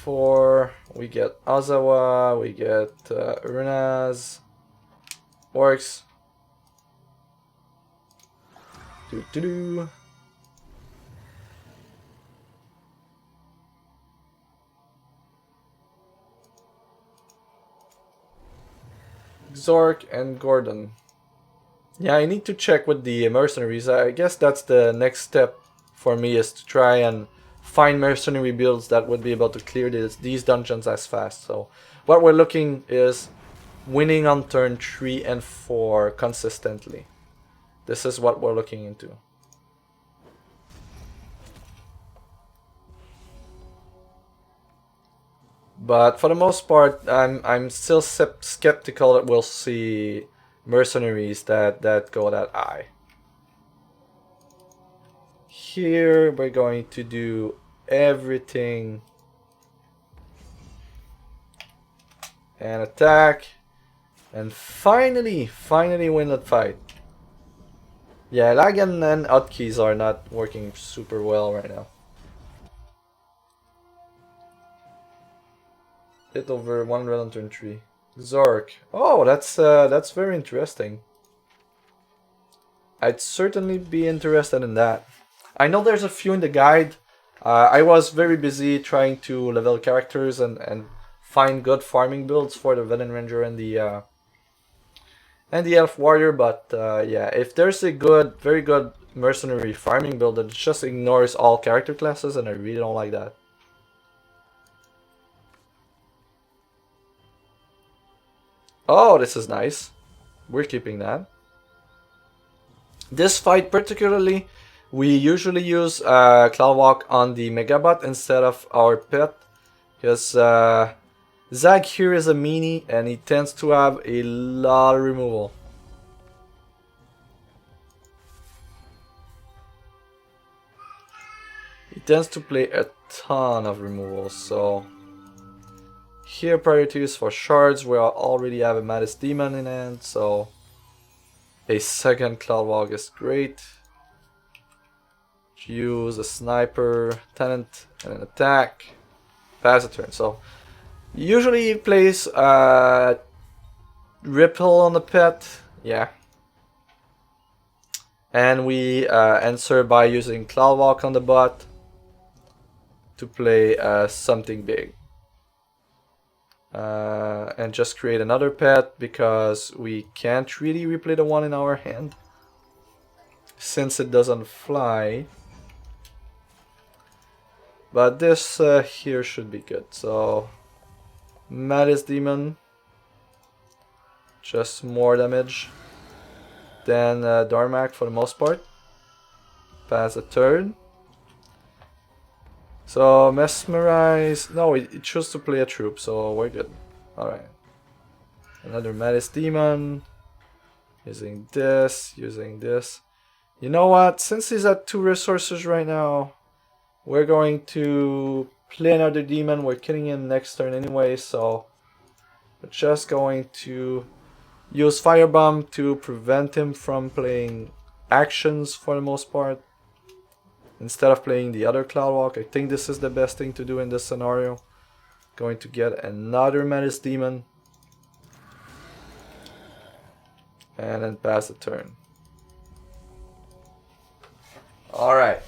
4, we get Azawa, we get Runaz. Works. Do. Zork and Gordon. Yeah, I need to check with the mercenaries. I guess that's the next step for me, is to try and find mercenary builds that would be able to clear these dungeons as fast. So what we're looking is winning on turn 3 and 4 consistently. This is what we're looking into. But for the most part, I'm still skeptical that we'll see mercenaries that go that high. Here we're going to do everything and attack, and finally win that fight. Yeah, lag and hotkeys are not working super well right now. Hit over 100 on turn 3. Zork. Oh, that's very interesting. I'd certainly be interested in that. I know there's a few in the guide. I was very busy trying to level characters and find good farming builds for the Vennen Ranger and the Elf Warrior, but yeah, if there's a very good mercenary farming build that just ignores all character classes, and I really don't like that. Oh, this is nice. We're keeping that. This fight particularly, we usually use Cloudwalk on the Megabot instead of our pet, because Zag here is a meanie and he tends to have a lot of removal. He tends to play a ton of removal, so here priority is for shards. We already have a Maddest Demon in hand, so a second Cloudwalk is great. Use a sniper, tenant, and an attack. Pass a turn. So usually he plays Ripple on the pet, yeah. And we answer by using Cloudwalk on the bot to play something big. And just create another pet, because we can't really replay the one in our hand since it doesn't fly. But this here should be good. So Maddest Demon, just more damage than Darmak for the most part. Pass a turn. So Mesmerize. No, it chose to play a troop, so we're good. Alright. Another Maddest Demon. Using this, using this. You know what? Since he's at 2 resources right now, we're going to play another demon. We're killing him next turn anyway, so we're just going to use Firebomb to prevent him from playing actions for the most part, instead of playing the other Cloudwalk. I think this is the best thing to do in this scenario. Going to get another Maddest Demon. And then pass the turn. Alright.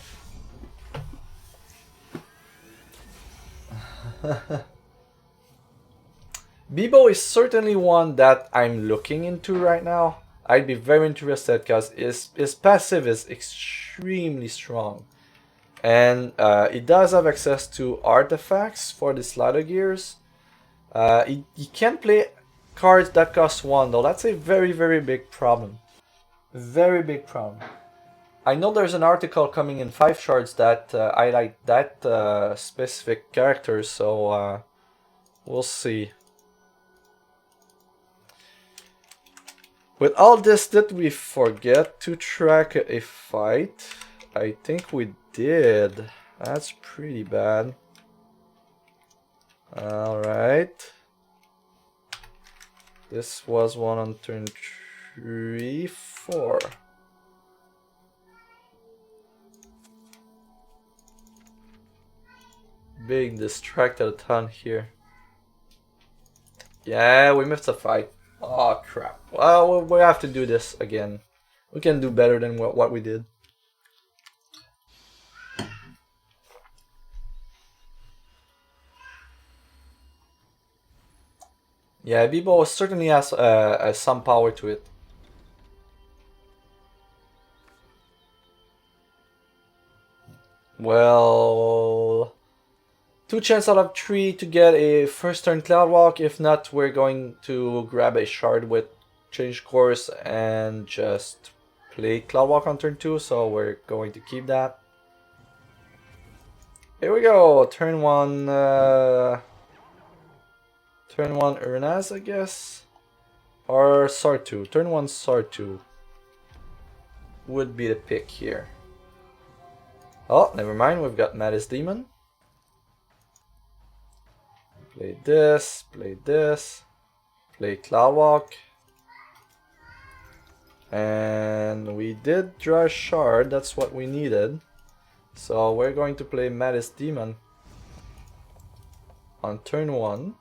Bibo is certainly one that I'm looking into right now. I'd be very interested because his passive is extremely strong. And it does have access to artifacts for the slider gears. He can't play cards that cost 1 though. That's a very, very big problem. Very big problem. I know there's an article coming in 5 shards that highlight that specific character, so We'll see. With all this, did we forget to track a fight? I think we did. That's pretty bad. Alright. This was one on turn 3, 4. Being distracted a ton here. Yeah, we missed a fight. Oh crap. Well, we have to do this again. We can do better than what we did. Yeah, Bibo certainly has some power to it. Well, 2 chance out of 3 to get a first turn Cloud Walk. If not, we're going to grab a shard with change course and just play Cloud Walk on turn 2. So we're going to keep that. Here we go. Turn 1. Turn 1 Urnaz, I guess. Or Sartu. Turn 1 Sartu would be the pick here. Oh, never mind. We've got Mattis Demon. Play this, play this, play Cloud Walk. And we did draw a shard, that's what we needed. So we're going to play Mattis Demon on turn 1.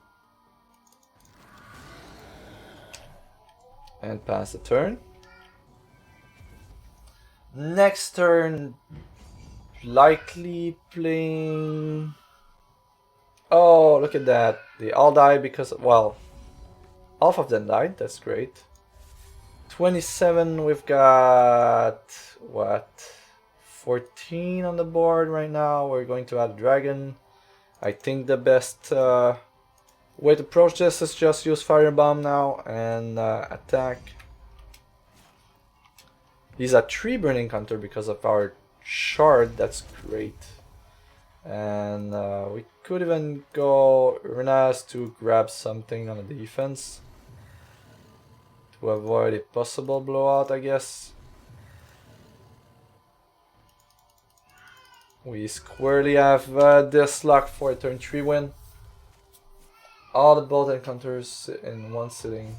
And pass the turn. Next turn, likely playing... Oh, look at that. They all died because, well, half of them died. That's great. 27, we've got, what, 14 on the board right now. We're going to add a dragon. I think the best way to approach this is just use Firebomb now and attack. He's a 3 burning counter because of our shard. That's great. And we could even go Urnas to grab something on the defense to avoid a possible blowout, I guess. We squarely have this luck for a turn 3 win. All the bolt encounters in one sitting.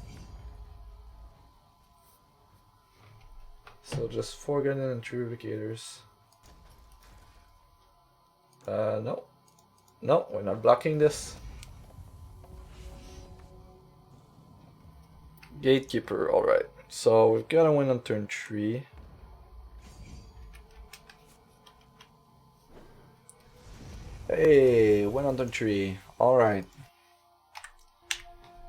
So just 4 Vennen and 3 Revocators. No. No, we're not blocking this. Gatekeeper, alright. So we've got to win on turn 3. Hey, win on turn 3. Alright.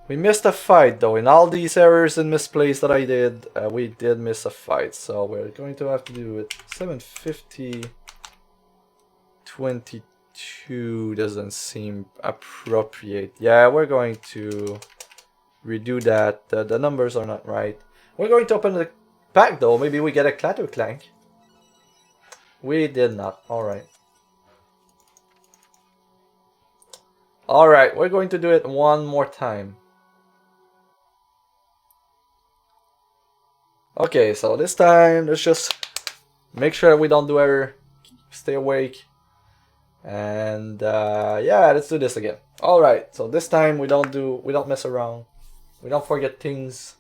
We missed a fight though. In all these errors and misplays that I did, we did miss a fight. So we're going to have to do it. 750. 22 doesn't seem appropriate. Yeah, we're going to redo that. The numbers are not right. We're going to open the pack though. Maybe we get a Clatter Clank. We did not. Alright. Alright, we're going to do it one more time. Okay, so this time let's just make sure we don't do error. Stay awake. And yeah, let's do this again. Alright, so this time we don't mess around. We don't forget things.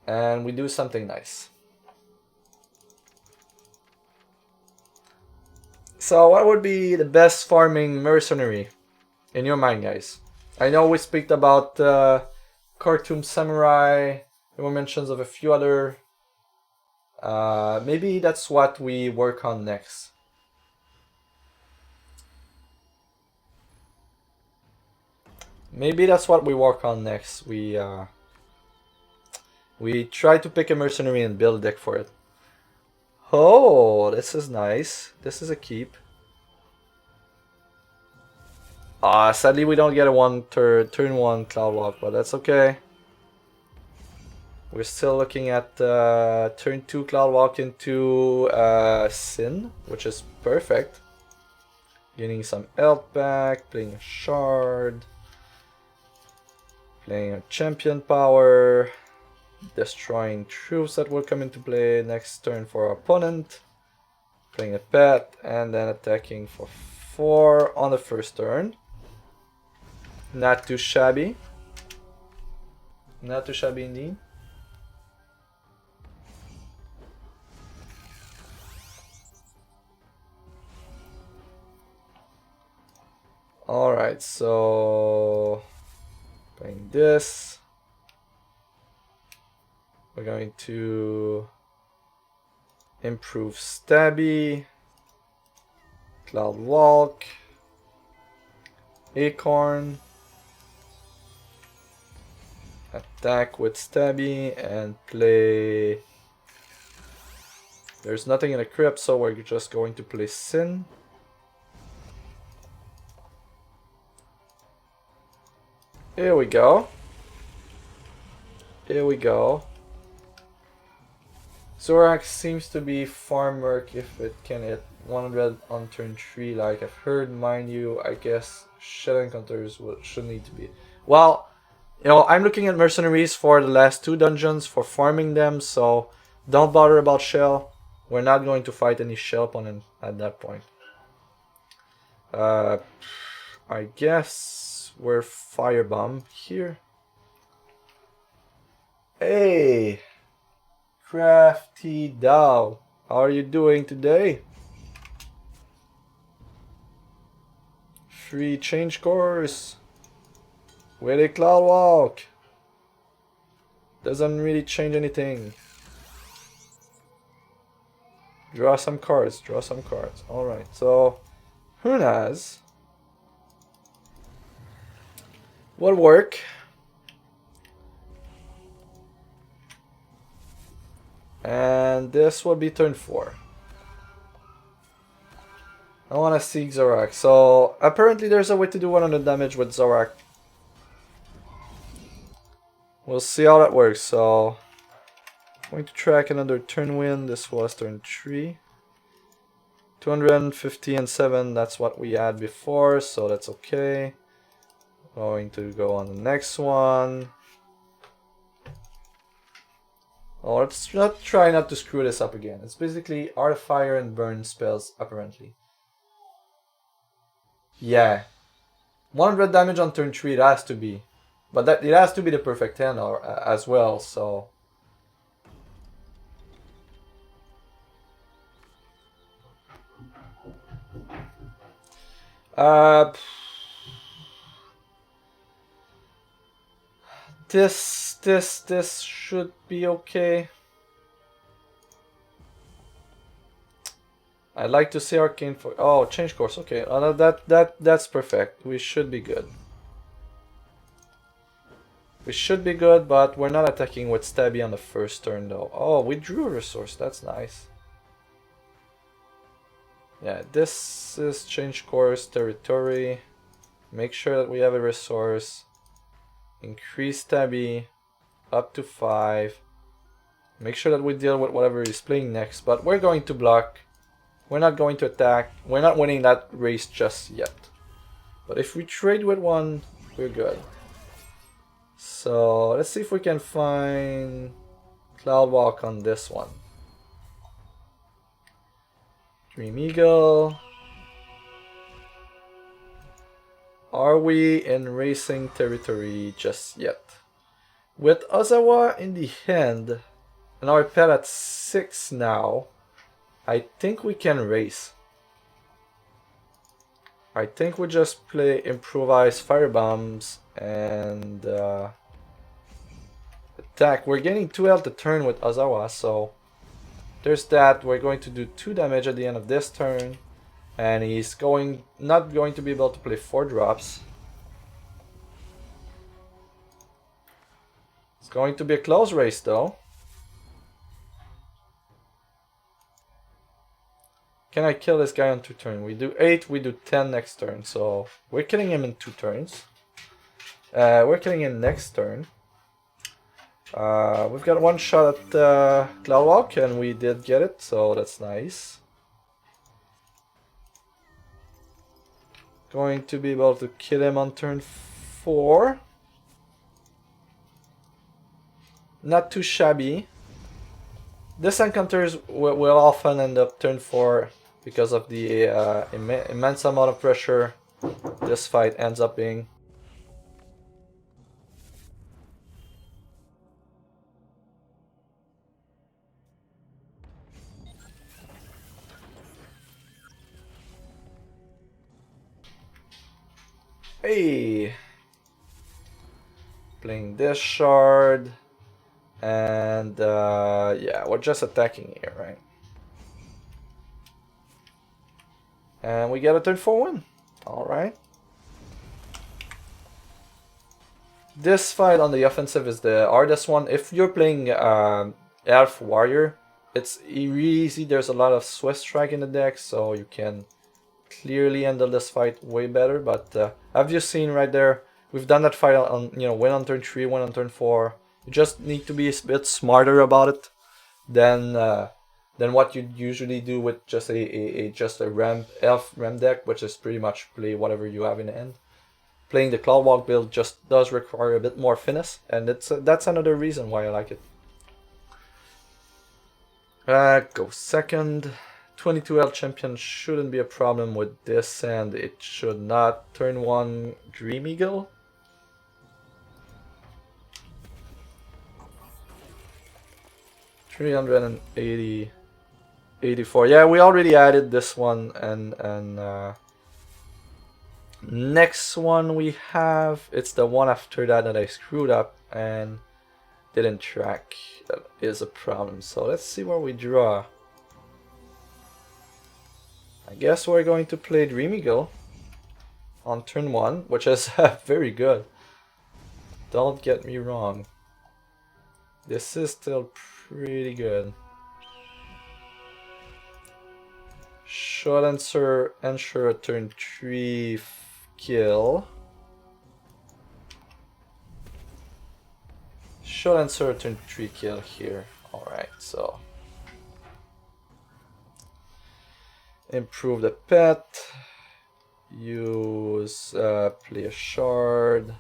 And we do something nice. So what would be the best farming mercenary in your mind, guys? I know we speak about Khartoum Samurai. There were mentions of a few other. Maybe that's what we work on next. Maybe that's what we work on next. We try to pick a mercenary and build a deck for it. Oh, this is nice. This is a keep. Sadly we don't get a turn 1 Cloud Walk, but that's okay. We're still looking at turn 2 Cloud Walk into Sin, which is perfect. Gaining some health back, playing a shard, playing a champion power, destroying troops that will come into play next turn for our opponent, playing a pet, and then attacking for 4 on the first turn. Not too shabby. Not too shabby indeed. Alright, so playing this. We're going to improve Stabby, Cloud Walk, Acorn, attack with Stabby, and play. There's nothing in the crypt, so we're just going to play Sin. Here we go. Here we go. Zorak seems to be farm work if it can hit 100 on turn 3, like I've heard. Mind you, I guess shell encounters should need to be. Well, you know, I'm looking at mercenaries for the last 2 dungeons for farming them, so don't bother about shell. We're not going to fight any shell opponent at that point. I guess we're firebomb here. Hey, Crafty Dow, how are you doing today? Free change course with a cloud walk. Doesn't really change anything. Draw some cards, draw some cards. Alright, so Hunaz will work. And this will be turn 4. I want to seek Zorak. So apparently there's a way to do 100 damage with Zorak. We'll see how that works. So I'm going to track another turn win. This was turn 3. 250 and 7, that's what we had before, so that's okay. Going to go on the next one. Oh, let's not try not to screw this up again. It's basically Art of Fire and Burn spells, apparently. Yeah. 100 damage on turn 3, it has to be. But that it has to be the perfect 10 or, as well, so... This should be okay. I'd like to see Arcane for... Oh, change course, okay. That's perfect. We should be good. We should be good, but we're not attacking with Stabby on the first turn though. Oh, we drew a resource, that's nice. Yeah, this is change course territory. Make sure that we have a resource. Increase Stabby up to 5. Make sure that we deal with whatever he's playing next, but we're going to block. We're not going to attack. We're not winning that race just yet. But if we trade with one, we're good. So let's see if we can find Cloud Walk on this one. Dream Eagle. Are we in racing territory just yet? With Ozawa in the hand and our pet at 6 now, I think we can race. I think we just play improvised firebombs and attack. We're getting 2 health a turn with Ozawa, so there's that. We're going to do 2 damage at the end of this turn, and he's not going to be able to play 4 drops. It's going to be a close race though. Can I kill this guy on 2 turns? We do 8, we do 10 next turn, so we're killing him in 2 turns. We're killing him next turn. We've got 1 shot at Cloud Walk, and we did get it, so that's nice. Going to be able to kill him on turn 4. Not too shabby. This encounters will often end up turn 4 because of the immense amount of pressure this fight ends up being. Hey! Playing this shard. And yeah, we're just attacking here, right? And we get a turn 4 win. Alright. This fight on the offensive is the hardest one. If you're playing Elf Warrior, it's really easy. There's a lot of Swiss Strike in the deck, so you can clearly handle this fight way better. But have you seen right there? We've done that fight on, win on turn 3, win on turn 4. You just need to be a bit smarter about it than what you usually do with just a elf ramp deck, which is pretty much play whatever you have in hand. Playing the Cloudwalk build just does require a bit more finesse, and that's another reason why I like it. Go second. 22L champion shouldn't be a problem with this, and it should not. Turn 1 Dream Eagle. $380, $84. Yeah, we already added this one, and next one we have, it's the one after that I screwed up and didn't track. That is a problem. So let's see where we draw. I guess we're going to play Dream Eagle on turn 1, which is very good. Don't get me wrong. This is still pretty good. Should ensure a turn 3 kill. Should ensure a turn 3 kill here. Alright, so improve the pet. Use play a shard.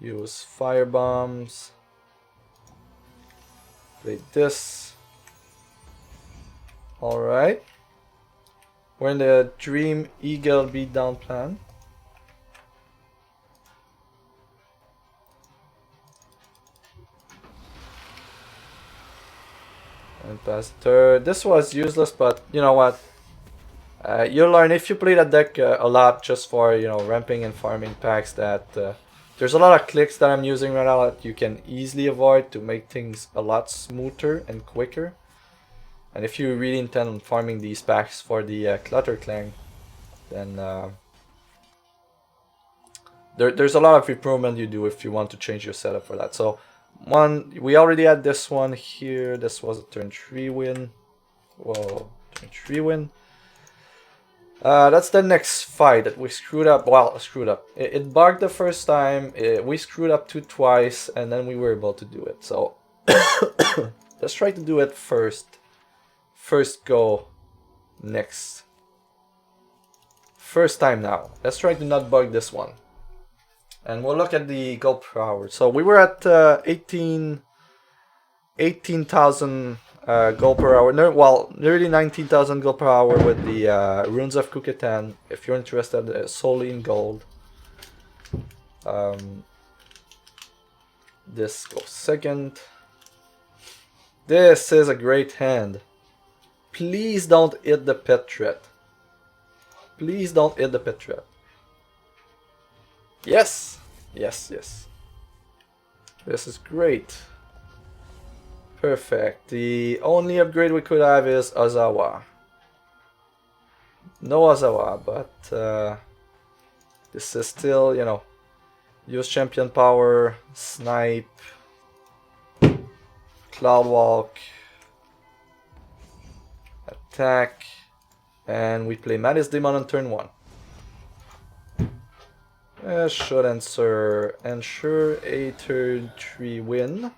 Use fire bombs. Play this. Alright. We're in the Dream Eagle beatdown plan. And pass third. This was useless, but you know what? You'll learn if you play that deck a lot just for, ramping and farming packs that there's a lot of clicks that I'm using right now that you can easily avoid to make things a lot smoother and quicker. And if you really intend on farming these packs for the Clutter Clang, then there's a lot of improvement you do if you want to change your setup for that. So we already had this one here. This was a turn 3 win. Whoa, turn 3 win. That's the next fight that we screwed up. Well, screwed up. It bugged the first time. We screwed up twice, and then we were able to do it. So let's try to do it first. First go next. First time now. Let's try to not bug this one. And we'll look at the gold per hour. So we were at 18,000 gold per hour. Nearly 19,000 gold per hour with the Runes of Kuketan. If you're interested solely in gold. This goes second. This is a great hand. Please don't hit the pet threat. Please don't hit the pet threat. Yes! Yes, yes. This is great. Perfect. The only upgrade we could have is Ozawa. No Ozawa, but this is still, use champion power, snipe, Cloudwalk, attack, and we play Maddest Demon on turn 1. Should ensure a turn 3 win.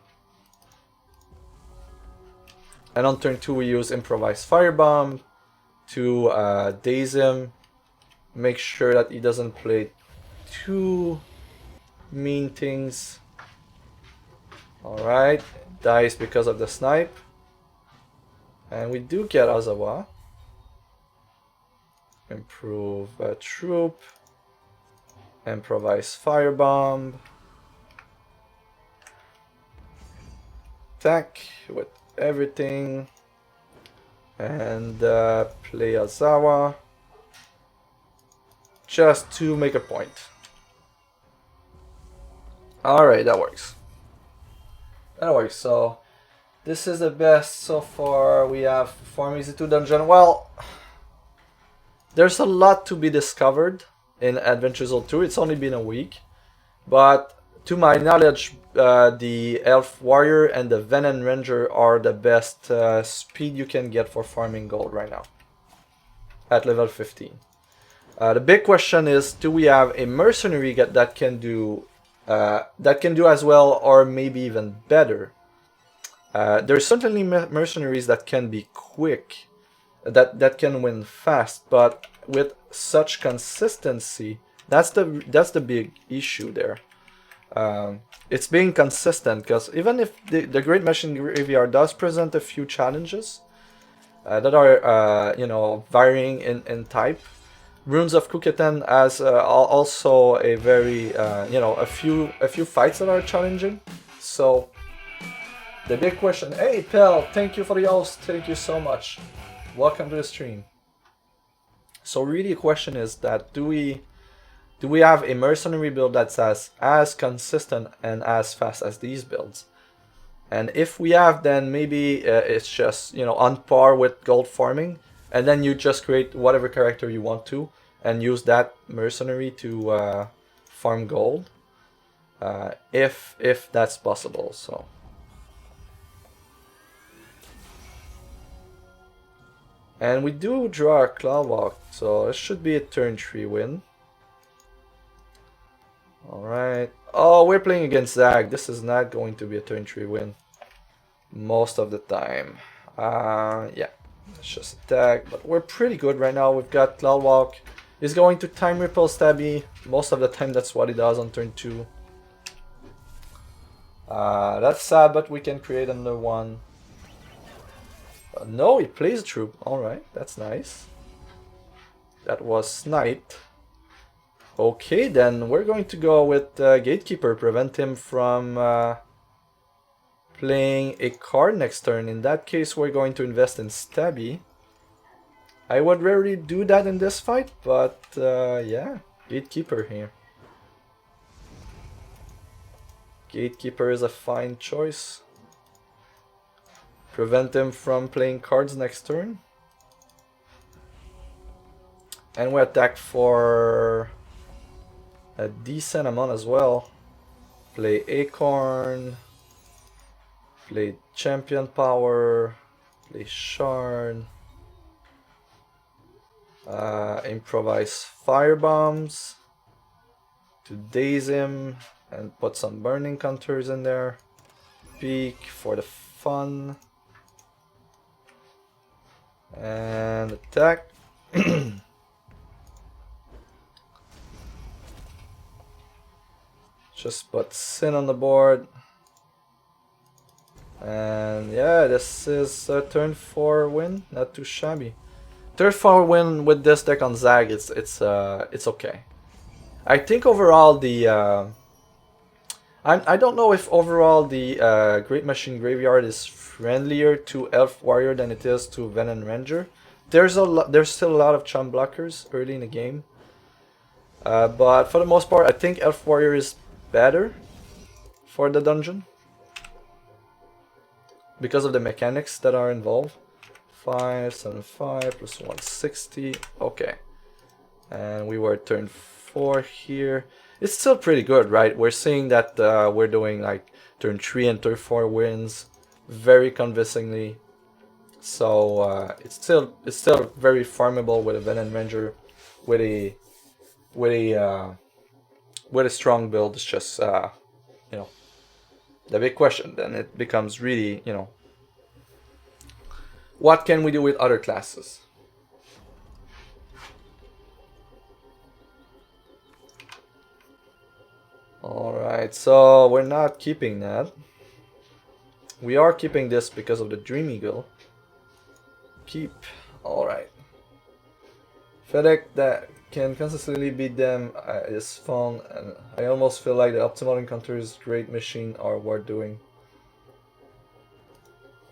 And on turn 2 we use Improvised Firebomb to daze him make sure that he doesn't play too mean things. Alright, dies because of the snipe. And we do get Azawa. Improve troop. Improvise firebomb. Attack with everything. And play Azawa. Just to make a point. Alright, that works. That works, so this is the best so far we have for AZ2 dungeon. Well, there's a lot to be discovered in Adventure Zone 2. It's only been a week, but to my knowledge, the Elf Warrior and the Vennen Ranger are the best speed you can get for farming gold right now at level 15. The big question is, do we have a mercenary that can do as well, or maybe even better? There's certainly mercenaries that can be quick, that can win fast, but with such consistency, that's the big issue there. It's being consistent, because even if the Great Machine Graveyard does present a few challenges that are varying in type, Runes of Kuketan has also a very a few fights that are challenging. So the big question, hey Pel, thank you for the host, thank you so much, welcome to the stream. So really the question is that do we have a mercenary build that's as consistent and as fast as these builds? And if we have, then maybe it's just on par with gold farming, and then you just create whatever character you want to and use that mercenary to farm gold, if that's possible. So and we do draw our Cloud Walk, so it should be a turn 3 win. Alright. Oh, we're playing against Zag. This is not going to be a turn 3 win most of the time. Yeah, let's just attack. But we're pretty good right now. We've got Cloud Walk. He's going to Time Ripple Stabby. Most of the time that's what he does on turn 2. That's sad, but we can create another one. No, he plays Troop. Alright, that's nice. That was sniped. Okay, then we're going to go with Gatekeeper, prevent him from playing a card next turn. In that case, we're going to invest in Stabby. I would rarely do that in this fight, but yeah, Gatekeeper here. Gatekeeper is a fine choice. Prevent him from playing cards next turn. And we attack for a decent amount as well. Play Acorn. Play Champion Power. Play Shard. Improvise Firebombs to daze him and put some burning counters in there. Peek for the fun. And attack. Just put Sin on the board. And yeah, this is a turn 4 win, not too shabby. Turn 4 win with this deck on Zag, it's okay. I think overall the I don't know if overall the Great Machine Graveyard is friendlier to Elf Warrior than it is to Vennen Ranger. There's still a lot of chump blockers early in the game, but for the most part, I think Elf Warrior is better for the dungeon because of the mechanics that are involved. 575 plus 160. Okay, and we were turn 4 here. It's still pretty good, right? We're seeing that we're doing like turn 3 and turn 4 wins very convincingly. So it's still very farmable with a Vennen Ranger, with a strong build. It's just the big question then it becomes really, what can we do with other classes? Alright, so we're not keeping that. We are keeping this because of the Dream Eagle. Keep. Alright. FedEx that can consistently beat them is fun, and I almost feel like the optimal encounters great machine are worth doing.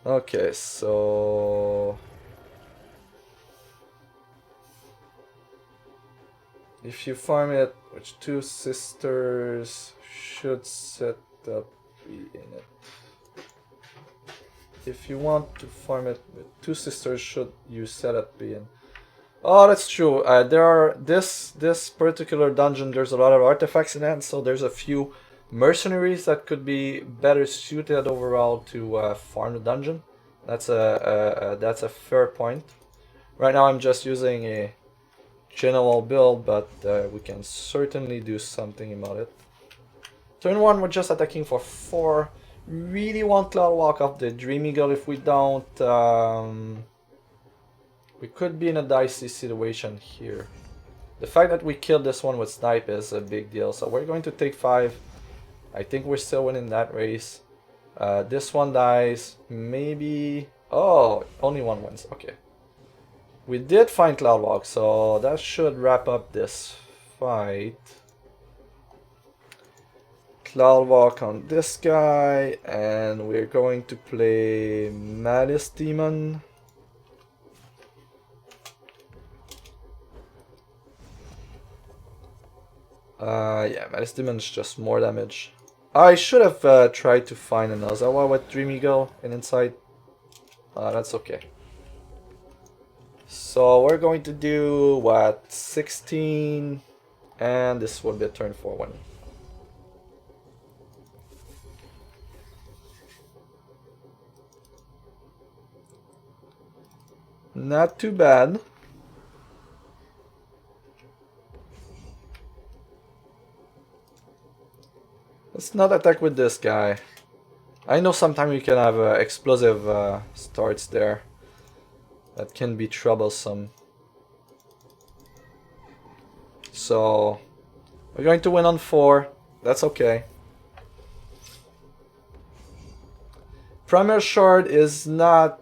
Okay, so if you farm it with 2 sisters, should set up in it. If you want to farm it with 2 sisters, should you set up in? Oh, that's true. There are this particular dungeon. There's a lot of artifacts in it, so there's a few mercenaries that could be better suited overall to farm the dungeon. That's a fair point. Right now, I'm just using a general build, but we can certainly do something about it. Turn 1, we're just attacking for 4. Really want Cloud Walk off the Dream Eagle. If we don't, we could be in a dicey situation here. The fact that we killed this one with Snipe is a big deal, so we're going to take 5. I think we're still winning that race. This one dies, maybe... Oh, only one wins, okay. We did find Cloud Walk, so that should wrap up this fight. Cloud Walk on this guy, and we're going to play Malice Demon. Yeah, Malice Demon is just more damage. I should have tried to find an Ozawa with Dream Eagle and Insight. That's okay. So we're going to do, what, 16, and this will be a turn 4 one. Not too bad. Let's not attack with this guy. I know sometimes you can have explosive starts there. That can be troublesome. So we're going to win on 4. That's okay. Primal Shard is not...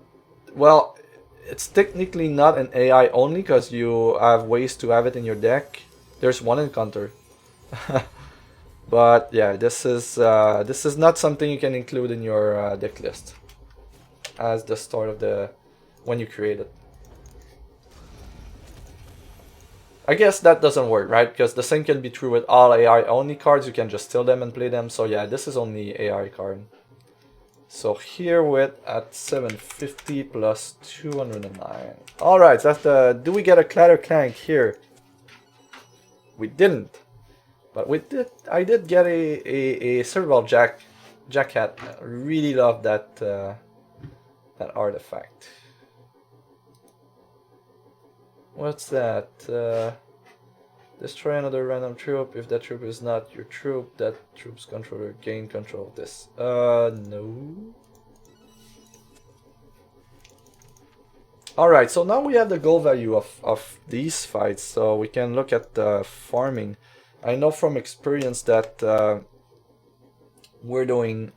Well, it's technically not an AI only because you have ways to have it in your deck. There's one encounter. But yeah, this is not something you can include in your deck list as the start of the when you create it. I guess that doesn't work, right? Because the same can be true with all AI only cards. You can just steal them and play them. So yeah, this is only AI card. So here with at 750 plus 209. All right, that's the. Do we get a Clatter Clank here? We didn't. But we did. I did get a Cerebral Jack Hat. I really love that that artifact. What's that? Destroy another random troop. If that troop is not your troop, that troop's controller gain control of this. No. Alright, so now we have the goal value of these fights, so we can look at the farming. I know from experience that we're doing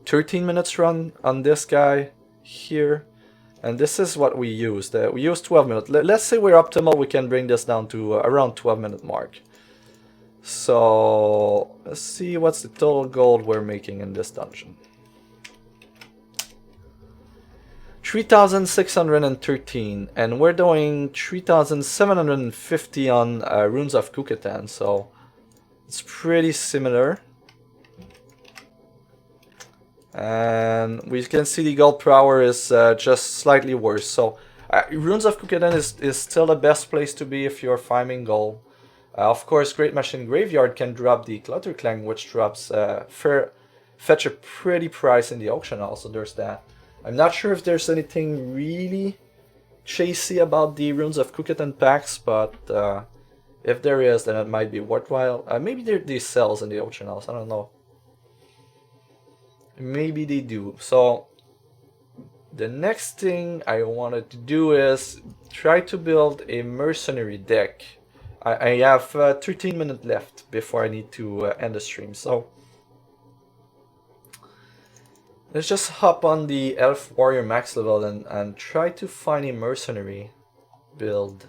13 minutes run on this guy here. And this is what we used. We used 12 minutes. Let's say we're optimal, we can bring this down to around 12-minute mark. So let's see what's the total gold we're making in this dungeon. 3,613, and we're doing 3,750 on Runes of Kukulkan, so it's pretty similar. And we can see the gold per hour is just slightly worse. So Runes of Kukulkan is still the best place to be if you're farming gold. Of course, Great Machine Graveyard can drop the Clutter Clang, which drops fetch a pretty price in the auction. Also, there's that. I'm not sure if there's anything really chasey about the Runes of Kukulkan packs, but if there is, then it might be worthwhile. Maybe there are these cells in the auction house. I don't know. Maybe they do. So the next thing I wanted to do is try to build a mercenary deck. I have 13 minutes left before I need to end the stream, so let's just hop on the Elf Warrior max level and try to find a mercenary build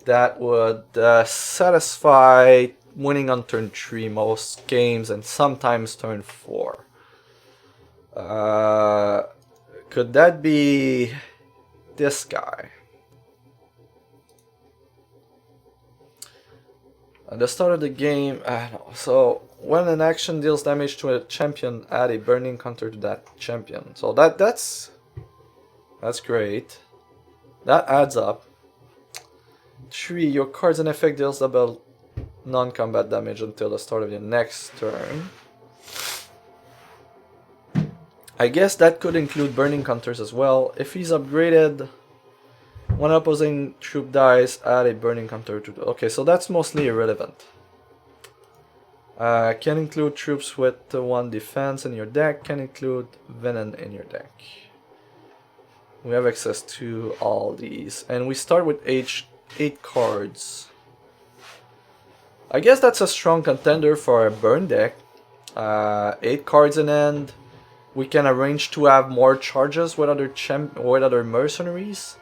that would satisfy winning on turn 3 most games and sometimes turn 4. Could that be this guy? At the start of the game, no. So when an action deals damage to a champion, add a burning counter to that champion. So that's great. That adds up. 3. Your cards and effect deals double non-combat damage until the start of your next turn. I guess that could include burning counters as well. If he's upgraded, when opposing troop dies, add a burning counter to the... Okay, so that's mostly irrelevant. Can include troops with 1 defense in your deck, can include Vennen in your deck. We have access to all these. And we start with 8 cards. I guess that's a strong contender for a burn deck. 8 cards in hand. We can arrange to have more charges with other mercenaries,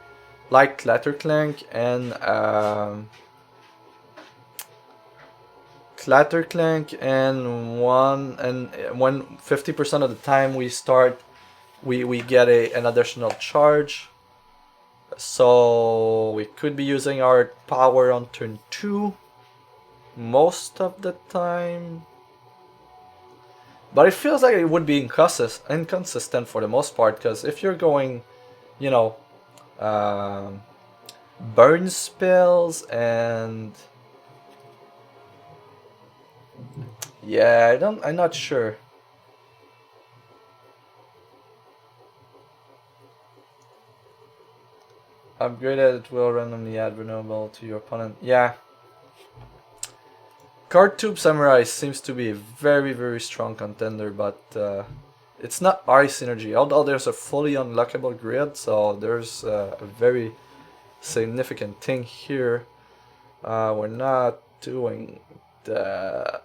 like Clatterclank and 50% of the time we start, we get an additional charge. So we could be using our power on turn 2 most of the time. But it feels like it would be inconsistent for the most part, because if you're going, you know, burn spells and... Yeah, I'm not sure. Upgraded, it will randomly add renewable to your opponent. Yeah. Card Tube Samurai seems to be a very, very strong contender, but it's not our synergy. Although there's a fully unlockable grid, so there's a very significant thing here. We're not doing the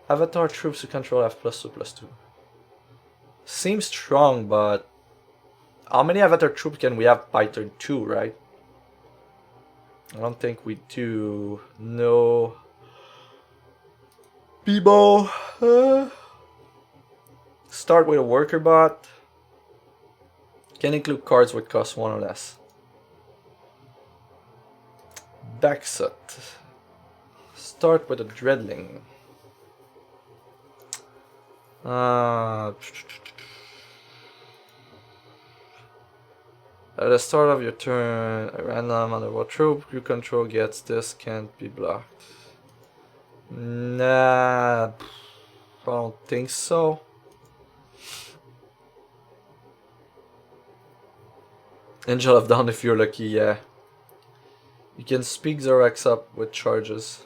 Avatar troops who control have +2/+2. Seems strong, but how many Avatar troops can we have by turn 2, right? I don't think we do. No. Bebo. Start with a worker bot. Can include cards with cost 1 or less. Backset. Start with a Dreadling. At the start of your turn, a random underworld troop you control gets this, can't be blocked. Nah, I don't think so. Angel of Dawn if you're lucky, yeah. You can speak Zorax up with charges.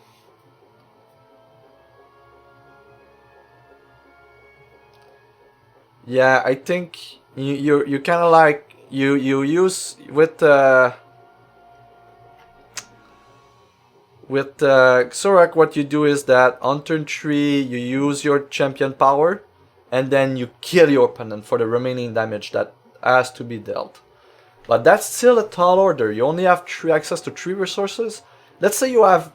Yeah, I think you kind of like you use with Zorak. What you do is that on turn 3 you use your champion power, and then you kill your opponent for the remaining damage that has to be dealt. But that's still a tall order. You only have access to 3 resources. Let's say you have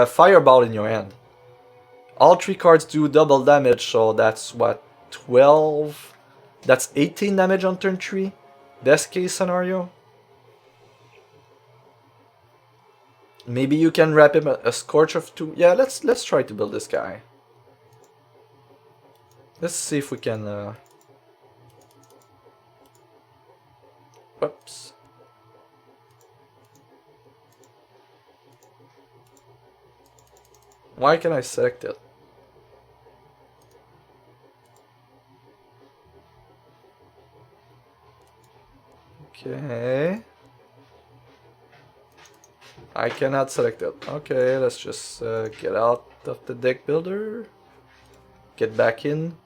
Fireball in your hand. All 3 cards do double damage, so that's what, 12? That's 18 damage on turn 3. Best case scenario. Maybe you can wrap him a Scorch of 2. Yeah, let's try to build this guy. Let's see if we can... Whoops. Why can I select it? Okay. I cannot select it. Okay, let's just get out of the deck builder. Get back in.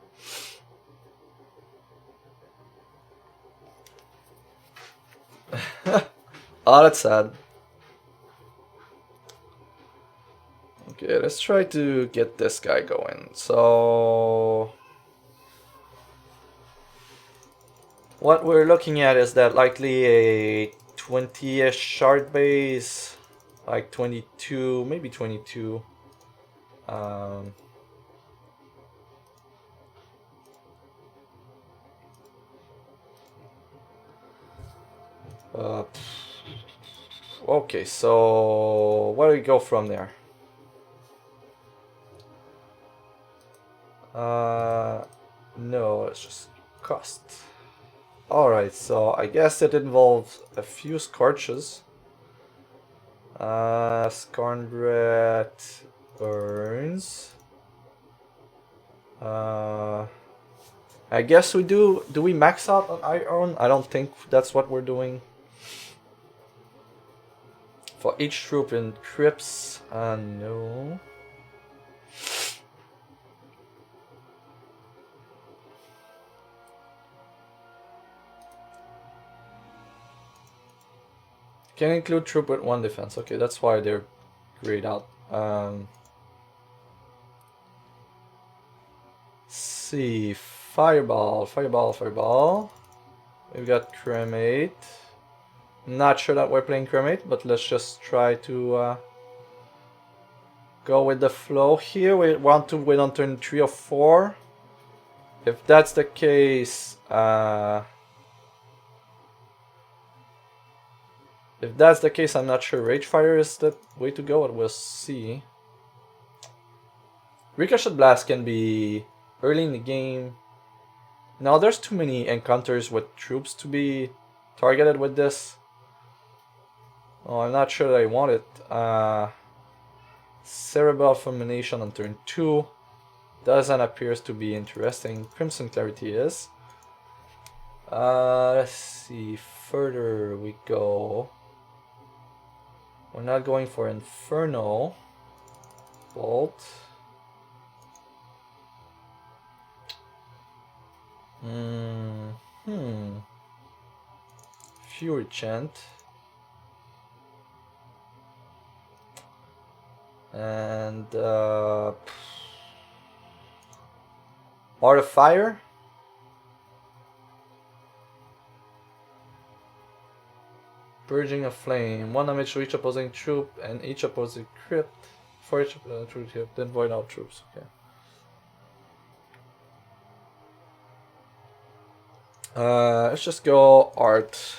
Oh, that's sad. Okay, let's try to get this guy going. So what we're looking at is that likely a 20-ish shard base, like 22, maybe 22. Okay, so where do we go from there? No, it's just cost. Alright, so I guess it involves a few scorches. Scornbret burns. I guess we do. Do we max out on iron? I don't think that's what we're doing. For each troop in crypts, no. Can include troop with 1 defense. Okay, that's why they're grayed out. See, fireball, fireball, fireball. We've got cremate. Not sure that we're playing cremate, but let's just try to go with the flow here. We want to win on turn 3 or 4. If that's the case, I'm not sure Ragefire is the way to go, but we'll see. Ricochet Blast can be early in the game. Now there's too many encounters with troops to be targeted with this. Oh, I'm not sure that I want it. Cerebral Fulmination on turn 2 doesn't appear to be interesting. Crimson Clarity is. Let's see. Further we go. We're not going for Inferno. Bolt. Fury Chant. And Art of Fire. Purging of Flame. 1 damage to each opposing troop and each opposing crypt. For each troop crypt, then void out troops. Okay. Let's just go art.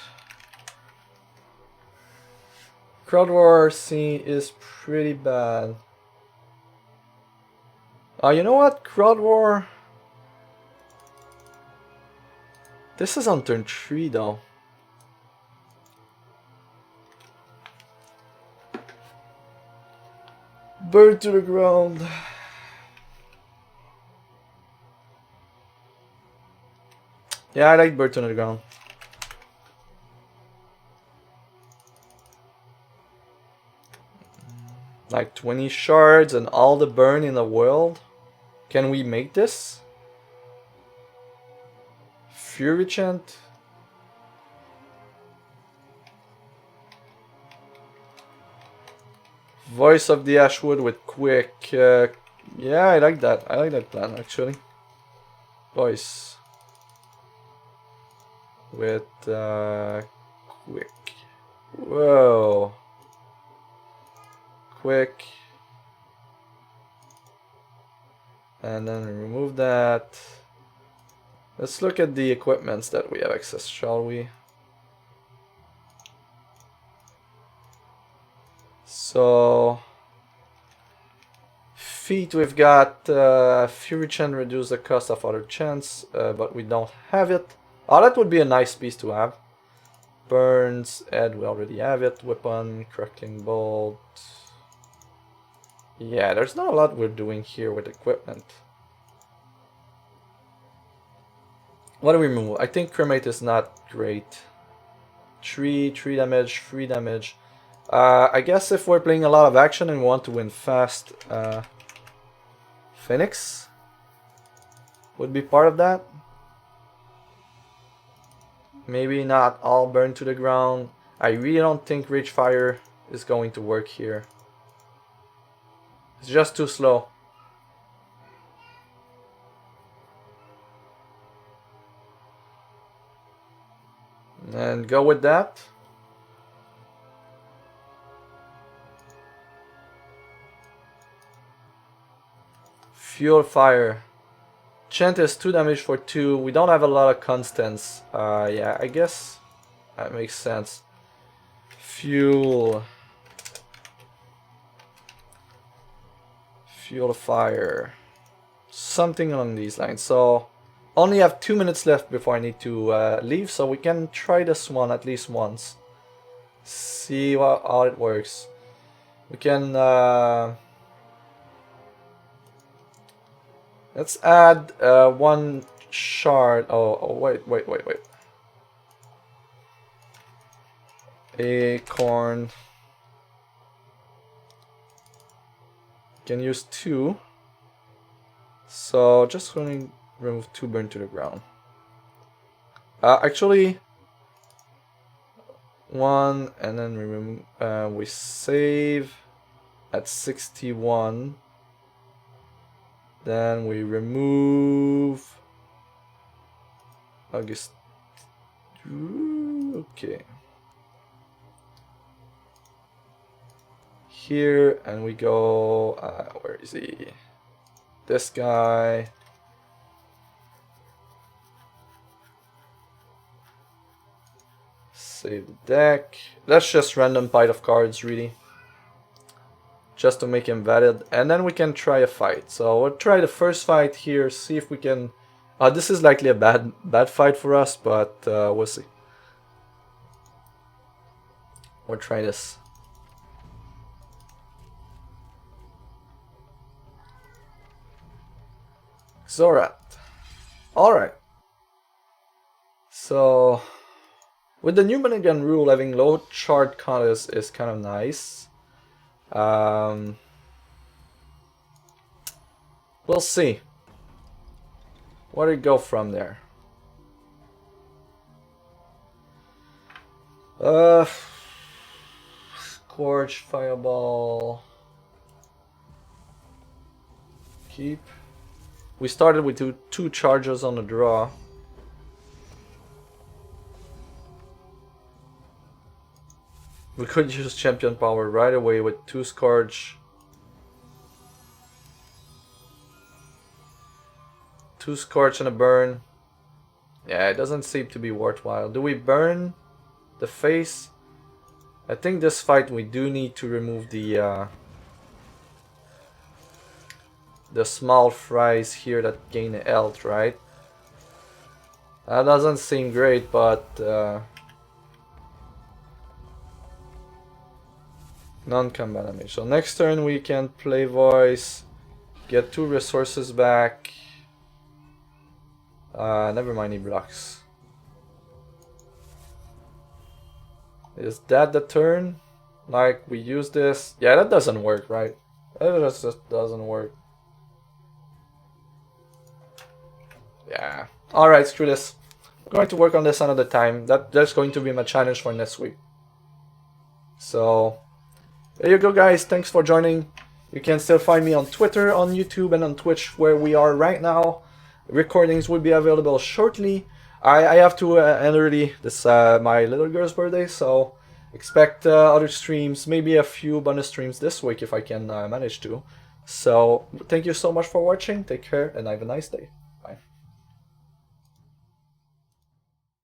Crowd War scene is pretty bad. You know what? Crowd War. This is on turn 3 though. Burn to the ground. Yeah, I like burn to the ground. Like 20 shards and all the burn in the world. Can we make this? Fury Chant. Voice of the Ashwood with quick. Yeah, I like that. I like that plan actually. Voice with quick. Whoa. Quick. And then remove that. Let's look at the equipments that we have access, shall we? So feat, we've got Fury Chant reduce the cost of other chants, but we don't have it. Oh, that would be a nice piece to have. Burns, Ed, we already have it. Weapon, Crackling Bolt. Yeah, there's not a lot we're doing here with equipment. What do we remove? I think Cremate is not great. 3 damage, 3 damage. I guess if we're playing a lot of action and we want to win fast, Phoenix would be part of that. Maybe not all burn to the ground. I really don't think Ragefire is going to work here. It's just too slow. And go with that. Fuel fire. Chant is 2 damage for 2. We don't have a lot of constants. Yeah, I guess that makes sense. Fuel. Fuel fire. Something along these lines. So, only have 2 minutes left before I need to leave. So we can try this one at least once. See how it works. We can... let's add 1 shard. Oh, wait. Acorn. Can use 2. So just going to remove 2 burn to the ground. Actually, 1 and then we remove. We save at 61. Then we remove August. Okay. Here and we go. Where is he? This guy. Save the deck. That's just random pile of cards, really. Just to make him valid, and then we can try a fight. So we'll try the first fight here, see if we can... this is likely a bad fight for us, but we'll see. We'll try this. Zorat. Alright. So, with the new minigun rule, having low shard count is kind of nice. We'll see. Where do we go from there? Scorch, Fireball. Keep. We started with two charges on the draw. We could use champion power right away with 2 Scourge. 2 Scorch and a burn. Yeah, it doesn't seem to be worthwhile. Do we burn the face? I think this fight we do need to remove the small fries here that gain health, right? That doesn't seem great, but non-combat damage. So next turn we can play voice, get 2 resources back. Never mind, he blocks. Is that the turn? Like we use this? Yeah, that doesn't work, right? That just doesn't work. Yeah. Alright, screw this. I'm going to work on this another time. That's going to be my challenge for next week. So there you go, guys. Thanks for joining. You can still find me on Twitter, on YouTube, and on Twitch, where we are right now. Recordings will be available shortly. I have to end early. This my little girl's birthday, so expect other streams, maybe a few bonus streams this week if I can manage to. So thank you so much for watching. Take care and have a nice day. Bye.